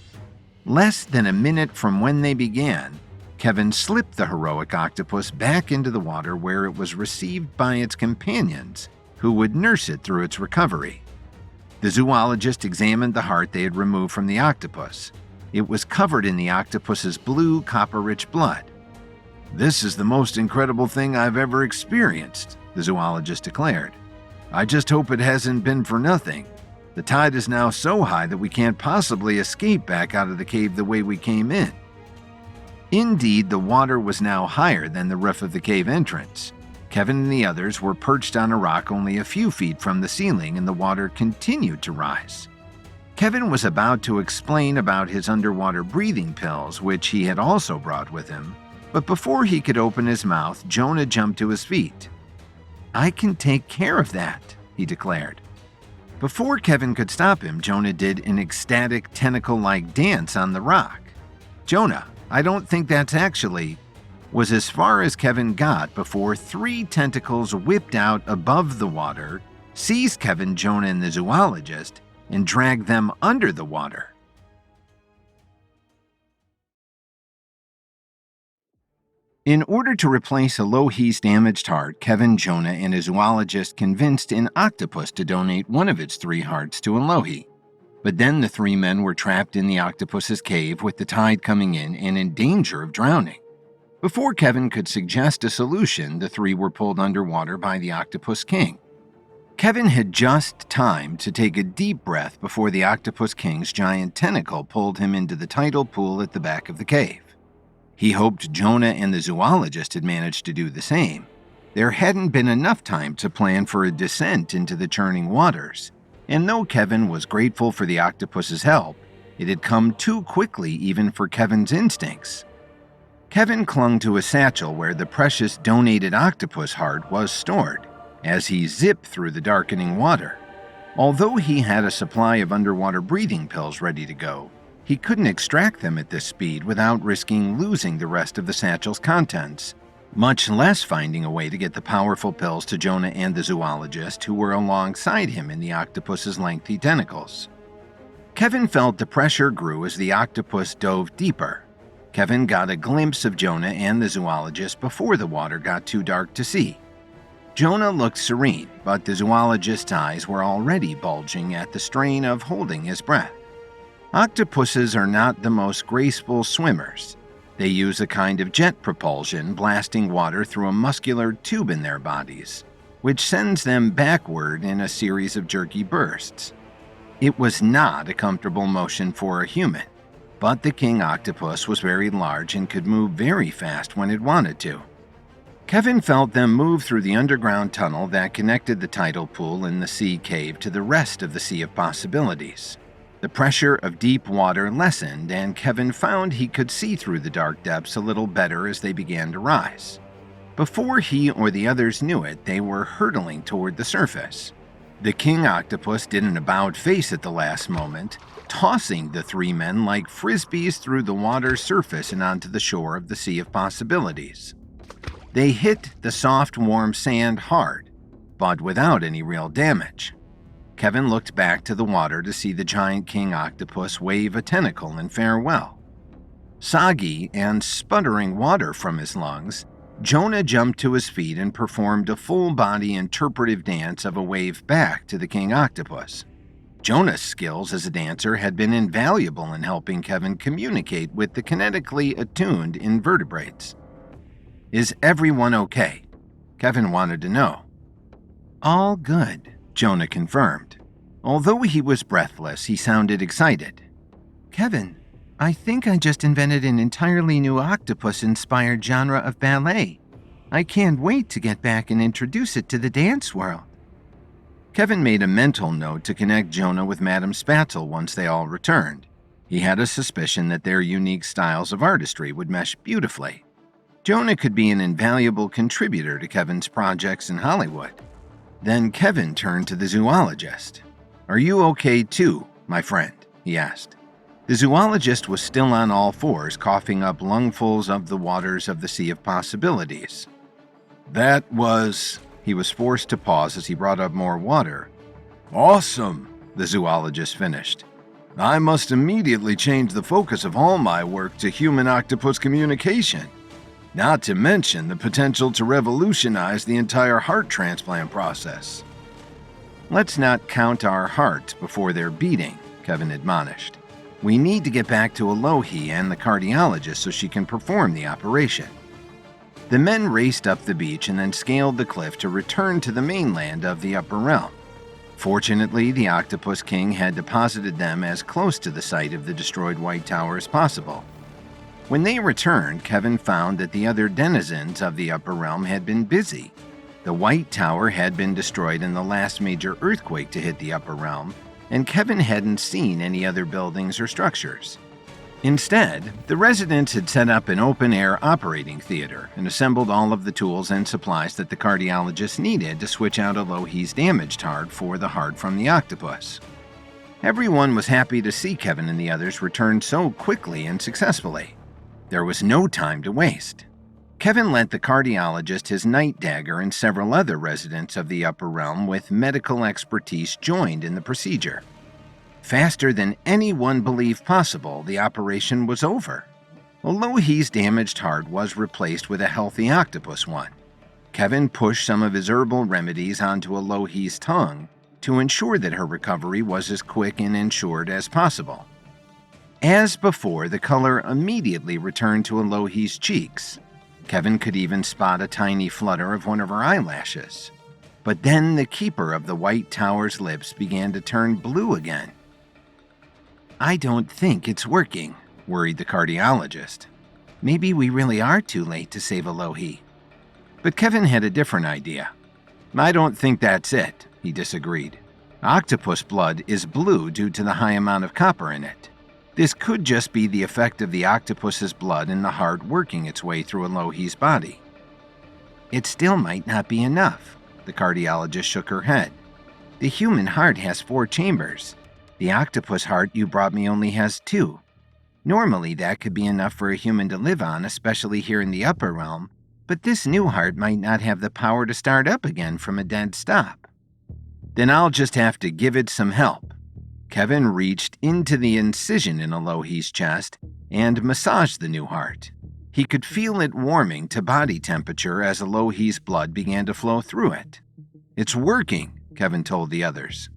Less than a minute from when they began, Kevin slipped the heroic octopus back into the water where it was received by its companions, who would nurse it through its recovery. The zoologist examined the heart they had removed from the octopus. It was covered in the octopus's blue, copper-rich blood. "This is the most incredible thing I've ever experienced," the zoologist declared. "I just hope it hasn't been for nothing. The tide is now so high that we can't possibly escape back out of the cave the way we came in." Indeed, the water was now higher than the roof of the cave entrance. Kevin and the others were perched on a rock only a few feet from the ceiling, and the water continued to rise. Kevin was about to explain about his underwater breathing pills, which he had also brought with him, but before he could open his mouth, Jonah jumped to his feet. "I can take care of that," he declared. Before Kevin could stop him, Jonah did an ecstatic tentacle-like dance on the rock. "Jonah, I don't think that's actually," was as far as Kevin got before 3 tentacles whipped out above the water, seized Kevin, Jonah, and the zoologist, and dragged them under the water. In order to replace Alohi's damaged heart, Kevin, Jonah, and a zoologist convinced an octopus to donate one of its 3 hearts to Alohi. But then the 3 men were trapped in the octopus's cave with the tide coming in and in danger of drowning. Before Kevin could suggest a solution, the 3 were pulled underwater by the Octopus King. Kevin had just time to take a deep breath before the Octopus King's giant tentacle pulled him into the tidal pool at the back of the cave. He hoped Jonah and the zoologist had managed to do the same. There hadn't been enough time to plan for a descent into the churning waters, and though Kevin was grateful for the octopus's help, it had come too quickly even for Kevin's instincts. Kevin clung to a satchel where the precious donated octopus heart was stored as he zipped through the darkening water. Although he had a supply of underwater breathing pills ready to go, he couldn't extract them at this speed without risking losing the rest of the satchel's contents, much less finding a way to get the powerful pills to Jonah and the zoologist who were alongside him in the octopus's lengthy tentacles. Kevin felt the pressure grew as the octopus dove deeper. Kevin got a glimpse of Jonah and the zoologist before the water got too dark to see. Jonah looked serene, but the zoologist's eyes were already bulging at the strain of holding his breath. Octopuses are not the most graceful swimmers. They use a kind of jet propulsion, blasting water through a muscular tube in their bodies, which sends them backward in a series of jerky bursts. It was not a comfortable motion for a human, but the king octopus was very large and could move very fast when it wanted to. Kevin felt them move through the underground tunnel that connected the tidal pool in the sea cave to the rest of the Sea of Possibilities. The pressure of deep water lessened, and Kevin found he could see through the dark depths a little better as they began to rise. Before he or the others knew it, they were hurtling toward the surface. The king octopus did an about face at the last moment, tossing the 3 men like frisbees through the water's surface and onto the shore of the Sea of Possibilities. They hit the soft, warm sand hard, but without any real damage. Kevin looked back to the water to see the giant king octopus wave a tentacle in farewell. Soggy and sputtering water from his lungs, Jonah jumped to his feet and performed a full-body interpretive dance of a wave back to the king octopus. Jonah's skills as a dancer had been invaluable in helping Kevin communicate with the kinetically attuned invertebrates. "Is everyone okay?" Kevin wanted to know. "All good," Jonah confirmed. Although he was breathless, he sounded excited. "Kevin, I think I just invented an entirely new octopus-inspired genre of ballet. I can't wait to get back and introduce it to the dance world." Kevin made a mental note to connect Jonah with Madame Spatzel once they all returned. He had a suspicion that their unique styles of artistry would mesh beautifully. Jonah could be an invaluable contributor to Kevin's projects in Hollywood. Then Kevin turned to the zoologist. "Are you okay too, my friend?" he asked. The zoologist was still on all fours, coughing up lungfuls of the waters of the Sea of Possibilities. "That was..." He was forced to pause as he brought up more water. "Awesome," the zoologist finished. I must immediately change the focus of all my work to human-octopus communication, not to mention the potential to revolutionize the entire heart transplant process. Let's not count our hearts before they're beating, Kevin admonished. We need to get back to Alohi and the cardiologist so she can perform the operation. The men raced up the beach and then scaled the cliff to return to the mainland of the Upper Realm. Fortunately, the Octopus King had deposited them as close to the site of the destroyed White Tower as possible. When they returned, Kevin found that the other denizens of the Upper Realm had been busy. The White Tower had been destroyed in the last major earthquake to hit the Upper Realm, and Kevin hadn't seen any other buildings or structures. Instead, the residents had set up an open-air operating theater and assembled all of the tools and supplies that the cardiologist needed to switch out Alohi's damaged heart for the heart from the octopus. Everyone was happy to see Kevin and the others return so quickly and successfully. There was no time to waste. Kevin lent the cardiologist his night dagger, and several other residents of the Upper Realm with medical expertise joined in the procedure. Faster than anyone believed possible, the operation was over. Alohi's damaged heart was replaced with a healthy octopus one. Kevin pushed some of his herbal remedies onto Alohi's tongue to ensure that her recovery was as quick and ensured as possible. As before, the color immediately returned to Alohi's cheeks. Kevin could even spot a tiny flutter of one of her eyelashes. But then the keeper of the White Tower's lips began to turn blue again. I don't think it's working, worried the cardiologist. Maybe we really are too late to save Alohi. But Kevin had a different idea. I don't think that's it, he disagreed. Octopus blood is blue due to the high amount of copper in it. This could just be the effect of the octopus's blood in the heart working its way through Alohi's body. It still might not be enough, the cardiologist shook her head. The human heart has 4 chambers. The octopus heart you brought me only has 2. Normally that could be enough for a human to live on, especially here in the Upper Realm, but this new heart might not have the power to start up again from a dead stop. Then I'll just have to give it some help. Kevin reached into the incision in Alohi's chest and massaged the new heart. He could feel it warming to body temperature as Alohi's blood began to flow through it. It's working, Kevin told the others.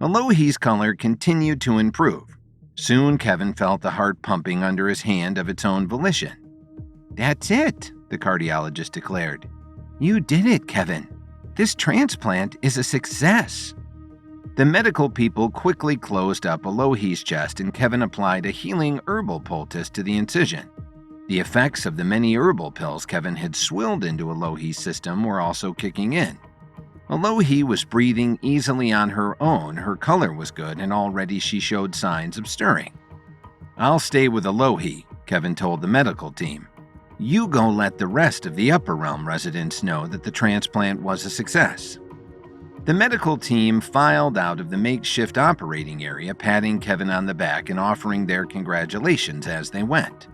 Alohi's color continued to improve. Soon Kevin felt the heart pumping under his hand of its own volition. That's it, the cardiologist declared. You did it, Kevin. This transplant is a success. The medical people quickly closed up Alohi's chest, and Kevin applied a healing herbal poultice to the incision. The effects of the many herbal pills Kevin had swilled into Alohi's system were also kicking in. Alohi was breathing easily on her own, her color was good, and already she showed signs of stirring. I'll stay with Alohi, Kevin told the medical team. You go let the rest of the Upper Realm residents know that the transplant was a success. The medical team filed out of the makeshift operating area, patting Kevin on the back and offering their congratulations as they went.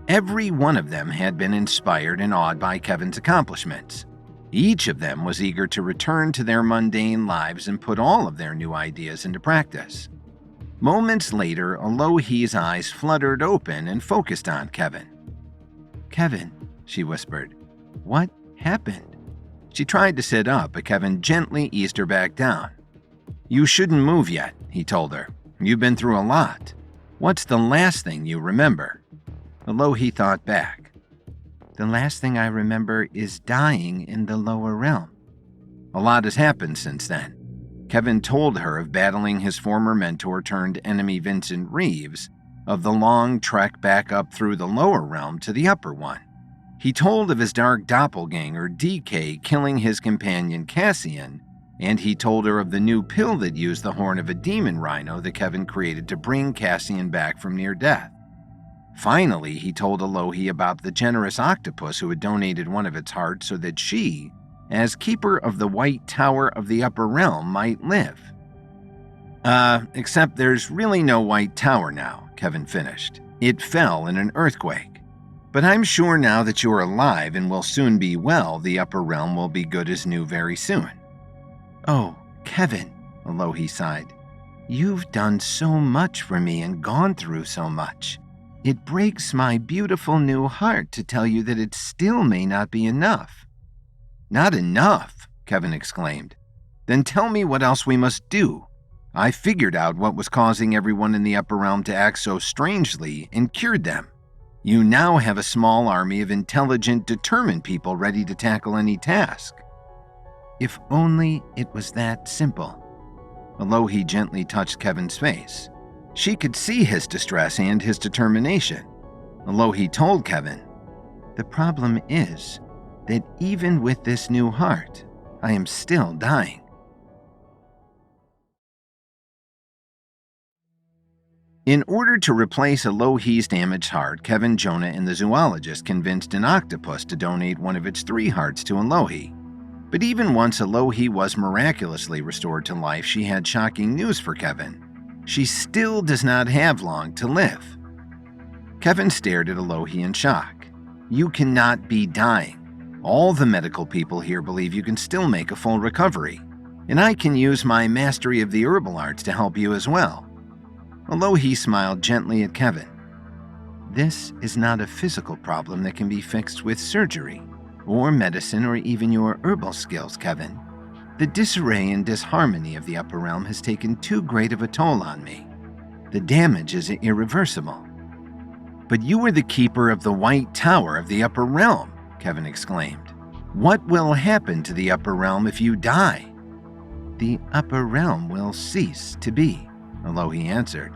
Every one of them had been inspired and awed by Kevin's accomplishments. Each of them was eager to return to their mundane lives and put all of their new ideas into practice. Moments later, Alohi's eyes fluttered open and focused on Kevin. Kevin, she whispered, what happened? She tried to sit up, but Kevin gently eased her back down. You shouldn't move yet, he told her. You've been through a lot. What's the last thing you remember? Alohi thought back. The last thing I remember is dying in the lower realm. A lot has happened since then. Kevin told her of battling his former mentor turned enemy Vincent Reeves, of the long trek back up through the lower realm to the upper one. He told of his dark doppelganger, DK, killing his companion Cassian, and he told her of the new pill that used the horn of a demon rhino that Kevin created to bring Cassian back from near death. Finally, he told Alohi about the generous octopus who had donated one of its hearts so that she, as keeper of the White Tower of the Upper Realm, might live. Except there's really no White Tower now, Kevin finished. It fell in an earthquake. But I'm sure now that you're alive and will soon be well, the Upper Realm will be good as new very soon. Oh, Kevin, Alohi sighed. You've done so much for me and gone through so much. It breaks my beautiful new heart to tell you that it still may not be enough." "Not enough?" Kevin exclaimed. "Then tell me what else we must do. I figured out what was causing everyone in the Upper Realm to act so strangely and cured them. You now have a small army of intelligent, determined people ready to tackle any task." If only it was that simple. Alohi gently touched Kevin's face. She could see his distress and his determination. Alohi told Kevin, "The problem is that even with this new heart, I am still dying." In order to replace Alohi's damaged heart, Kevin, Jonah, and the zoologist convinced an octopus to donate one of its 3 hearts to Alohi. But even once Alohi was miraculously restored to life, she had shocking news for Kevin. She still does not have long to live. Kevin stared at Alohi in shock. "You cannot be dying. All the medical people here believe you can still make a full recovery, and I can use my mastery of the herbal arts to help you as well." Alohi smiled gently at Kevin. "This is not a physical problem that can be fixed with surgery, or medicine, or even your herbal skills, Kevin. The disarray and disharmony of the Upper Realm has taken too great of a toll on me. The damage is irreversible." "But you are the keeper of the White Tower of the Upper Realm," Kevin exclaimed. "What will happen to the Upper Realm if you die?" "The Upper Realm will cease to be," Alohi answered.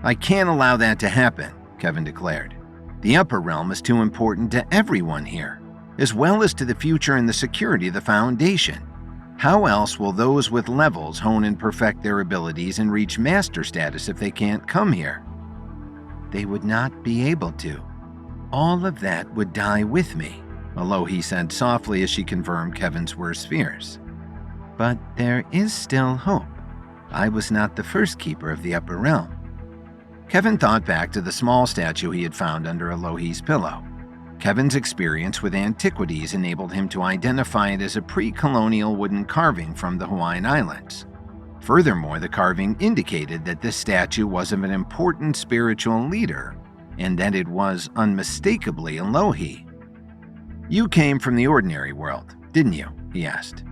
"I can't allow that to happen," Kevin declared. "The Upper Realm is too important to everyone here, as well as to the future and the security of the Foundation. How else will those with levels hone and perfect their abilities and reach master status if they can't come here?" "They would not be able to. All of that would die with me," Alohi said softly as she confirmed Kevin's worst fears. "But there is still hope. I was not the first keeper of the Upper Realm." Kevin thought back to the small statue he had found under Alohi's pillow. Kevin's experience with antiquities enabled him to identify it as a pre-colonial wooden carving from the Hawaiian Islands. Furthermore, the carving indicated that this statue was of an important spiritual leader, and that it was unmistakably Alohi. "You came from the ordinary world, didn't you?" he asked.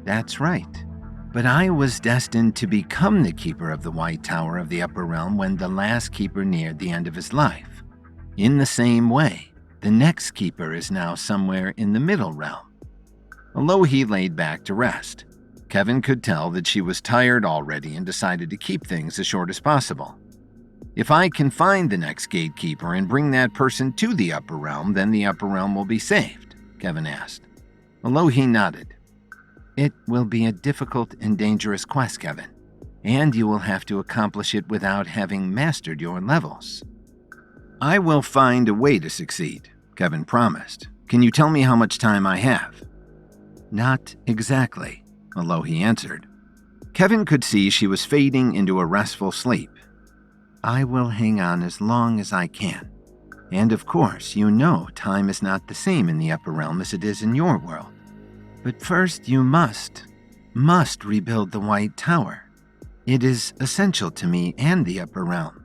"That's right. But I was destined to become the keeper of the White Tower of the Upper Realm when the last keeper neared the end of his life. In the same way, the next keeper is now somewhere in the Middle Realm." Alohi laid back to rest. Kevin could tell that she was tired already and decided to keep things as short as possible. "If I can find the next gatekeeper and bring that person to the Upper Realm, then the Upper Realm will be saved," Kevin asked. Alohi nodded. "It will be a difficult and dangerous quest, Kevin, and you will have to accomplish it without having mastered your levels." "I will find a way to succeed," Kevin promised. "Can you tell me how much time I have?" "Not exactly," Alohi answered. Kevin could see she was fading into a restful sleep. "I will hang on as long as I can. And of course, you know time is not the same in the Upper Realm as it is in your world. But first you must rebuild the White Tower. It is essential to me and the Upper Realm."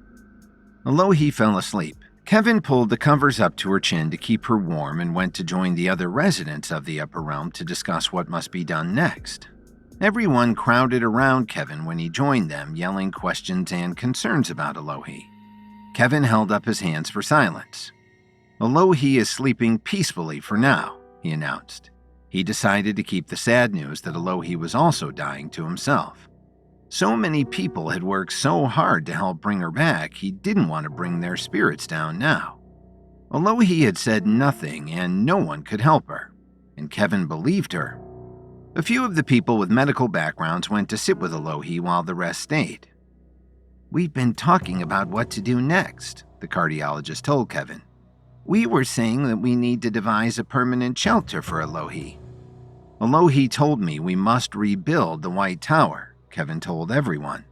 Alohi fell asleep. Kevin pulled the covers up to her chin to keep her warm and went to join the other residents of the Upper Realm to discuss what must be done next. Everyone crowded around Kevin when he joined them, yelling questions and concerns about Alohi. Kevin held up his hands for silence. "Alohi is sleeping peacefully for now," he announced. He decided to keep the sad news that Alohi was also dying to himself. So many people had worked so hard to help bring her back, he didn't want to bring their spirits down now. Alohi had said nothing and no one could help her, and Kevin believed her. A few of the people with medical backgrounds went to sit with Alohi while the rest stayed. "We've been talking about what to do next," the cardiologist told Kevin. "We were saying that we need to devise a permanent shelter for Alohi." "Alohi told me we must rebuild the White Tower," Kevin told everyone.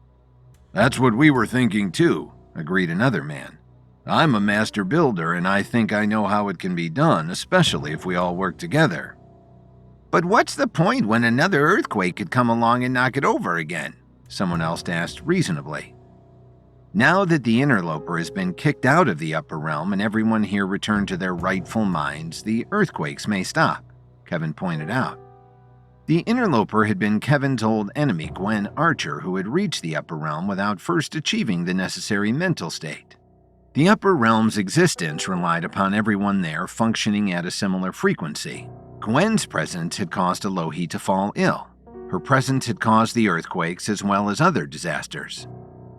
"That's what we were thinking too," agreed another man. "I'm a master builder and I think I know how it can be done, especially if we all work together." "But what's the point when another earthquake could come along and knock it over again?" someone else asked reasonably. Now that the interloper has been kicked out of the upper realm and everyone here returned to their rightful minds, the earthquakes may stop, Kevin pointed out. The interloper had been Kevin's old enemy, Gwen Archer, who had reached the upper realm without first achieving the necessary mental state. The upper realm's existence relied upon everyone there functioning at a similar frequency. Gwen's presence had caused Alohi to fall ill. Her presence had caused the earthquakes as well as other disasters.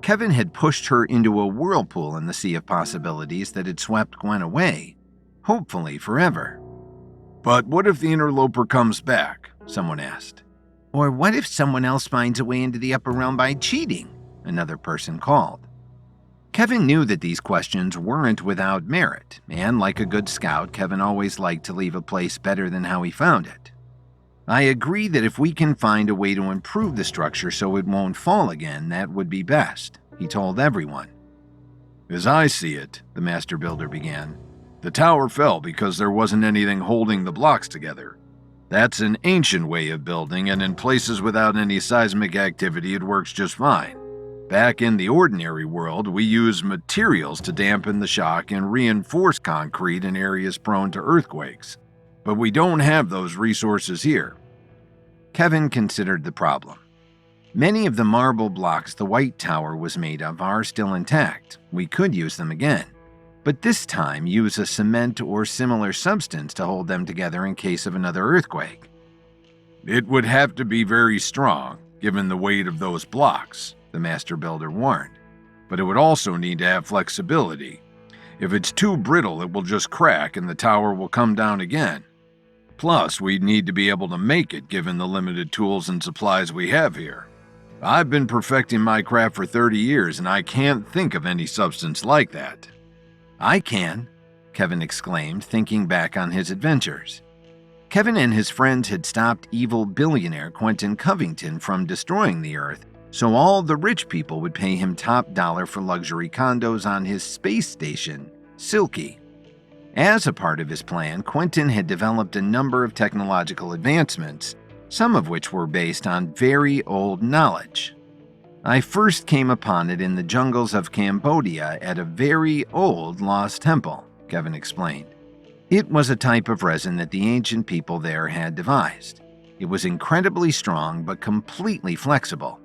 Kevin had pushed her into a whirlpool in the sea of possibilities that had swept Gwen away, hopefully forever. But what if the interloper comes back? Someone asked. Or what if someone else finds a way into the upper realm by cheating? Another person called. Kevin knew that these questions weren't without merit, and like a good scout, Kevin always liked to leave a place better than how he found it. I agree that if we can find a way to improve the structure so it won't fall again, that would be best, he told everyone. As I see it, the master builder began, the tower fell because there wasn't anything holding the blocks together. That's an ancient way of building, and in places without any seismic activity, it works just fine. Back in the ordinary world, we use materials to dampen the shock and reinforce concrete in areas prone to earthquakes. But we don't have those resources here. Kevin considered the problem. Many of the marble blocks the White Tower was made of are still intact. We could use them again, but this time use a cement or similar substance to hold them together in case of another earthquake. It would have to be very strong, given the weight of those blocks, the master builder warned. But it would also need to have flexibility. If it's too brittle, it will just crack and the tower will come down again. Plus, we'd need to be able to make it given the limited tools and supplies we have here. I've been perfecting my craft for 30 years and I can't think of any substance like that. I can, Kevin exclaimed, thinking back on his adventures. Kevin and his friends had stopped evil billionaire Quentin Covington from destroying the Earth, so all the rich people would pay him top dollar for luxury condos on his space station, Silky. As a part of his plan, Quentin had developed a number of technological advancements, some of which were based on very old knowledge. I first came upon it in the jungles of Cambodia at a very old lost temple, Kevin explained. It was a type of resin that the ancient people there had devised. It was incredibly strong but completely flexible.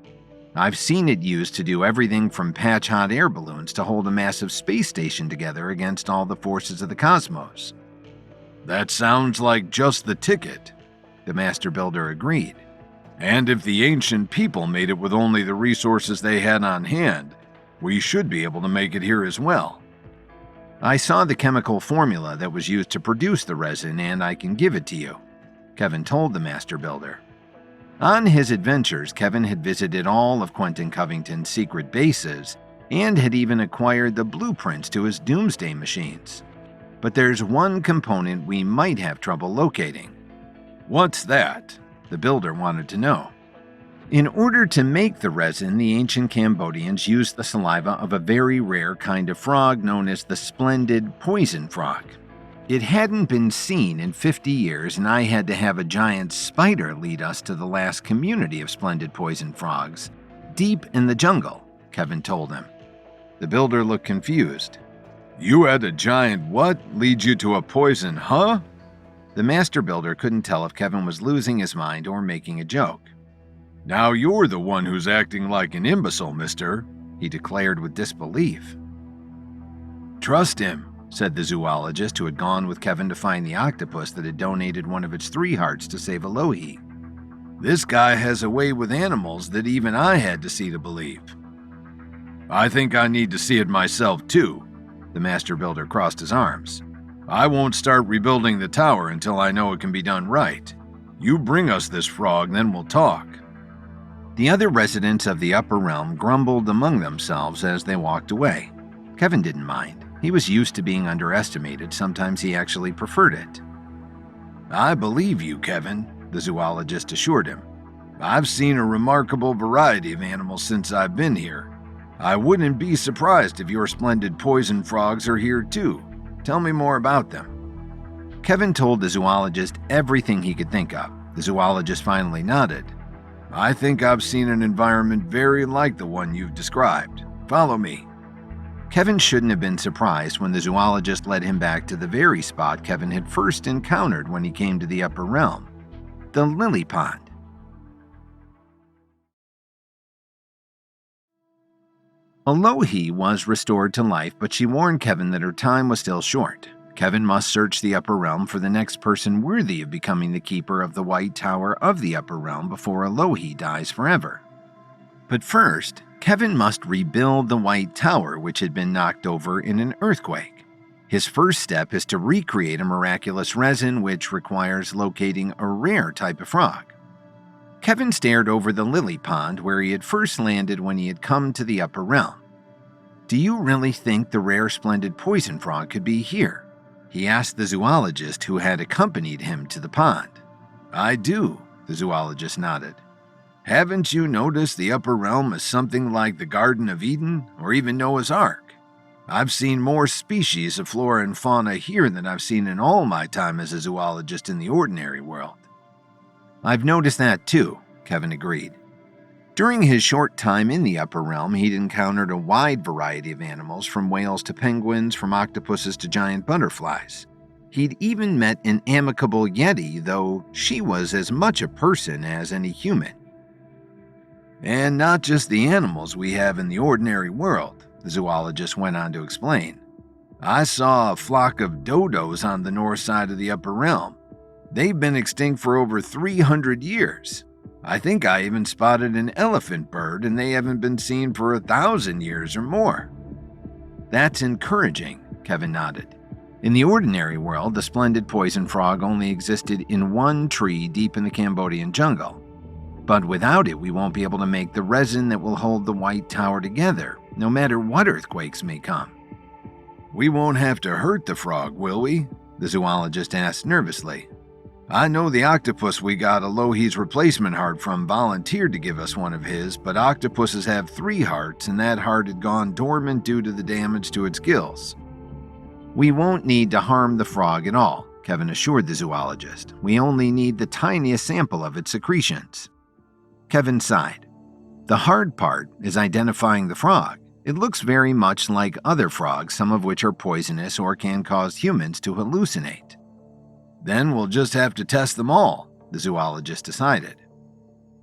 I've seen it used to do everything from patch hot air balloons to hold a massive space station together against all the forces of the cosmos. That sounds like just the ticket, the master builder agreed. And if the ancient people made it with only the resources they had on hand, we should be able to make it here as well. I saw the chemical formula that was used to produce the resin and I can give it to you, Kevin told the master builder. On his adventures, Kevin had visited all of Quentin Covington's secret bases and had even acquired the blueprints to his doomsday machines. But there's one component we might have trouble locating. What's that? The builder wanted to know. In order to make the resin, the ancient Cambodians used the saliva of a very rare kind of frog known as the splendid poison frog. It hadn't been seen in 50 years, and I had to have a giant spider lead us to the last community of splendid poison frogs, deep in the jungle, Kevin told him. The builder looked confused. You had a giant what lead you to a poison, huh? The master builder couldn't tell if Kevin was losing his mind or making a joke. Now you're the one who's acting like an imbecile, mister, he declared with disbelief. Trust him, said the zoologist who had gone with Kevin to find the octopus that had donated one of its 3 hearts to save Alohi. This guy has a way with animals that even I had to see to believe. I think I need to see it myself too. The master builder crossed his arms. I won't start rebuilding the tower until I know it can be done right. You bring us this frog, then we'll talk. The other residents of the upper realm grumbled among themselves as they walked away. Kevin didn't mind. He was used to being underestimated. Sometimes he actually preferred it. I believe you, Kevin, the zoologist assured him. I've seen a remarkable variety of animals since I've been here. I wouldn't be surprised if your splendid poison frogs are here too. Tell me more about them. Kevin told the zoologist everything he could think of. The zoologist finally nodded. I think I've seen an environment very like the one you've described. Follow me. Kevin shouldn't have been surprised when the zoologist led him back to the very spot Kevin had first encountered when he came to the upper realm, the lily pond. Alohi was restored to life, but she warned Kevin that her time was still short. Kevin must search the upper realm for the next person worthy of becoming the keeper of the White Tower of the upper realm before Alohi dies forever. But first, Kevin must rebuild the White Tower, which had been knocked over in an earthquake. His first step is to recreate a miraculous resin, which requires locating a rare type of frog. Kevin stared over the lily pond where he had first landed when he had come to the upper realm. "Do you really think the rare splendid poison frog could be here?" he asked the zoologist who had accompanied him to the pond. "I do," the zoologist nodded. "Haven't you noticed the upper realm is something like the Garden of Eden or even Noah's Ark? I've seen more species of flora and fauna here than I've seen in all my time as a zoologist in the ordinary world." "I've noticed that too," Kevin agreed. During his short time in the upper realm, he'd encountered a wide variety of animals, from whales to penguins, from octopuses to giant butterflies. He'd even met an amicable yeti, though she was as much a person as any human. "And not just the animals we have in the ordinary world," the zoologist went on to explain. "I saw a flock of dodos on the north side of the upper realm. They've been extinct for over 300 years. I think I even spotted an elephant bird, and they haven't been seen for 1,000 years or more." "That's encouraging," Kevin nodded. In the ordinary world, the splendid poison frog only existed in one tree deep in the Cambodian jungle. But without it, we won't be able to make the resin that will hold the White Tower together, no matter what earthquakes may come. "We won't have to hurt the frog, will we?" the zoologist asked nervously. "I know the octopus we got Alohi's replacement heart from volunteered to give us one of his, but octopuses have 3 hearts, and that heart had gone dormant due to the damage to its gills." "We won't need to harm the frog at all," Kevin assured the zoologist. "We only need the tiniest sample of its secretions." Kevin sighed. "The hard part is identifying the frog. It looks very much like other frogs, some of which are poisonous or can cause humans to hallucinate." "Then we'll just have to test them all," the zoologist decided.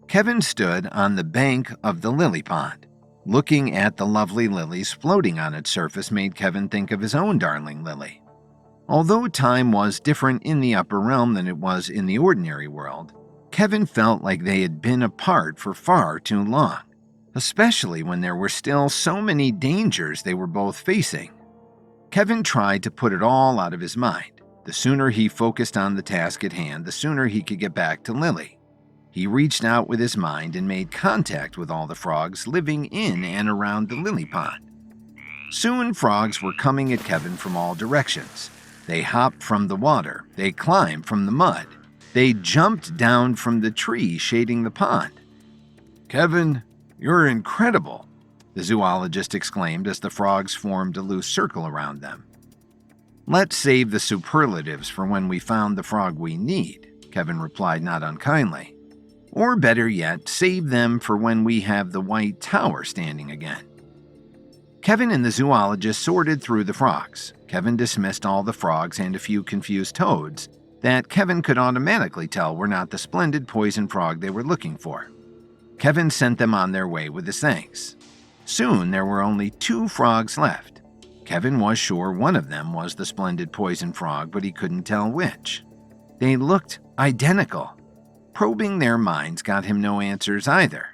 Kevin stood on the bank of the lily pond. Looking at the lovely lilies floating on its surface made Kevin think of his own darling lily. Although time was different in the upper realm than it was in the ordinary world, Kevin felt like they had been apart for far too long, especially when there were still so many dangers they were both facing. Kevin tried to put it all out of his mind. The sooner he focused on the task at hand, the sooner he could get back to Lily. He reached out with his mind and made contact with all the frogs living in and around the lily pond. Soon, frogs were coming at Kevin from all directions. They hopped from the water. They climbed from the mud. They jumped down from the tree shading the pond. "Kevin, you're incredible," the zoologist exclaimed as the frogs formed a loose circle around them. "Let's save the superlatives for when we found the frog we need," Kevin replied not unkindly. "Or better yet, save them for when we have the White Tower standing again." Kevin and the zoologist sorted through the frogs. Kevin dismissed all the frogs and a few confused toads that Kevin could automatically tell were not the splendid poison frog they were looking for. Kevin sent them on their way with his thanks. Soon there were only 2 frogs left. Kevin was sure one of them was the splendid poison frog, but he couldn't tell which. They looked identical. Probing their minds got him no answers either.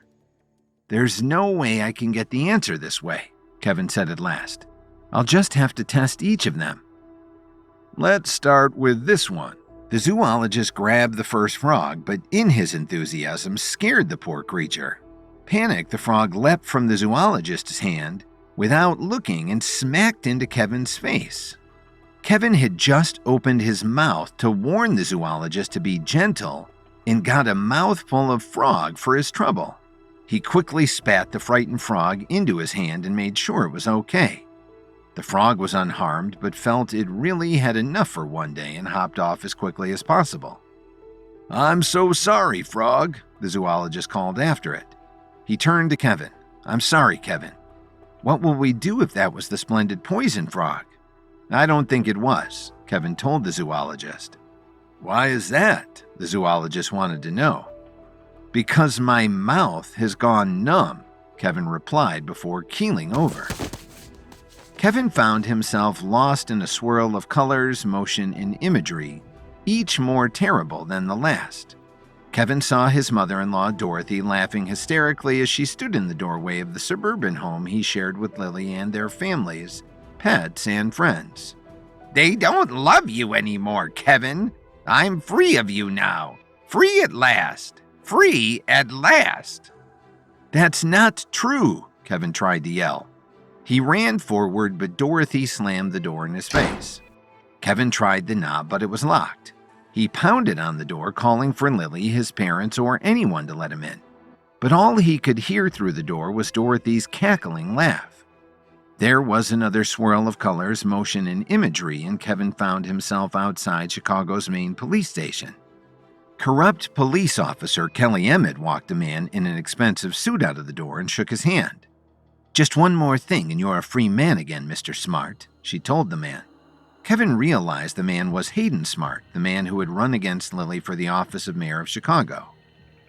"There's no way I can get the answer this way," Kevin said at last. "I'll just have to test each of them." "Let's start with this one." The zoologist grabbed the first frog, but in his enthusiasm scared the poor creature. Panicked, the frog leapt from the zoologist's hand without looking and smacked into Kevin's face. Kevin had just opened his mouth to warn the zoologist to be gentle and got a mouthful of frog for his trouble. He quickly spat the frightened frog into his hand and made sure it was okay. The frog was unharmed, but felt it really had enough for one day and hopped off as quickly as possible. "I'm so sorry, frog," the zoologist called after it. He turned to Kevin. I'm sorry, Kevin. What will we do if that was the splendid poison frog? I don't think it was, Kevin told the zoologist. Why is that? The zoologist wanted to know. Because my mouth has gone numb, Kevin replied before keeling over. Kevin found himself lost in a swirl of colors, motion, and imagery, each more terrible than the last. Kevin saw his mother-in-law, Dorothy, laughing hysterically as she stood in the doorway of the suburban home he shared with Lily and their families, pets, and friends. They don't love you anymore, Kevin. I'm free of you now. Free at last. Free at last. That's not true, Kevin tried to yell. He ran forward, but Dorothy slammed the door in his face. Kevin tried the knob, but it was locked. He pounded on the door, calling for Lily, his parents, or anyone to let him in. But all he could hear through the door was Dorothy's cackling laugh. There was another swirl of colors, motion, and imagery, and Kevin found himself outside Chicago's main police station. Corrupt police officer Kelly Emmett walked a man in an expensive suit out of the door and shook his hand. Just one more thing and you're a free man again, Mr. Smart, she told the man. Kevin realized the man was Hayden Smart, the man who had run against Lily for the office of mayor of Chicago.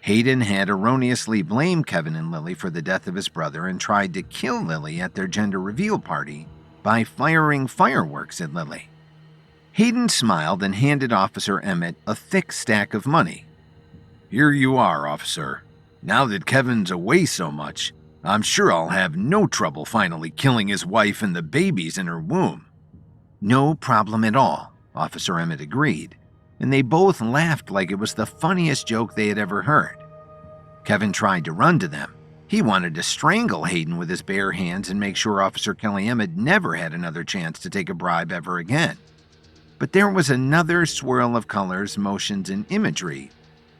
Hayden had erroneously blamed Kevin and Lily for the death of his brother and tried to kill Lily at their gender reveal party by firing fireworks at Lily. Hayden smiled and handed Officer Emmett a thick stack of money. Here you are, officer. Now that Kevin's away so much, I'm sure I'll have no trouble finally killing his wife and the babies in her womb. No problem at all, Officer Emmett agreed, and they both laughed like it was the funniest joke they had ever heard. Kevin tried to run to them. He wanted to strangle Hayden with his bare hands and make sure Officer Kelly Emmett never had another chance to take a bribe ever again. But there was another swirl of colors, motions, and imagery,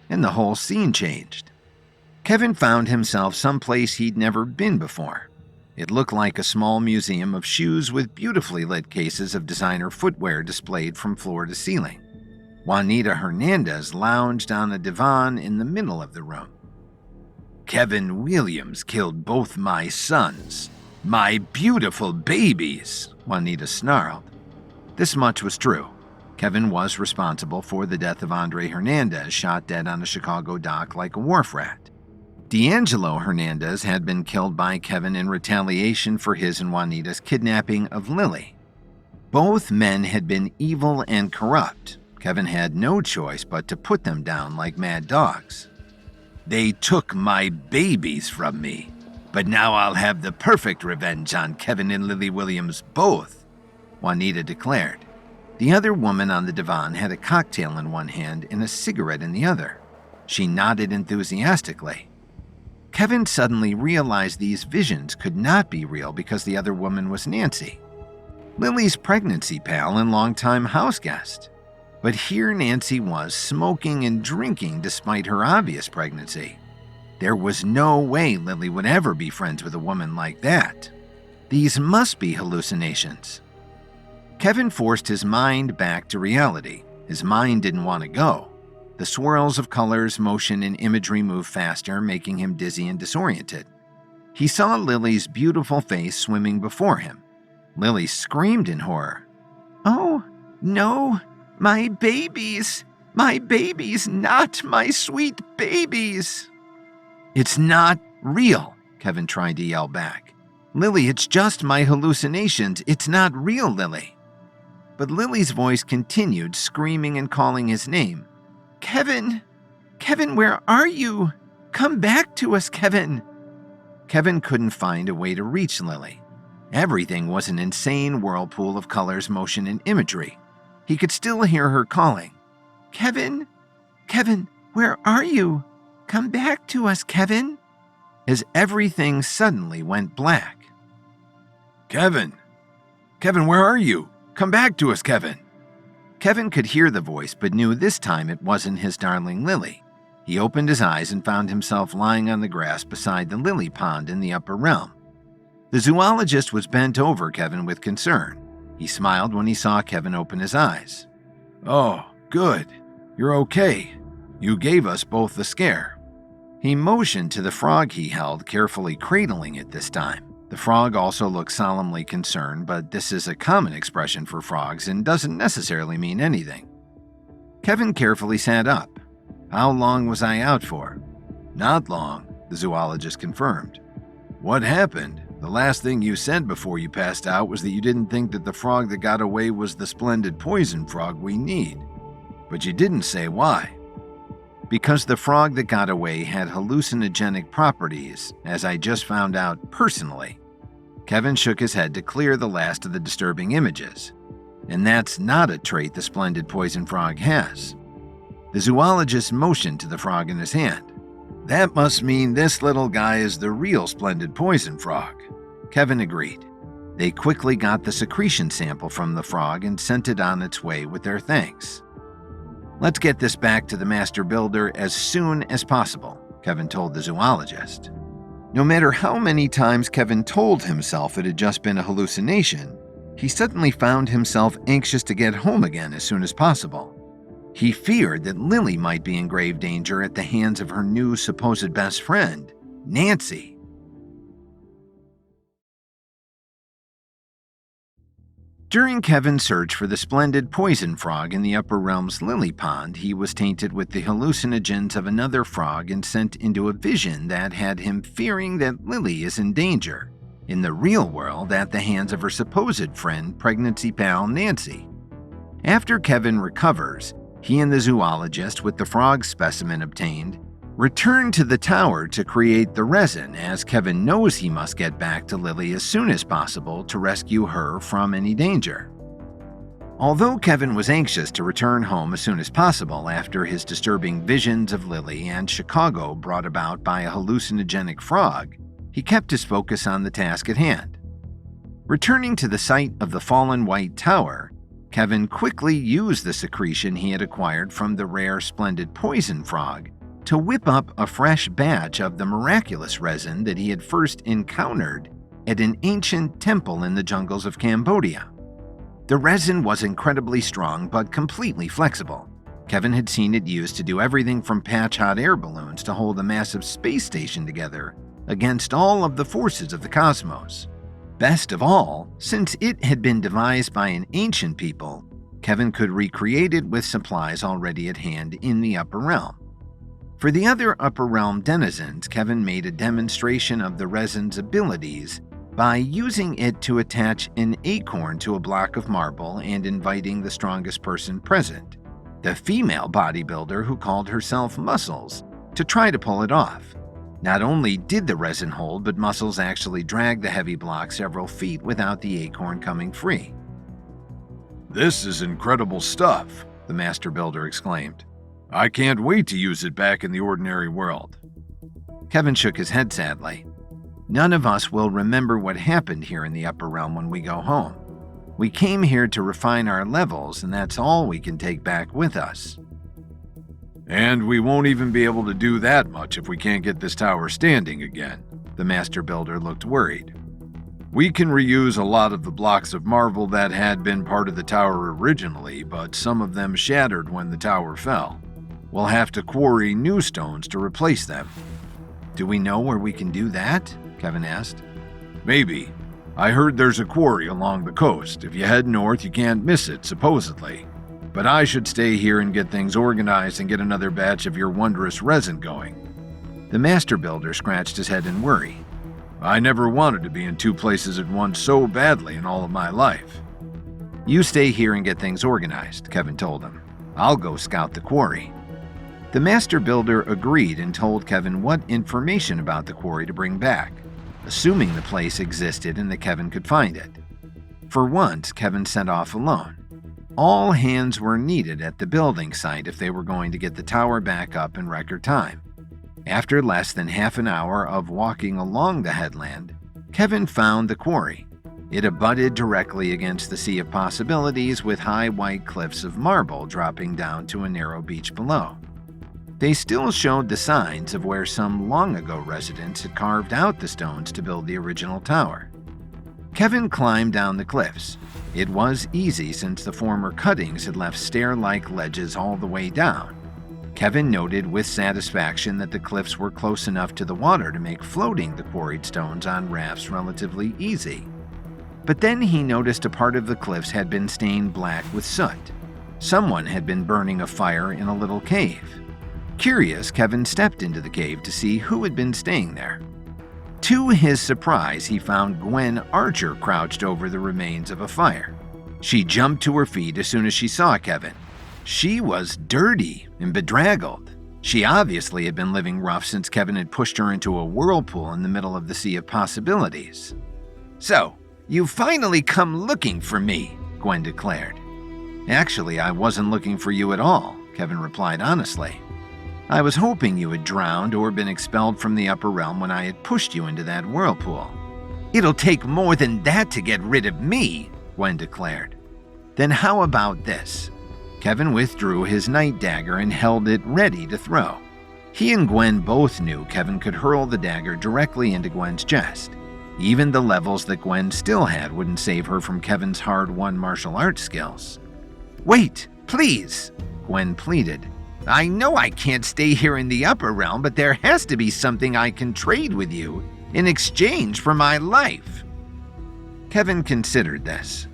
and the whole scene changed. Kevin found himself someplace he'd never been before. It looked like a small museum of shoes with beautifully lit cases of designer footwear displayed from floor to ceiling. Juanita Hernandez lounged on a divan in the middle of the room. Kevin Williams killed both my sons. My beautiful babies, Juanita snarled. This much was true. Kevin was responsible for the death of Andre Hernandez, shot dead on a Chicago dock like a wharf rat. D'Angelo Hernandez had been killed by Kevin in retaliation for his and Juanita's kidnapping of Lily. Both men had been evil and corrupt. Kevin had no choice but to put them down like mad dogs. They took my babies from me, but now I'll have the perfect revenge on Kevin and Lily Williams both, Juanita declared. The other woman on the divan had a cocktail in one hand and a cigarette in the other. She nodded enthusiastically. Kevin suddenly realized these visions could not be real because the other woman was Nancy, Lily's pregnancy pal and longtime house guest. But here Nancy was, smoking and drinking despite her obvious pregnancy. There was no way Lily would ever be friends with a woman like that. These must be hallucinations. Kevin forced his mind back to reality. His mind didn't want to go. The swirls of colors, motion, and imagery moved faster, making him dizzy and disoriented. He saw Lily's beautiful face swimming before him. Lily screamed in horror. Oh, no, my babies! My babies, not my sweet babies! It's not real, Kevin tried to yell back. Lily, it's just my hallucinations. It's not real, Lily. But Lily's voice continued, screaming and calling his name. Kevin! Kevin, where are you? Come back to us, Kevin! Kevin couldn't find a way to reach Lily. Everything was an insane whirlpool of colors, motion, and imagery. He could still hear her calling. Kevin! Kevin, where are you? Come back to us, Kevin! As everything suddenly went black. Kevin! Kevin, where are you? Come back to us, Kevin! Kevin could hear the voice, but knew this time it wasn't his darling Lily. He opened his eyes and found himself lying on the grass beside the lily pond in the upper realm. The zoologist was bent over Kevin with concern. He smiled when he saw Kevin open his eyes. Oh, good. You're okay. You gave us both the scare. He motioned to the frog he held, carefully cradling it this time. The frog also looked solemnly concerned, but this is a common expression for frogs and doesn't necessarily mean anything. Kevin carefully sat up. How long was I out for? Not long, the zoologist confirmed. What happened? The last thing you said before you passed out was that you didn't think that the frog that got away was the splendid poison frog we need. But you didn't say why. Because the frog that got away had hallucinogenic properties, as I just found out personally. Kevin shook his head to clear the last of the disturbing images. And that's not a trait the splendid poison frog has. The zoologist motioned to the frog in his hand. That must mean this little guy is the real splendid poison frog. Kevin agreed. They quickly got the secretion sample from the frog and sent it on its way with their thanks. Let's get this back to the master builder as soon as possible, Kevin told the zoologist. No matter how many times Kevin told himself it had just been a hallucination, he suddenly found himself anxious to get home again as soon as possible. He feared that Lily might be in grave danger at the hands of her new supposed best friend, Nancy. During Kevin's search for the splendid poison frog in the upper realm's lily pond, he was tainted with the hallucinogens of another frog and sent into a vision that had him fearing that Lily is in danger, in the real world at the hands of her supposed friend, pregnancy pal Nancy. After Kevin recovers, he and the zoologist, with the frog specimen obtained, return to the tower to create the resin, as Kevin knows he must get back to Lily as soon as possible to rescue her from any danger. Although Kevin was anxious to return home as soon as possible after his disturbing visions of Lily and Chicago brought about by a hallucinogenic frog, he kept his focus on the task at hand. Returning to the site of the fallen White Tower, Kevin quickly used the secretion he had acquired from the rare splendid poison frog to whip up a fresh batch of the miraculous resin that he had first encountered at an ancient temple in the jungles of Cambodia. The resin was incredibly strong but completely flexible. Kevin had seen it used to do everything from patch hot air balloons to hold a massive space station together against all of the forces of the cosmos. Best of all, since it had been devised by an ancient people, Kevin could recreate it with supplies already at hand in the upper realm. For the other upper realm denizens, Kevin made a demonstration of the resin's abilities by using it to attach an acorn to a block of marble and inviting the strongest person present, the female bodybuilder who called herself Muscles, to try to pull it off. Not only did the resin hold, but Muscles actually dragged the heavy block several feet without the acorn coming free. This is incredible stuff, the master builder exclaimed. I can't wait to use it back in the ordinary world. Kevin shook his head sadly. None of us will remember what happened here in the upper realm when we go home. We came here to refine our levels, and that's all we can take back with us. And we won't even be able to do that much if we can't get this tower standing again. The master builder looked worried. We can reuse a lot of the blocks of marble that had been part of the tower originally, but some of them shattered when the tower fell. We'll have to quarry new stones to replace them. Do we know where we can do that? Kevin asked. Maybe. I heard there's a quarry along the coast. If you head north, you can't miss it, supposedly. But I should stay here and get things organized and get another batch of your wondrous resin going. The master builder scratched his head in worry. I never wanted to be in two places at once so badly in all of my life. You stay here and get things organized, Kevin told him. I'll go scout the quarry. The master builder agreed and told Kevin what information about the quarry to bring back, assuming the place existed and that Kevin could find it. For once, Kevin set off alone. All hands were needed at the building site if they were going to get the tower back up in record time. After less than half an hour of walking along the headland, Kevin found the quarry. It abutted directly against the sea of possibilities with high white cliffs of marble dropping down to a narrow beach below. They still showed the signs of where some long-ago residents had carved out the stones to build the original tower. Kevin climbed down the cliffs. It was easy since the former cuttings had left stair-like ledges all the way down. Kevin noted with satisfaction that the cliffs were close enough to the water to make floating the quarried stones on rafts relatively easy. But then he noticed a part of the cliffs had been stained black with soot. Someone had been burning a fire in a little cave. Curious, Kevin stepped into the cave to see who had been staying there. To his surprise, he found Gwen Archer crouched over the remains of a fire. She jumped to her feet as soon as she saw Kevin. She was dirty and bedraggled. She obviously had been living rough since Kevin had pushed her into a whirlpool in the middle of the sea of possibilities. "So, you finally come looking for me," Gwen declared. "Actually, I wasn't looking for you at all," Kevin replied honestly. "I was hoping you had drowned or been expelled from the upper realm when I had pushed you into that whirlpool." "It'll take more than that to get rid of me," Gwen declared. "Then how about this?" Kevin withdrew his night dagger and held it ready to throw. He and Gwen both knew Kevin could hurl the dagger directly into Gwen's chest. Even the levels that Gwen still had wouldn't save her from Kevin's hard-won martial arts skills. "Wait, please," Gwen pleaded. "I know I can't stay here in the upper realm, but there has to be something I can trade with you in exchange for my life." Kevin considered this.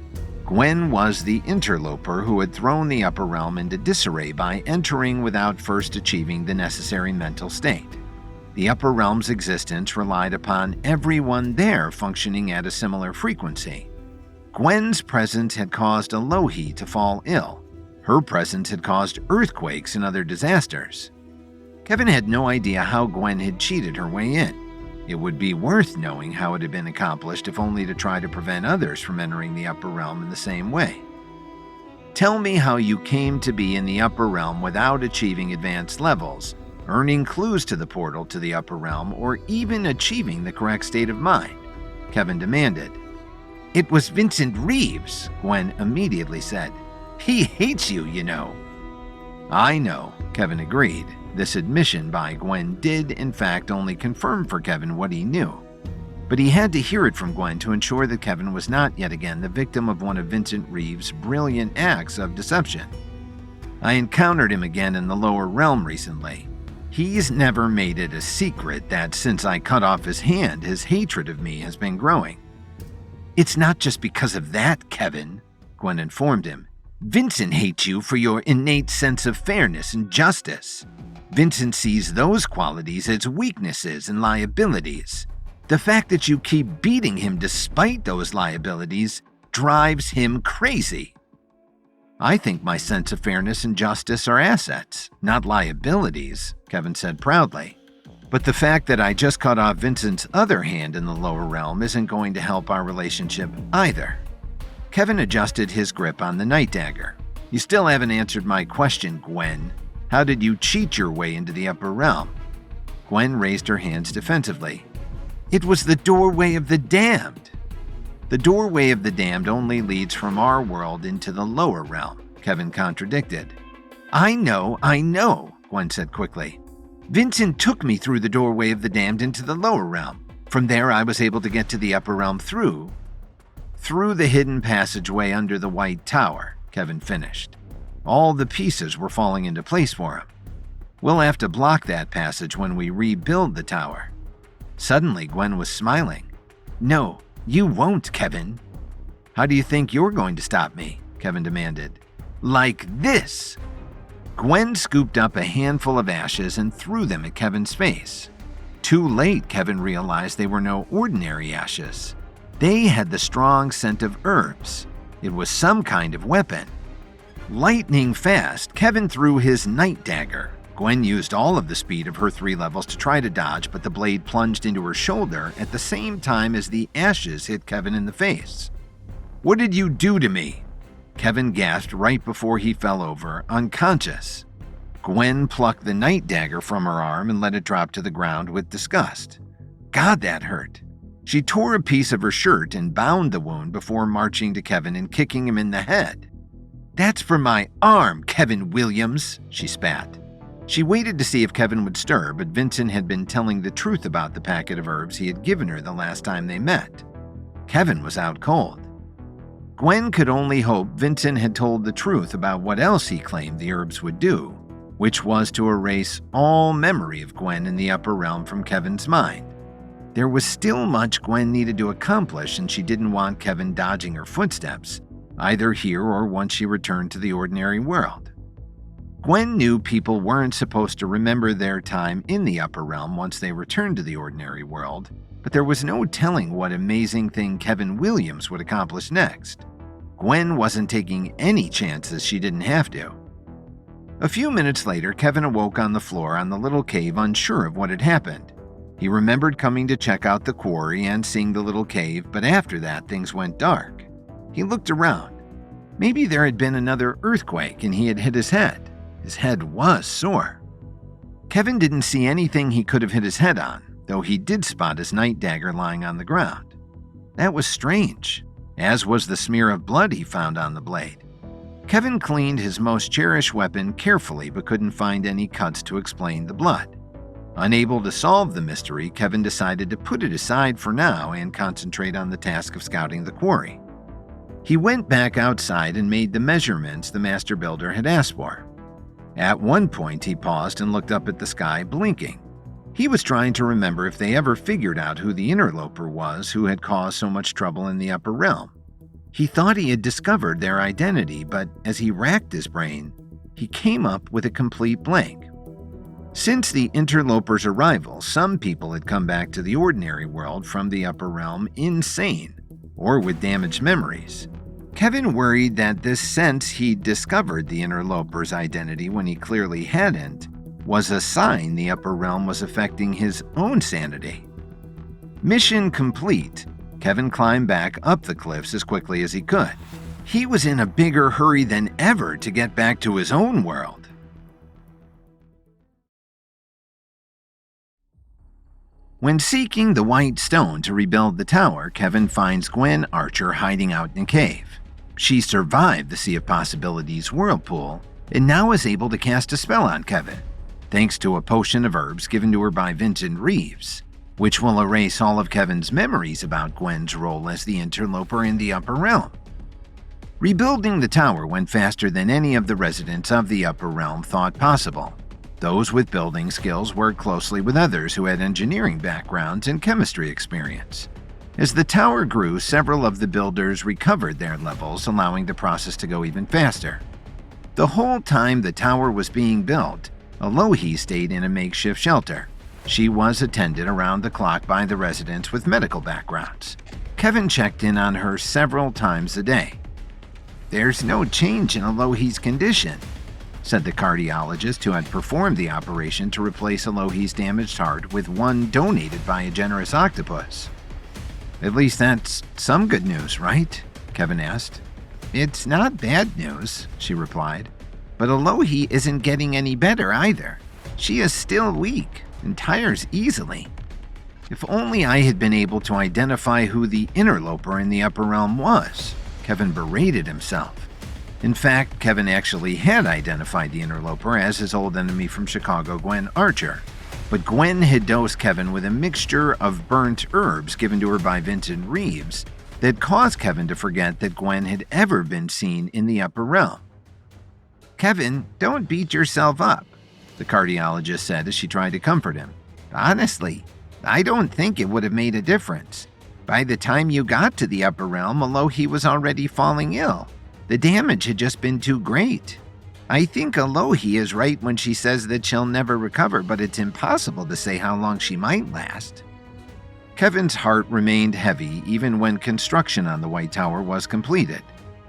Gwen was the interloper who had thrown the upper realm into disarray by entering without first achieving the necessary mental state. The upper realm's existence relied upon everyone there functioning at a similar frequency. Gwen's presence had caused Alohi to fall ill. Her presence had caused earthquakes and other disasters. Kevin had no idea how Gwen had cheated her way in. It would be worth knowing how it had been accomplished, if only to try to prevent others from entering the upper realm in the same way. "Tell me how you came to be in the upper realm without achieving advanced levels, earning clues to the portal to the upper realm, or even achieving the correct state of mind," Kevin demanded. "It was Vincent Reeves," Gwen immediately said. "He hates you, you know." "I know," Kevin agreed. This admission by Gwen did, in fact, only confirm for Kevin what he knew. But he had to hear it from Gwen to ensure that Kevin was not yet again the victim of one of Vincent Reeves' brilliant acts of deception. "I encountered him again in the lower realm recently. He's never made it a secret that since I cut off his hand, his hatred of me has been growing." "It's not just because of that, Kevin," Gwen informed him. "Vincent hates you for your innate sense of fairness and justice. Vincent sees those qualities as weaknesses and liabilities. The fact that you keep beating him despite those liabilities drives him crazy." "I think my sense of fairness and justice are assets, not liabilities," Kevin said proudly. "But the fact that I just cut off Vincent's other hand in the lower realm isn't going to help our relationship either." Kevin adjusted his grip on the night dagger. "You still haven't answered my question, Gwen. How did you cheat your way into the upper realm?" Gwen raised her hands defensively. "It was the doorway of the damned." "The doorway of the damned only leads from our world into the lower realm," Kevin contradicted. I know, Gwen said quickly. "Vincent took me through the doorway of the damned into the lower realm. From there I was able to get to the upper realm through the hidden passageway under the White Tower," Kevin finished. "All the pieces were falling into place for him. We'll have to block that passage when we rebuild the tower." Suddenly, Gwen was smiling. "No, you won't, Kevin." "How do you think you're going to stop me?" Kevin demanded. "Like this." Gwen scooped up a handful of ashes and threw them at Kevin's face. Too late, Kevin realized they were no ordinary ashes. They had the strong scent of herbs. It was some kind of weapon. Lightning fast, Kevin threw his night dagger. Gwen used all of the speed of her 3 levels to try to dodge, but the blade plunged into her shoulder at the same time as the ashes hit Kevin in the face. "What did you do to me?" Kevin gasped right before he fell over, unconscious. Gwen plucked the night dagger from her arm and let it drop to the ground with disgust. God, that hurt. She tore a piece of her shirt and bound the wound before marching to Kevin and kicking him in the head. "That's for my arm, Kevin Williams," she spat. She waited to see if Kevin would stir, but Vincent had been telling the truth about the packet of herbs he had given her the last time they met. Kevin was out cold. Gwen could only hope Vincent had told the truth about what else he claimed the herbs would do. which was to erase all memory of Gwen in the upper realm from Kevin's mind. There was still much Gwen needed to accomplish, and she didn't want Kevin dodging her footsteps, either here or once she returned to the ordinary world. Gwen knew people weren't supposed to remember their time in the upper realm once they returned to the ordinary world, but there was no telling what amazing thing Kevin Williams would accomplish next. Gwen wasn't taking any chances she didn't have to. A few minutes later, Kevin awoke on the floor on the little cave, unsure of what had happened. He remembered coming to check out the quarry and seeing the little cave, but after that, things went dark. He looked around. Maybe there had been another earthquake and he had hit his head. His head was sore. Kevin didn't see anything he could have hit his head on, though he did spot his night dagger lying on the ground. That was strange, as was the smear of blood he found on the blade. Kevin cleaned his most cherished weapon carefully but couldn't find any cuts to explain the blood. Unable to solve the mystery, Kevin decided to put it aside for now and concentrate on the task of scouting the quarry. He went back outside and made the measurements the master builder had asked for. At one point, he paused and looked up at the sky, blinking. He was trying to remember if they ever figured out who the interloper was who had caused so much trouble in the upper realm. He thought he had discovered their identity, but as he racked his brain, he came up with a complete blank. Since the interloper's arrival, some people had come back to the ordinary world from the upper realm insane or with damaged memories. Kevin worried that this sense he'd discovered the interloper's identity when he clearly hadn't was a sign the upper realm was affecting his own sanity. Mission complete, Kevin climbed back up the cliffs as quickly as he could. He was in a bigger hurry than ever to get back to his own world. When seeking the white stone to rebuild the tower, Kevin finds Gwen Archer hiding out in a cave. She survived the Sea of Possibilities whirlpool and now is able to cast a spell on Kevin, thanks to a potion of herbs given to her by Vincent Reeves, which will erase all of Kevin's memories about Gwen's role as the interloper in the upper realm. Rebuilding the tower went faster than any of the residents of the upper realm thought possible. Those with building skills worked closely with others who had engineering backgrounds and chemistry experience. As the tower grew, several of the builders recovered their levels, allowing the process to go even faster. The whole time the tower was being built, Alohi stayed in a makeshift shelter. She was attended around the clock by the residents with medical backgrounds. Kevin checked in on her several times a day. "There's no change in Alohi's condition," said the cardiologist who had performed the operation to replace Alohi's damaged heart with one donated by a generous octopus. "At least that's some good news, right?" Kevin asked. "It's not bad news," she replied. "But Alohi isn't getting any better either. She is still weak and tires easily. If only I had been able to identify who the interloper in the upper realm was," Kevin berated himself. In fact, Kevin actually had identified the interloper as his old enemy from Chicago, Gwen Archer. But Gwen had dosed Kevin with a mixture of burnt herbs given to her by Vincent Reeves that caused Kevin to forget that Gwen had ever been seen in the upper realm. "Kevin, don't beat yourself up," the cardiologist said as she tried to comfort him. "Honestly, I don't think it would have made a difference. By the time you got to the upper realm, Alohi was already falling ill. The damage had just been too great. I think Alohi is right when she says that she'll never recover, but it's impossible to say how long she might last." Kevin's heart remained heavy even when construction on the White Tower was completed.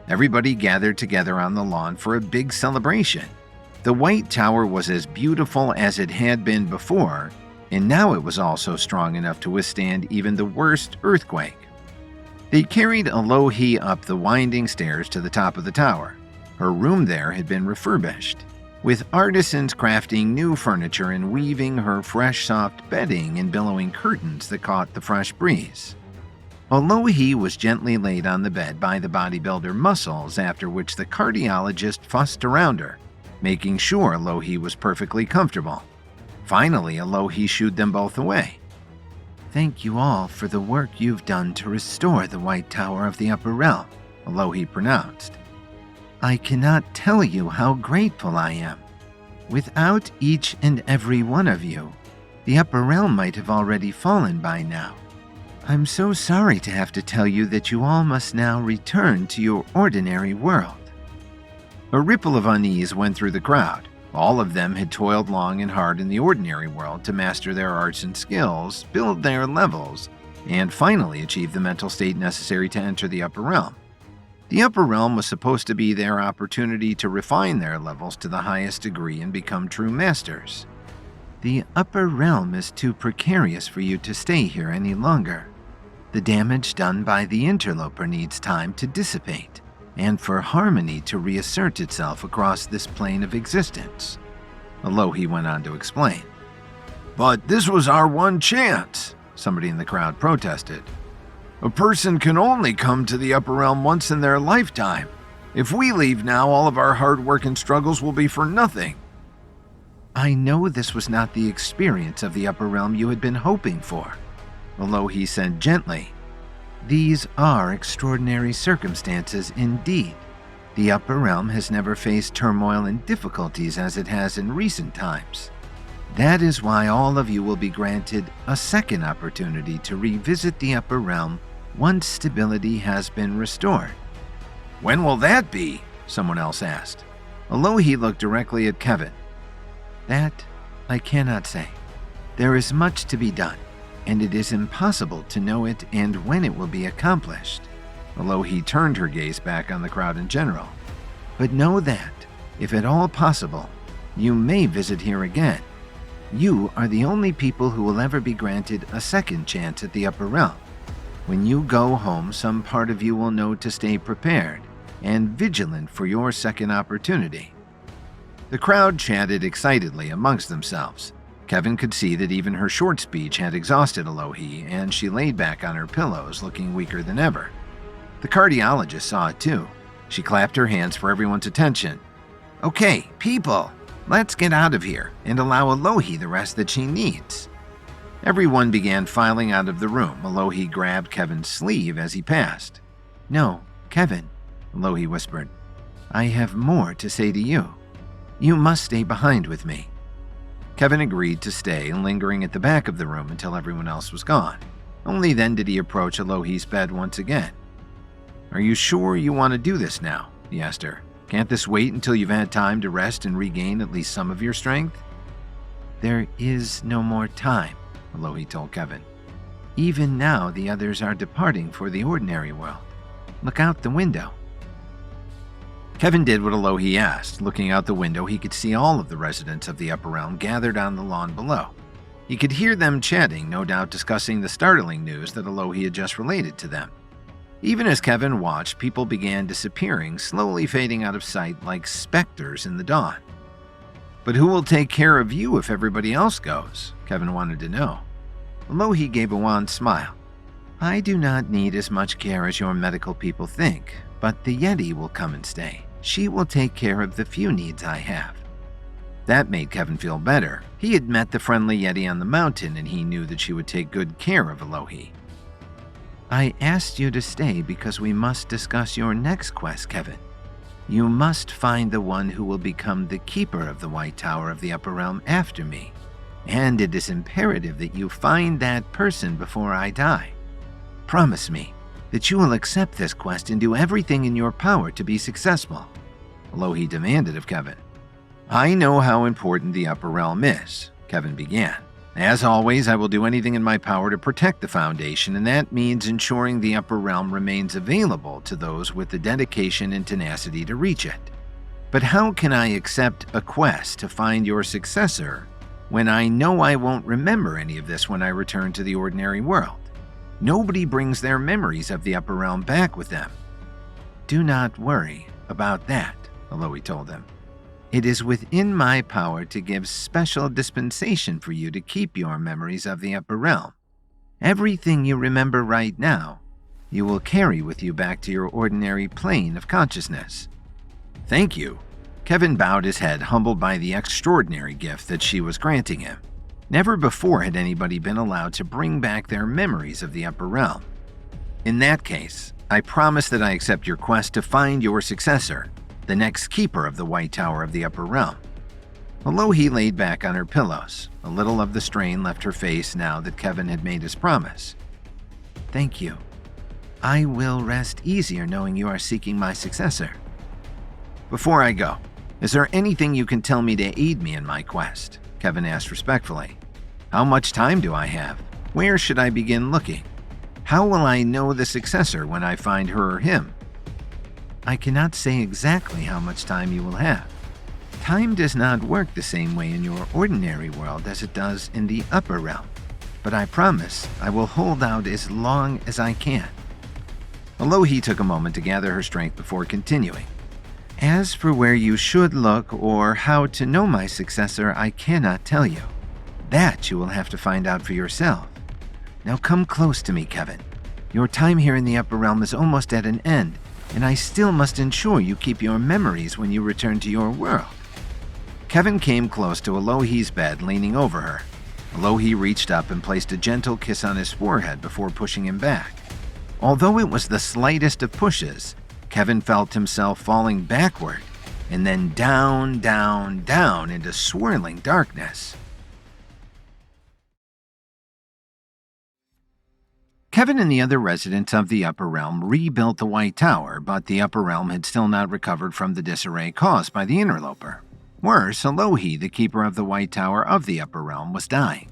Everybody gathered together on the lawn for a big celebration. The White Tower was as beautiful as it had been before, and now it was also strong enough to withstand even the worst earthquake. They carried Alohi up the winding stairs to the top of the tower. Her room there had been refurbished, with artisans crafting new furniture and weaving her fresh, soft bedding and billowing curtains that caught the fresh breeze. Alohi was gently laid on the bed by the bodybuilder Muscles, after which the cardiologist fussed around her, making sure Alohi was perfectly comfortable. Finally, Alohi shooed them both away. "Thank you all for the work you've done to restore the White Tower of the Upper Realm," Alohi pronounced. "I cannot tell you how grateful I am. Without each and every one of you, the upper realm might have already fallen by now. I'm so sorry to have to tell you that you all must now return to your ordinary world." A ripple of unease went through the crowd. All of them had toiled long and hard in the ordinary world to master their arts and skills, build their levels, and finally achieve the mental state necessary to enter the upper realm. The upper realm was supposed to be their opportunity to refine their levels to the highest degree and become true masters. The upper realm is too precarious for you to stay here any longer. The damage done by the interloper needs time to dissipate, and for harmony to reassert itself across this plane of existence. Alohi went on to explain. "But this was our one chance," somebody in the crowd protested. "A person can only come to the upper realm once in their lifetime. If we leave now, all of our hard work and struggles will be for nothing." "I know this was not the experience of the upper realm you had been hoping for," Alohi said gently. "These are extraordinary circumstances indeed. The upper realm has never faced turmoil and difficulties as it has in recent times. That is why all of you will be granted a second opportunity to revisit the upper realm once stability has been restored." "When will that be?" someone else asked. Alohi looked directly at Kevin. "That I cannot say. There is much to be done, and it is impossible to know it and when it will be accomplished." Alohi turned her gaze back on the crowd in general. "But know that, if at all possible, you may visit here again. You are the only people who will ever be granted a second chance at the upper realm. When you go home, some part of you will know to stay prepared and vigilant for your second opportunity." The crowd chatted excitedly amongst themselves. Kevin could see that even her short speech had exhausted Alohi, and she laid back on her pillows, looking weaker than ever. The cardiologist saw it too. She clapped her hands for everyone's attention. "Okay, people, let's get out of here and allow Alohi the rest that she needs." Everyone began filing out of the room. Alohi grabbed Kevin's sleeve as he passed. "No, Kevin," Alohi whispered. "I have more to say to you. You must stay behind with me." Kevin agreed to stay, lingering at the back of the room until everyone else was gone. Only then did he approach Alohi's bed once again. "Are you sure you want to do this now?" he asked her. "Can't this wait until you've had time to rest and regain at least some of your strength?" "There is no more time," Alohi told Kevin. "Even now the others are departing for the ordinary world. Look out the window." Kevin did what Alohi asked. Looking out the window, he could see all of the residents of the upper realm gathered on the lawn below. He could hear them chatting, no doubt discussing the startling news that Alohi had just related to them. Even as Kevin watched, people began disappearing, slowly fading out of sight like specters in the dawn. "But who will take care of you if everybody else goes?" Kevin wanted to know. Alohi gave a wan smile. "I do not need as much care as your medical people think, but the Yeti will come and stay. She will take care of the few needs I have." That made Kevin feel better. He had met the friendly Yeti on the mountain, and he knew that she would take good care of Alohi. "I asked you to stay because we must discuss your next quest, Kevin. You must find the one who will become the keeper of the White Tower of the Upper Realm after me. And it is imperative that you find that person before I die. Promise me that you will accept this quest and do everything in your power to be successful," Alohi demanded of Kevin. "I know how important the Upper Realm is," Kevin began. "As always, I will do anything in my power to protect the Foundation, and that means ensuring the Upper Realm remains available to those with the dedication and tenacity to reach it. But how can I accept a quest to find your successor when I know I won't remember any of this when I return to the ordinary world? Nobody brings their memories of the Upper Realm back with them." "Do not worry about that," Alohi told them. "It is within my power to give special dispensation for you to keep your memories of the Upper Realm. Everything you remember right now, you will carry with you back to your ordinary plane of consciousness." "Thank you." Kevin bowed his head, humbled by the extraordinary gift that she was granting him. Never before had anybody been allowed to bring back their memories of the Upper Realm. "In that case, I promise that I accept your quest to find your successor, the next keeper of the White Tower of the Upper Realm." Alohi laid back on her pillows. A little of the strain left her face now that Kevin had made his promise. Thank you. I will rest easier knowing you are seeking my successor. Before I go, is there anything you can tell me to aid me in my quest? Kevin asked respectfully. How much time do I have? Where should I begin looking? How will I know the successor when I find her or him? I cannot say exactly how much time you will have. Time does not work the same way in your ordinary world as it does in the upper realm, but I promise I will hold out as long as I can. Alohi took a moment to gather her strength before continuing. As for where you should look or how to know my successor, I cannot tell you. That you will have to find out for yourself. Now come close to me, Kevin. Your time here in the upper realm is almost at an end, and I still must ensure you keep your memories when you return to your world. Kevin came close to Alohi's bed, leaning over her. Alohi reached up and placed a gentle kiss on his forehead before pushing him back. Although it was the slightest of pushes, Kevin felt himself falling backward and then down, down, down into swirling darkness. Kevin and the other residents of the Upper Realm rebuilt the White Tower, but the Upper Realm had still not recovered from the disarray caused by the interloper. Worse, Alohi, the keeper of the White Tower of the Upper Realm, was dying.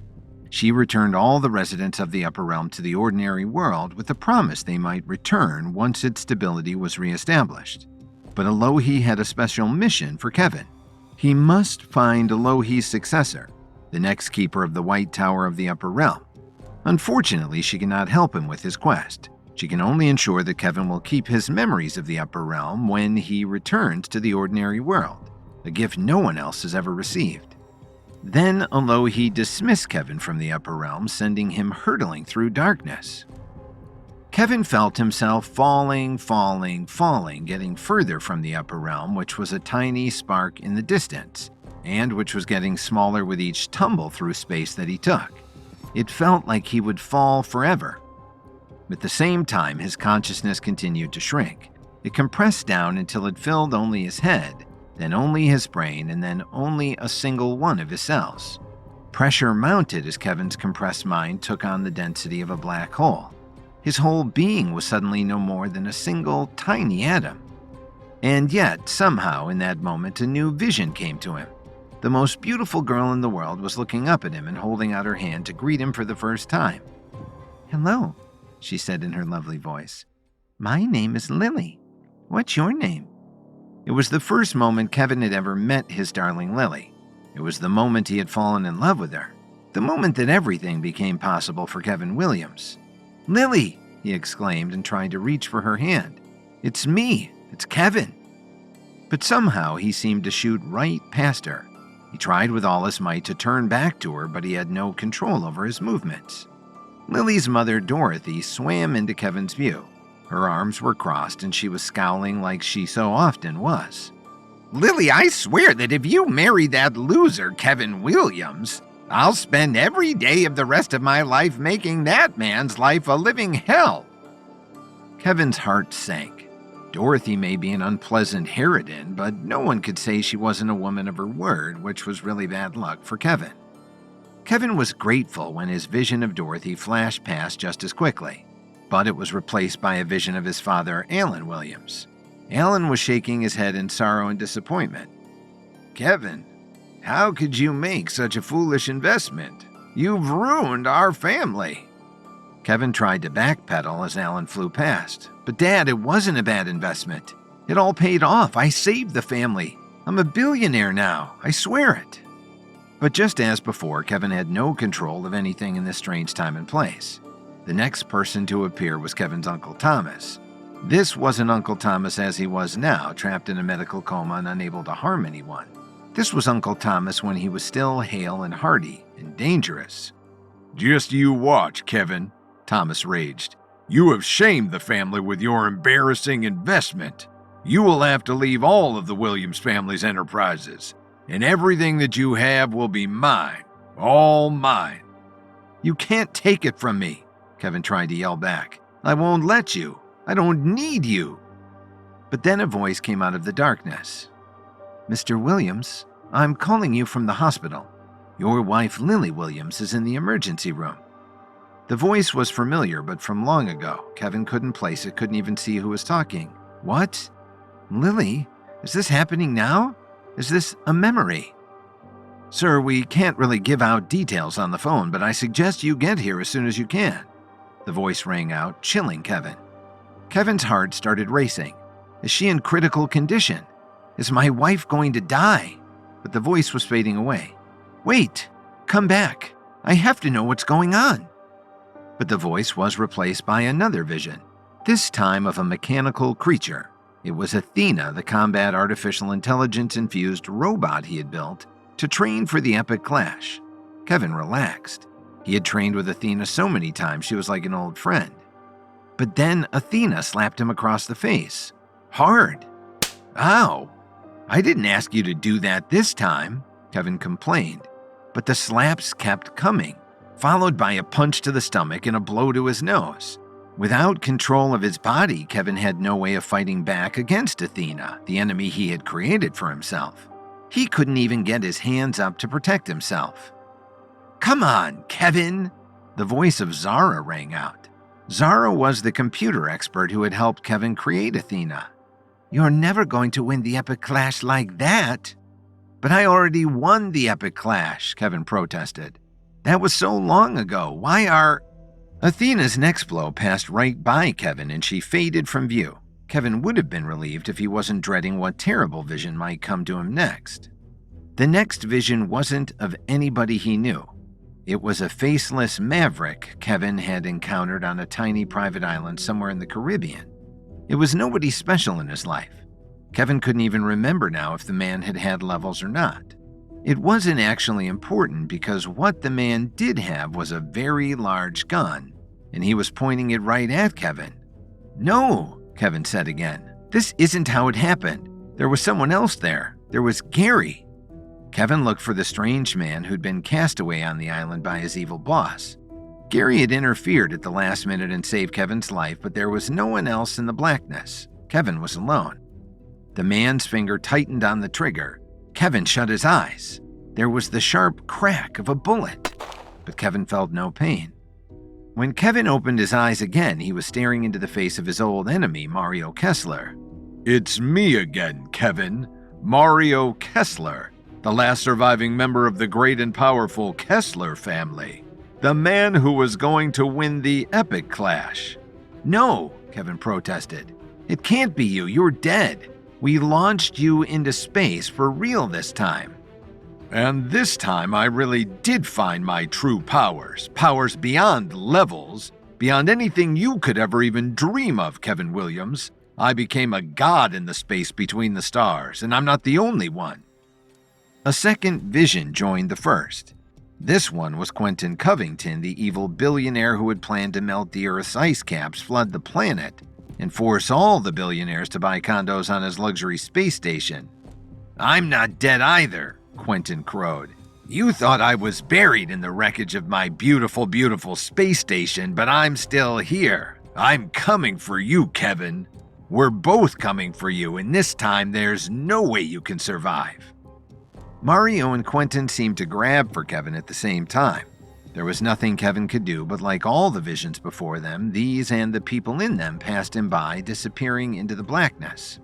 She returned all the residents of the Upper Realm to the ordinary world with the promise they might return once its stability was reestablished. But Alohi had a special mission for Kevin. He must find Alohi's successor, the next keeper of the White Tower of the Upper Realm. Unfortunately, she cannot help him with his quest. She can only ensure that Kevin will keep his memories of the Upper Realm when he returns to the ordinary world, a gift no one else has ever received. Then Alohi dismissed Kevin from the Upper Realm, sending him hurtling through darkness. Kevin felt himself falling, getting further from the Upper Realm, which was a tiny spark in the distance, and which was getting smaller with each tumble through space that he took. It felt like he would fall forever. At the same time, his consciousness continued to shrink. It compressed down until it filled only his head, then only his brain, and then only a single one of his cells. Pressure mounted as Kevin's compressed mind took on the density of a black hole. His whole being was suddenly no more than a single tiny atom. And yet, somehow, in that moment, a new vision came to him. The most beautiful girl in the world was looking up at him and holding out her hand to greet him for the first time. "Hello," she said in her lovely voice. "My name is Lily. What's your name?" It was the first moment Kevin had ever met his darling Lily. It was the moment he had fallen in love with her. The moment that everything became possible for Kevin Williams. "Lily!" he exclaimed and tried to reach for her hand. "It's me. It's Kevin." But somehow he seemed to shoot right past her. He tried with all his might to turn back to her, but he had no control over his movements. Lily's mother, Dorothy, swam into Kevin's view. Her arms were crossed and she was scowling like she so often was. "Lily, I swear that if you marry that loser, Kevin Williams, I'll spend every day of the rest of my life making that man's life a living hell." Kevin's heart sank. Dorothy may be an unpleasant harridan, but no one could say she wasn't a woman of her word, which was really bad luck for Kevin. Kevin was grateful when his vision of Dorothy flashed past just as quickly, but it was replaced by a vision of his father, Alan Williams. Alan was shaking his head in sorrow and disappointment. "Kevin, how could you make such a foolish investment? You've ruined our family." Kevin tried to backpedal as Alan flew past. "But Dad, it wasn't a bad investment. It all paid off. I saved the family. I'm a billionaire now. I swear it." But just as before, Kevin had no control of anything in this strange time and place. The next person to appear was Kevin's Uncle Thomas. This wasn't Uncle Thomas as he was now, trapped in a medical coma and unable to harm anyone. This was Uncle Thomas when he was still hale and hearty and dangerous. "Just you watch, Kevin," Thomas raged. "You have shamed the family with your embarrassing investment. You will have to leave all of the Williams family's enterprises, and everything that you have will be mine, all mine." "You can't take it from me," Kevin tried to yell back. "I won't let you. I don't need you." But then a voice came out of the darkness. "Mr. Williams, I'm calling you from the hospital. Your wife, Lily Williams, is in the emergency room." The voice was familiar, but from long ago. Kevin couldn't place it, couldn't even see who was talking. "What? Lily? Is this happening now? Is this a memory?" "Sir, we can't really give out details on the phone, but I suggest you get here as soon as you can." The voice rang out, chilling Kevin. Kevin's heart started racing. Is she in critical condition? Is my wife going to die? But the voice was fading away. "Wait, come back. I have to know what's going on." But the voice was replaced by another vision, this time of a mechanical creature. It was Athena, the combat artificial intelligence-infused robot he had built to train for the epic clash. Kevin relaxed. He had trained with Athena so many times she was like an old friend. But then Athena slapped him across the face. Hard. "Ow! I didn't ask you to do that this time," Kevin complained. But the slaps kept coming, followed by a punch to the stomach and a blow to his nose. Without control of his body, Kevin had no way of fighting back against Athena, the enemy he had created for himself. He couldn't even get his hands up to protect himself. "Come on, Kevin!" The voice of Zara rang out. Zara was the computer expert who had helped Kevin create Athena. "You're never going to win the epic clash like that." "But I already won the epic clash," Kevin protested. "That was so long ago. Why are—" Athena's next blow passed right by Kevin and she faded from view. Kevin would have been relieved if he wasn't dreading what terrible vision might come to him next. The next vision wasn't of anybody he knew. It was a faceless maverick Kevin had encountered on a tiny private island somewhere in the Caribbean. It was nobody special in his life. Kevin couldn't even remember now if the man had had levels or not. It wasn't actually important because what the man did have was a very large gun, and he was pointing it right at Kevin. "No," Kevin said again. "This isn't how it happened. There was someone else there. There was Gary." Kevin looked for the strange man who'd been cast away on the island by his evil boss. Gary had interfered at the last minute and saved Kevin's life, but there was no one else in the blackness. Kevin was alone. The man's finger tightened on the trigger. Kevin shut his eyes. There was the sharp crack of a bullet, but Kevin felt no pain. When Kevin opened his eyes again, he was staring into the face of his old enemy, Mario Kessler. It's me again, Kevin. Mario Kessler, the last surviving member of the great and powerful Kessler family. The man who was going to win the epic clash. "No," Kevin protested. "It can't be you. You're dead. We launched you into space for real this time." And this time I really did find my true powers. Powers beyond levels, beyond anything you could ever even dream of, Kevin Williams. I became a god in the space between the stars, and I'm not the only one. A second vision joined the first. This one was Quentin Covington, the evil billionaire who had planned to melt the Earth's ice caps, flood the planet, and force all the billionaires to buy condos on his luxury space station. "I'm not dead either," Quentin crowed. "You thought I was buried in the wreckage of my beautiful, beautiful space station, but I'm still here. I'm coming for you, Kevin. We're both coming for you, and this time there's no way you can survive." Mario and Quentin seemed to grab for Kevin at the same time. There was nothing Kevin could do, but like all the visions before them, these and the people in them passed him by, disappearing into the blackness.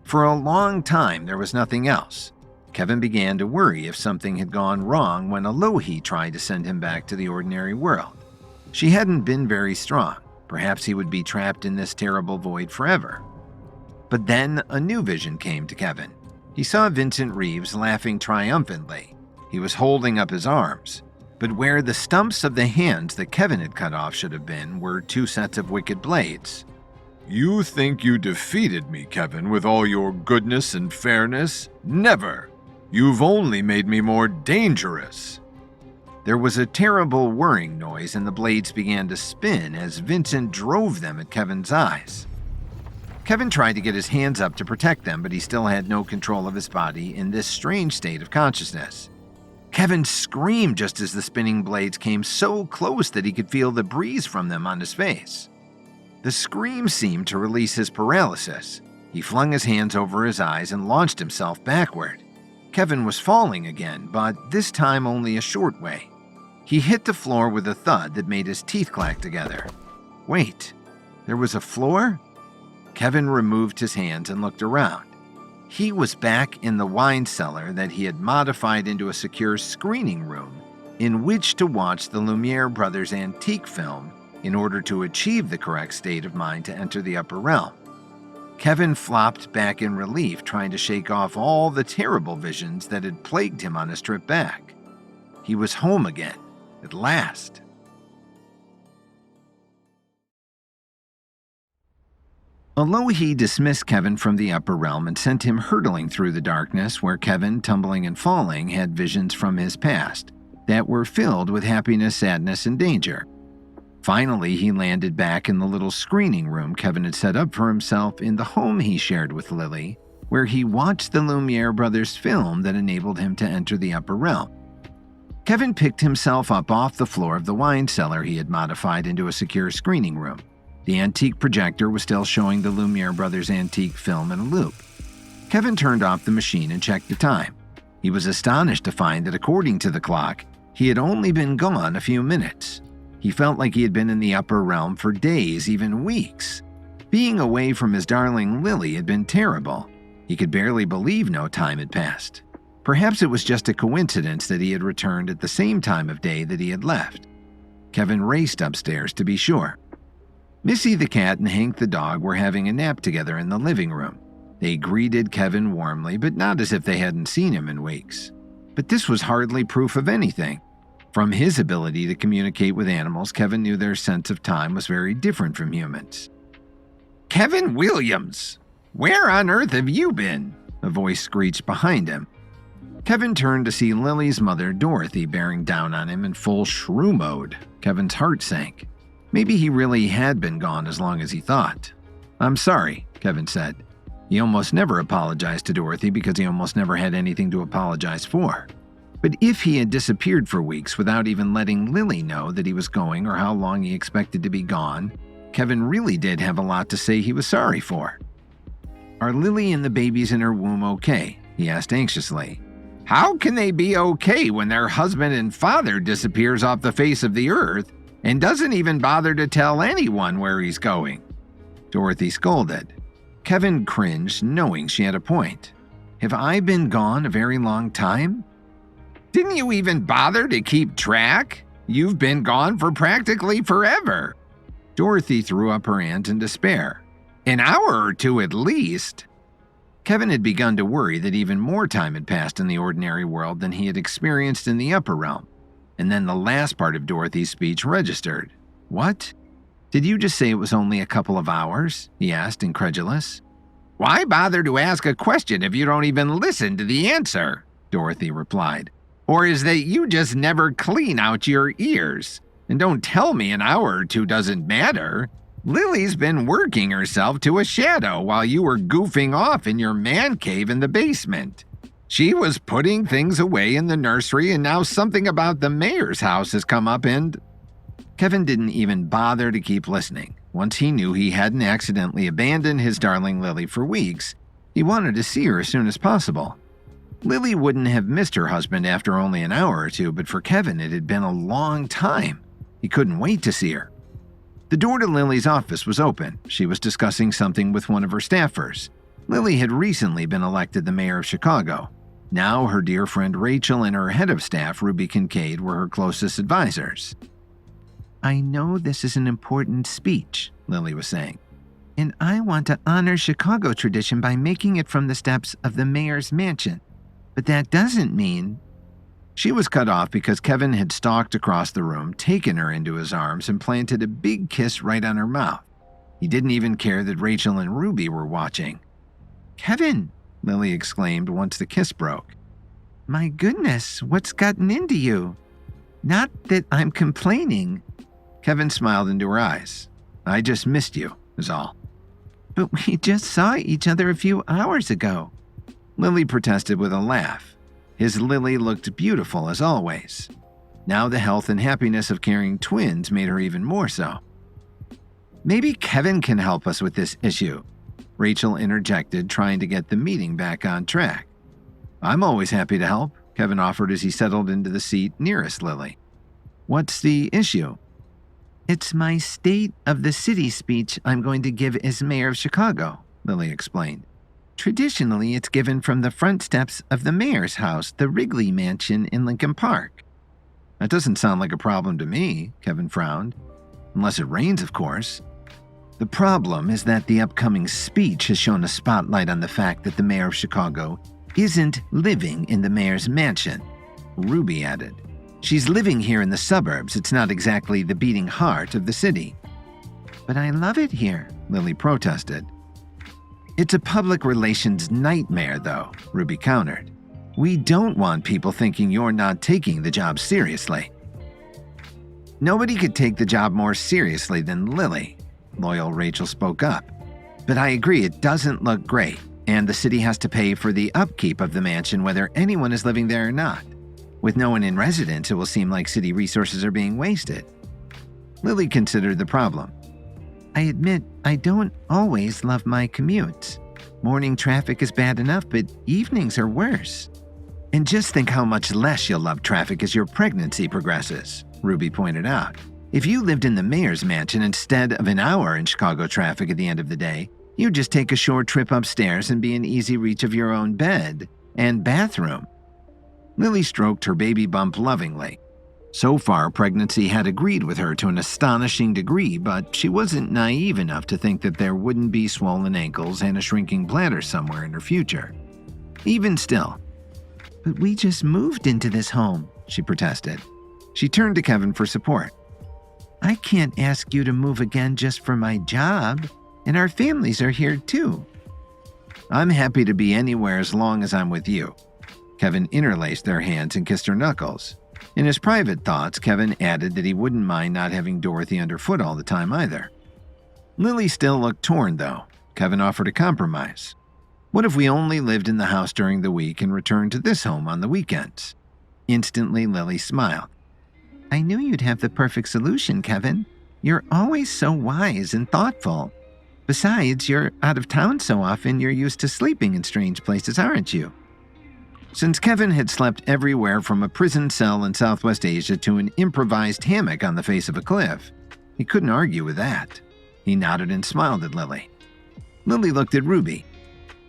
For a long time, there was nothing else. Kevin began to worry if something had gone wrong when Alohi tried to send him back to the ordinary world. She hadn't been very strong. Perhaps he would be trapped in this terrible void forever. But then a new vision came to Kevin. He saw Vincent Reeves laughing triumphantly. He was holding up his arms, but where the stumps of the hands that Kevin had cut off should have been were two sets of wicked blades. You think you defeated me, Kevin, with all your goodness and fairness? Never! You've only made me more dangerous. There was a terrible whirring noise and the blades began to spin as Vincent drove them at Kevin's eyes. Kevin tried to get his hands up to protect them, but he still had no control of his body in this strange state of consciousness. Kevin screamed just as the spinning blades came so close that he could feel the breeze from them on his face. The scream seemed to release his paralysis. He flung his hands over his eyes and launched himself backward. Kevin was falling again, but this time only a short way. He hit the floor with a thud that made his teeth clack together. Wait, there was a floor? Kevin removed his hands and looked around. He was back in the wine cellar that he had modified into a secure screening room in which to watch the Lumiere brothers' antique film in order to achieve the correct state of mind to enter the upper realm. Kevin flopped back in relief, trying to shake off all the terrible visions that had plagued him on his trip back. He was home again, at last. Elohi dismissed Kevin from the upper realm and sent him hurtling through the darkness where Kevin, tumbling and falling, had visions from his past that were filled with happiness, sadness, and danger. Finally, he landed back in the little screening room Kevin had set up for himself in the home he shared with Lily, where he watched the Lumiere brothers' film that enabled him to enter the upper realm. Kevin picked himself up off the floor of the wine cellar he had modified into a secure screening room. The antique projector was still showing the Lumiere brothers' antique film in a loop. Kevin turned off the machine and checked the time. He was astonished to find that according to the clock, he had only been gone a few minutes. He felt like he had been in the upper realm for days, even weeks. Being away from his darling Lily had been terrible. He could barely believe no time had passed. Perhaps it was just a coincidence that he had returned at the same time of day that he had left. Kevin raced upstairs to be sure. Missy the cat and Hank the dog were having a nap together in the living room. They greeted Kevin warmly, but not as if they hadn't seen him in weeks. But this was hardly proof of anything. From his ability to communicate with animals, Kevin knew their sense of time was very different from humans. "Kevin Williams! Where on earth have you been?" a voice screeched behind him. Kevin turned to see Lily's mother, Dorothy, bearing down on him in full shrew mode. Kevin's heart sank. Maybe he really had been gone as long as he thought. "I'm sorry," Kevin said. He almost never apologized to Dorothy because he almost never had anything to apologize for. But if he had disappeared for weeks without even letting Lily know that he was going or how long he expected to be gone, Kevin really did have a lot to say he was sorry for. "Are Lily and the babies in her womb okay?" he asked anxiously. "How can they be okay when their husband and father disappears off the face of the earth and doesn't even bother to tell anyone where he's going?" Dorothy scolded. Kevin cringed, knowing she had a point. "Have I been gone a very long time?" "Didn't you even bother to keep track? You've been gone for practically forever." Dorothy threw up her hands in despair. "An hour or two at least." Kevin had begun to worry that even more time had passed in the ordinary world than he had experienced in the upper realm. And then the last part of Dorothy's speech registered. "What? Did you just say it was only a couple of hours?" he asked, incredulous. "Why bother to ask a question if you don't even listen to the answer?" Dorothy replied. "Or is that you just never clean out your ears? And don't tell me an hour or two doesn't matter. Lily's been working herself to a shadow while you were goofing off in your man cave in the basement. She was putting things away in the nursery, and now something about the mayor's house has come up and—" Kevin didn't even bother to keep listening. Once he knew he hadn't accidentally abandoned his darling Lily for weeks, he wanted to see her as soon as possible. Lily wouldn't have missed her husband after only an hour or two, but for Kevin it had been a long time. He couldn't wait to see her. The door to Lily's office was open. She was discussing something with one of her staffers. Lily had recently been elected the mayor of Chicago. Now her dear friend Rachel and her head of staff, Ruby Kincaid, were her closest advisors. "I know this is an important speech," Lily was saying, "and I want to honor Chicago tradition by making it from the steps of the mayor's mansion. But that doesn't mean—" She was cut off because Kevin had stalked across the room, taken her into his arms, and planted a big kiss right on her mouth. He didn't even care that Rachel and Ruby were watching. "Kevin!" Lily exclaimed once the kiss broke. "My goodness, what's gotten into you? Not that I'm complaining." Kevin smiled into her eyes. "I just missed you, is all." "But we just saw each other a few hours ago." Lily protested with a laugh. His Lily looked beautiful as always. Now the health and happiness of carrying twins made her even more so. "Maybe Kevin can help us with this issue," Rachel interjected, trying to get the meeting back on track. I'm always happy to help, Kevin offered as he settled into the seat nearest Lily. What's the issue? It's my State of the City speech I'm going to give as mayor of Chicago, Lily explained. Traditionally, it's given from the front steps of the mayor's house, the Wrigley Mansion in Lincoln Park. That doesn't sound like a problem to me, Kevin frowned. Unless it rains, of course. The problem is that the upcoming speech has shown a spotlight on the fact that the mayor of Chicago isn't living in the mayor's mansion, Ruby added. She's living here in the suburbs. It's not exactly the beating heart of the city. But I love it here, Lily protested. It's a public relations nightmare, though, Ruby countered. We don't want people thinking you're not taking the job seriously. Nobody could take the job more seriously than Lily, loyal Rachel spoke up. But I agree it doesn't look great, and the city has to pay for the upkeep of the mansion whether anyone is living there or not. With no one in residence, it will seem like city resources are being wasted. Lily considered the problem. I admit I don't always love my commutes. Morning traffic is bad enough, but evenings are worse. And just think how much less you'll love traffic as your pregnancy progresses, Ruby pointed out. If you lived in the mayor's mansion instead of an hour in Chicago traffic at the end of the day, you'd just take a short trip upstairs and be in easy reach of your own bed and bathroom. Lily stroked her baby bump lovingly. So far, pregnancy had agreed with her to an astonishing degree, but she wasn't naive enough to think that there wouldn't be swollen ankles and a shrinking bladder somewhere in her future. Even still. But we just moved into this home, she protested. She turned to Kevin for support. I can't ask you to move again just for my job, and our families are here too. I'm happy to be anywhere as long as I'm with you. Kevin interlaced their hands and kissed her knuckles. In his private thoughts, Kevin added that he wouldn't mind not having Dorothy underfoot all the time either. Lily still looked torn, though. Kevin offered a compromise. What if we only lived in the house during the week and returned to this home on the weekends? Instantly, Lily smiled. I knew you'd have the perfect solution, Kevin. You're always so wise and thoughtful. Besides, you're out of town so often you're used to sleeping in strange places, aren't you? Since Kevin had slept everywhere from a prison cell in Southwest Asia to an improvised hammock on the face of a cliff, he couldn't argue with that. He nodded and smiled at Lily. Lily looked at Ruby.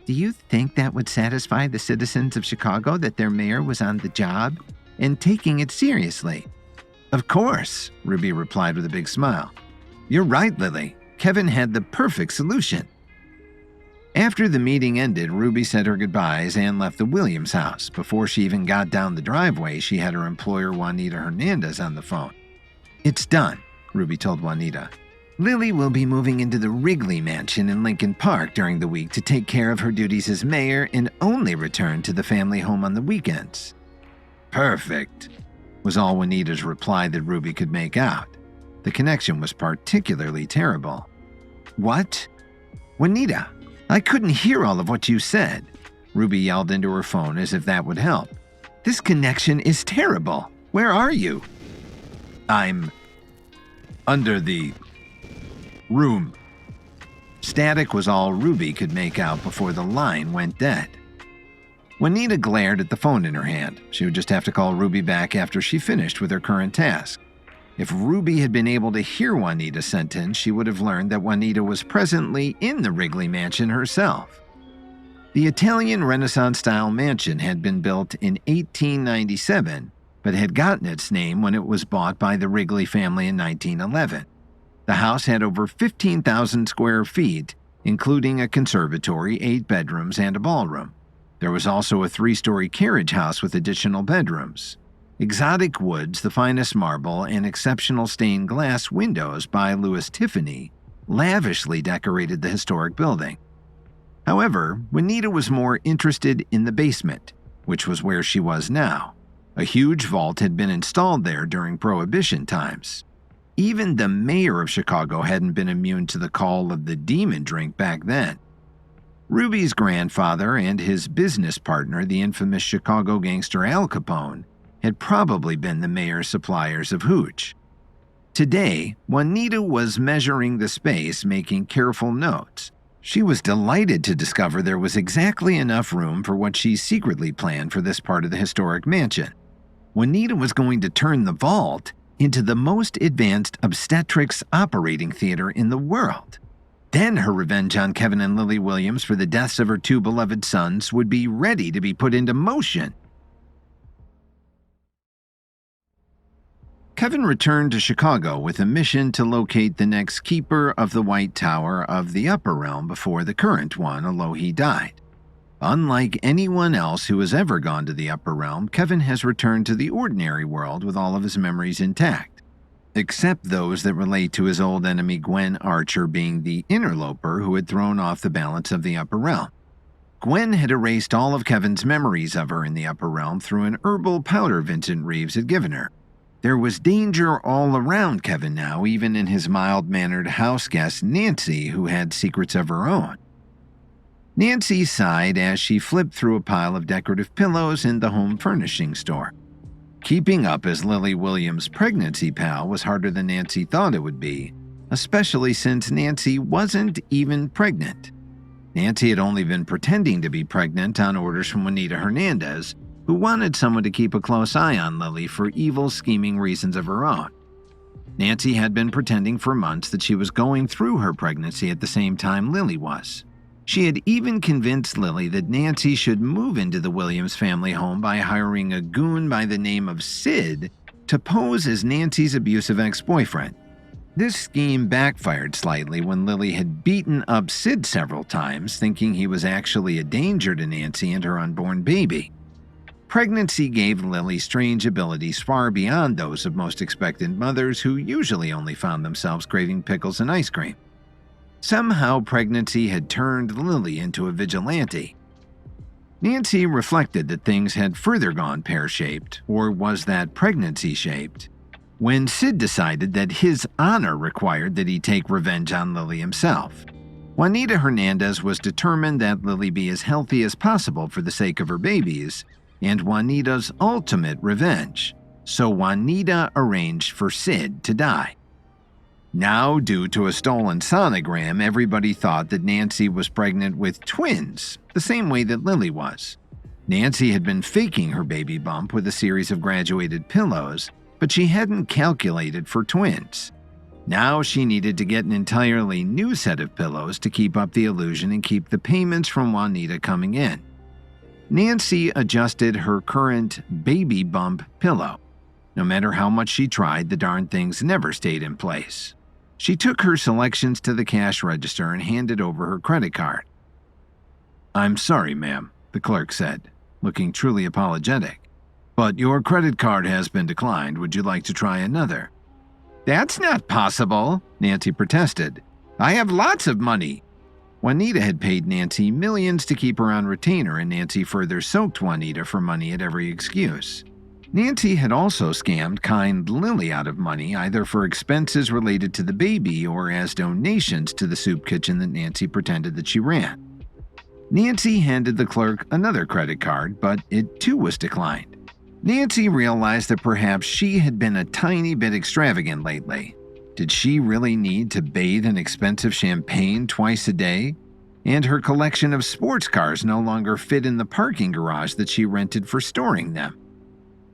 Do you think that would satisfy the citizens of Chicago that their mayor was on the job and taking it seriously? Of course, Ruby replied with a big smile. You're right, Lily. Kevin had the perfect solution. After the meeting ended, Ruby said her goodbyes and left the Williams house. Before she even got down the driveway, she had her employer Juanita Hernandez on the phone. It's done, Ruby told Juanita. Lily will be moving into the Wrigley Mansion in Lincoln Park during the week to take care of her duties as mayor and only return to the family home on the weekends. Perfect, was all Juanita's reply that Ruby could make out. The connection was particularly terrible. What? Juanita, I couldn't hear all of what you said, Ruby yelled into her phone as if that would help. This connection is terrible. Where are you? I'm under the room. Static was all Ruby could make out before the line went dead. Juanita glared at the phone in her hand. She would just have to call Ruby back after she finished with her current task. If Ruby had been able to hear Juanita's sentence, she would have learned that Juanita was presently in the Wrigley Mansion herself. The Italian Renaissance-style mansion had been built in 1897, but had gotten its name when it was bought by the Wrigley family in 1911. The house had over 15,000 square feet, including a conservatory, 8 bedrooms, and a ballroom. There was also a 3-story carriage house with additional bedrooms. Exotic woods, the finest marble, and exceptional stained glass windows by Louis Tiffany lavishly decorated the historic building. However, Juanita was more interested in the basement, which was where she was now. A huge vault had been installed there during Prohibition times. Even the mayor of Chicago hadn't been immune to the call of the demon drink back then. Ruby's grandfather and his business partner, the infamous Chicago gangster Al Capone, had probably been the mayor's suppliers of hooch. Today, Juanita was measuring the space, making careful notes. She was delighted to discover there was exactly enough room for what she secretly planned for this part of the historic mansion. Juanita was going to turn the vault into the most advanced obstetrics operating theater in the world. Then her revenge on Kevin and Lily Williams for the deaths of her two beloved sons would be ready to be put into motion. Kevin returned to Chicago with a mission to locate the next keeper of the White Tower of the Upper Realm before the current one, Alohi, died. Unlike anyone else who has ever gone to the Upper Realm, Kevin has returned to the ordinary world with all of his memories intact, except those that relate to his old enemy Gwen Archer being the interloper who had thrown off the balance of the Upper Realm. Gwen had erased all of Kevin's memories of her in the Upper Realm through an herbal powder Vincent Reeves had given her. There was danger all around Kevin now, even in his mild-mannered house guest Nancy, who had secrets of her own. Nancy sighed as she flipped through a pile of decorative pillows in the home furnishing store. Keeping up as Lily Williams' pregnancy pal was harder than Nancy thought it would be, especially since Nancy wasn't even pregnant. Nancy had only been pretending to be pregnant on orders from Juanita Hernandez, who wanted someone to keep a close eye on Lily for evil, scheming reasons of her own. Nancy had been pretending for months that she was going through her pregnancy at the same time Lily was. She had even convinced Lily that Nancy should move into the Williams family home by hiring a goon by the name of Sid to pose as Nancy's abusive ex-boyfriend. This scheme backfired slightly when Lily had beaten up Sid several times, thinking he was actually a danger to Nancy and her unborn baby. Pregnancy gave Lily strange abilities far beyond those of most expectant mothers who usually only found themselves craving pickles and ice cream. Somehow pregnancy had turned Lily into a vigilante. Nancy reflected that things had further gone pear-shaped, or was that pregnancy-shaped, when Sid decided that his honor required that he take revenge on Lily himself. Juanita Hernandez was determined that Lily be as healthy as possible for the sake of her babies, and Juanita's ultimate revenge, so Juanita arranged for Sid to die. Now, due to a stolen sonogram, everybody thought that Nancy was pregnant with twins, the same way that Lily was. Nancy had been faking her baby bump with a series of graduated pillows, but she hadn't calculated for twins. Now she needed to get an entirely new set of pillows to keep up the illusion and keep the payments from Juanita coming in. Nancy adjusted her current baby bump pillow. No matter how much she tried, the darn things never stayed in place. She took her selections to the cash register and handed over her credit card. "I'm sorry, ma'am," the clerk said, looking truly apologetic, "but your credit card has been declined. Would you like to try another?" "That's not possible," Nancy protested. "I have lots of money." Juanita had paid Nancy millions to keep her on retainer, and Nancy further soaked Juanita for money at every excuse. Nancy had also scammed kind Lily out of money, either for expenses related to the baby or as donations to the soup kitchen that Nancy pretended that she ran. Nancy handed the clerk another credit card, but it too was declined. Nancy realized that perhaps she had been a tiny bit extravagant lately. Did she really need to bathe in expensive champagne twice a day? And her collection of sports cars no longer fit in the parking garage that she rented for storing them.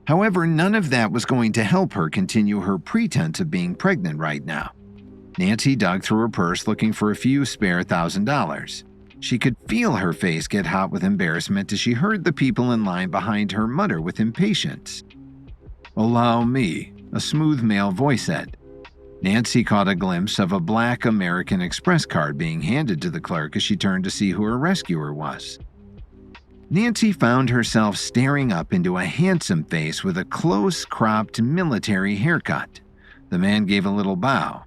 However, none of that was going to help her continue her pretense of being pregnant right now. Nancy dug through her purse looking for a few spare $1,000. She could feel her face get hot with embarrassment as she heard the people in line behind her mutter with impatience. "Allow me," a smooth male voice said. Nancy caught a glimpse of a black American Express card being handed to the clerk as she turned to see who her rescuer was. Nancy found herself staring up into a handsome face with a close-cropped military haircut. The man gave a little bow.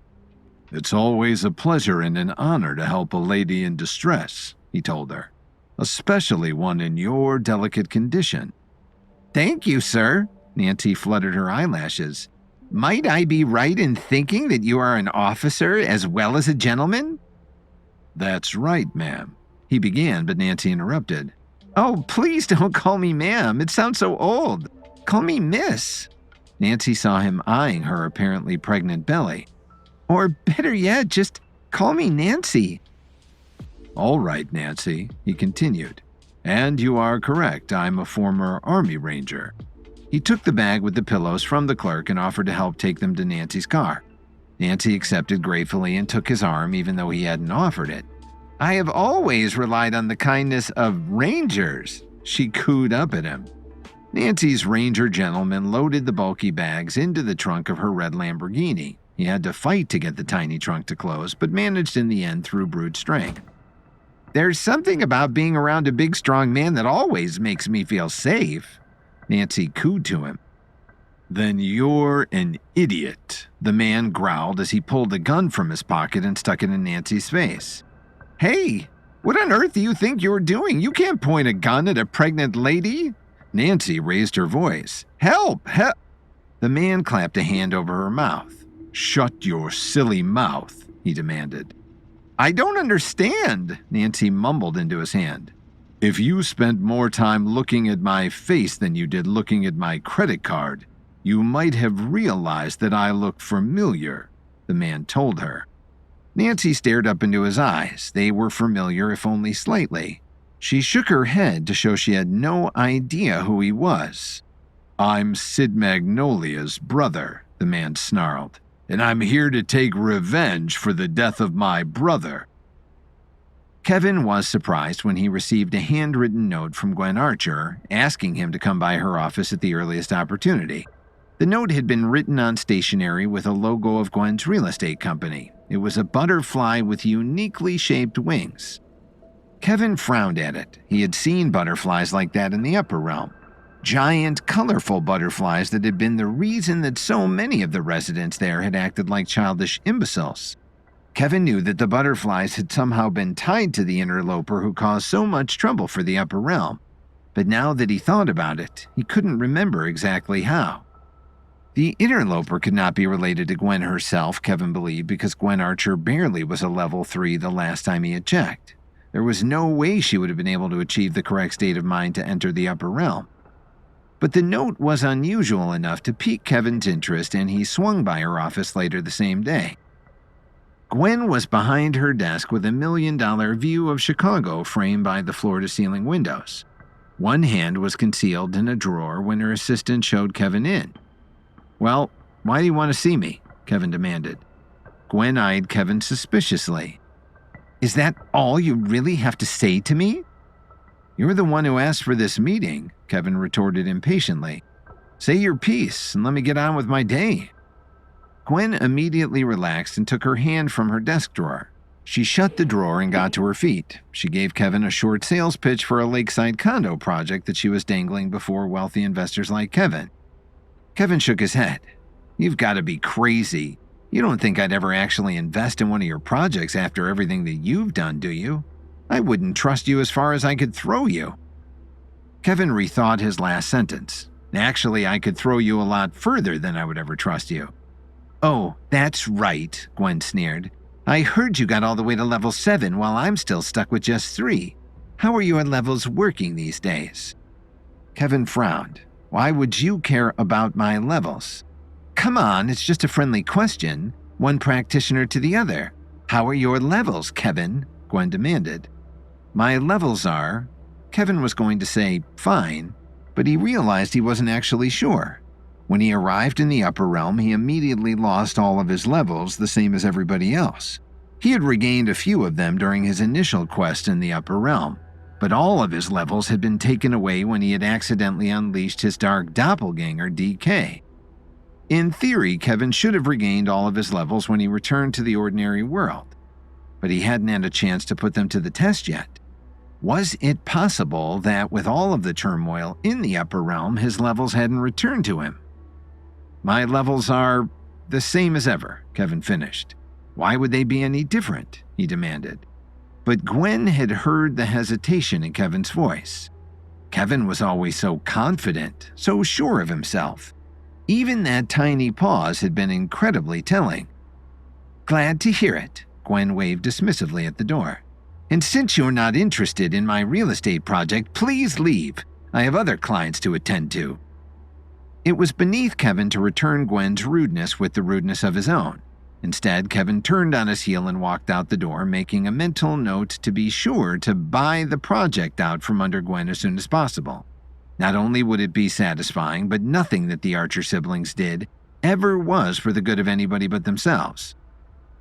"It's always a pleasure and an honor to help a lady in distress," he told her, "especially one in your delicate condition." "Thank you, sir." Nancy fluttered her eyelashes. "Might I be right in thinking that you are an officer as well as a gentleman?" "That's right, ma'am," he began, but Nancy interrupted. "Oh, please don't call me ma'am. It sounds so old. Call me miss." Nancy saw him eyeing her apparently pregnant belly. "Or better yet, just call me Nancy." All right, Nancy, he continued. And you are correct, I'm a former Army Ranger. He took the bag with the pillows from the clerk and offered to help take them to Nancy's car. Nancy accepted gratefully and took his arm even though he hadn't offered it. I have always relied on the kindness of Rangers, she cooed up at him. Nancy's Ranger gentleman loaded the bulky bags into the trunk of her red Lamborghini. He had to fight to get the tiny trunk to close, but managed in the end through brute strength. There's something about being around a big, strong man that always makes me feel safe, Nancy cooed to him. Then you're an idiot, the man growled as he pulled a gun from his pocket and stuck it in Nancy's face. Hey, what on earth do you think you're doing? You can't point a gun at a pregnant lady. Nancy raised her voice. Help! Help! The man clapped a hand over her mouth. Shut your silly mouth, he demanded. I don't understand, Nancy mumbled into his hand. If you spent more time looking at my face than you did looking at my credit card, you might have realized that I look familiar, the man told her. Nancy stared up into his eyes. They were familiar, if only slightly. She shook her head to show she had no idea who he was. I'm Sid Magnolia's brother, the man snarled, and I'm here to take revenge for the death of my brother. Kevin was surprised when he received a handwritten note from Gwen Archer asking him to come by her office at the earliest opportunity. The note had been written on stationery with a logo of Gwen's real estate company. It was a butterfly with uniquely shaped wings. Kevin frowned at it. He had seen butterflies like that in the upper realm. Giant, colorful butterflies that had been the reason that so many of the residents there had acted like childish imbeciles. Kevin knew that the butterflies had somehow been tied to the interloper who caused so much trouble for the upper realm. But now that he thought about it, he couldn't remember exactly how. The interloper could not be related to Gwen herself, Kevin believed, because Gwen Archer barely was a level 3 the last time he had checked. There was no way she would have been able to achieve the correct state of mind to enter the upper realm. But the note was unusual enough to pique Kevin's interest, and he swung by her office later the same day. Gwen was behind her desk with a $1 million view of Chicago framed by the floor-to-ceiling windows. One hand was concealed in a drawer when her assistant showed Kevin in. Well, why do you want to see me? Kevin demanded. Gwen eyed Kevin suspiciously. Is that all you really have to say to me? You're the one who asked for this meeting, Kevin retorted impatiently. Say your piece and let me get on with my day. Gwen immediately relaxed and took her hand from her desk drawer. She shut the drawer and got to her feet. She gave Kevin a short sales pitch for a lakeside condo project that she was dangling before wealthy investors like Kevin. Kevin shook his head. You've got to be crazy. You don't think I'd ever actually invest in one of your projects after everything that you've done, do you? I wouldn't trust you as far as I could throw you. Kevin rethought his last sentence. Actually, I could throw you a lot further than I would ever trust you. Oh, that's right, Gwen sneered. I heard you got all the way to level 7 while I'm still stuck with just 3. How are your levels working these days? Kevin frowned. Why would you care about my levels? Come on, it's just a friendly question. One practitioner to the other. How are your levels, Kevin? Gwen demanded. My levels are... Kevin was going to say, fine, but he realized he wasn't actually sure. When he arrived in the upper realm, he immediately lost all of his levels, the same as everybody else. He had regained a few of them during his initial quest in the upper realm, but all of his levels had been taken away when he had accidentally unleashed his dark doppelganger, DK. In theory, Kevin should have regained all of his levels when he returned to the ordinary world, but he hadn't had a chance to put them to the test yet. Was it possible that with all of the turmoil in the upper realm, his levels hadn't returned to him? My levels are the same as ever, Kevin finished. Why would they be any different? He demanded. But Gwen had heard the hesitation in Kevin's voice. Kevin was always so confident, so sure of himself. Even that tiny pause had been incredibly telling. Glad to hear it, Gwen waved dismissively at the door. And since you're not interested in my real estate project, please leave. I have other clients to attend to. It was beneath Kevin to return Gwen's rudeness with the rudeness of his own. Instead, Kevin turned on his heel and walked out the door, making a mental note to be sure to buy the project out from under Gwen as soon as possible. Not only would it be satisfying, but nothing that the Archer siblings did ever was for the good of anybody but themselves.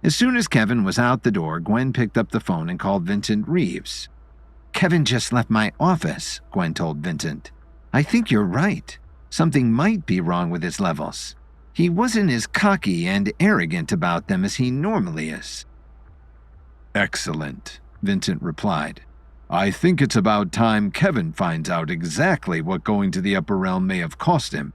As soon as Kevin was out the door, Gwen picked up the phone and called Vincent Reeves. "Kevin just left my office," Gwen told Vincent. "I think you're right. Something might be wrong with his levels. He wasn't as cocky and arrogant about them as he normally is." "Excellent," Vincent replied. "I think it's about time Kevin finds out exactly what going to the Upper Realm may have cost him.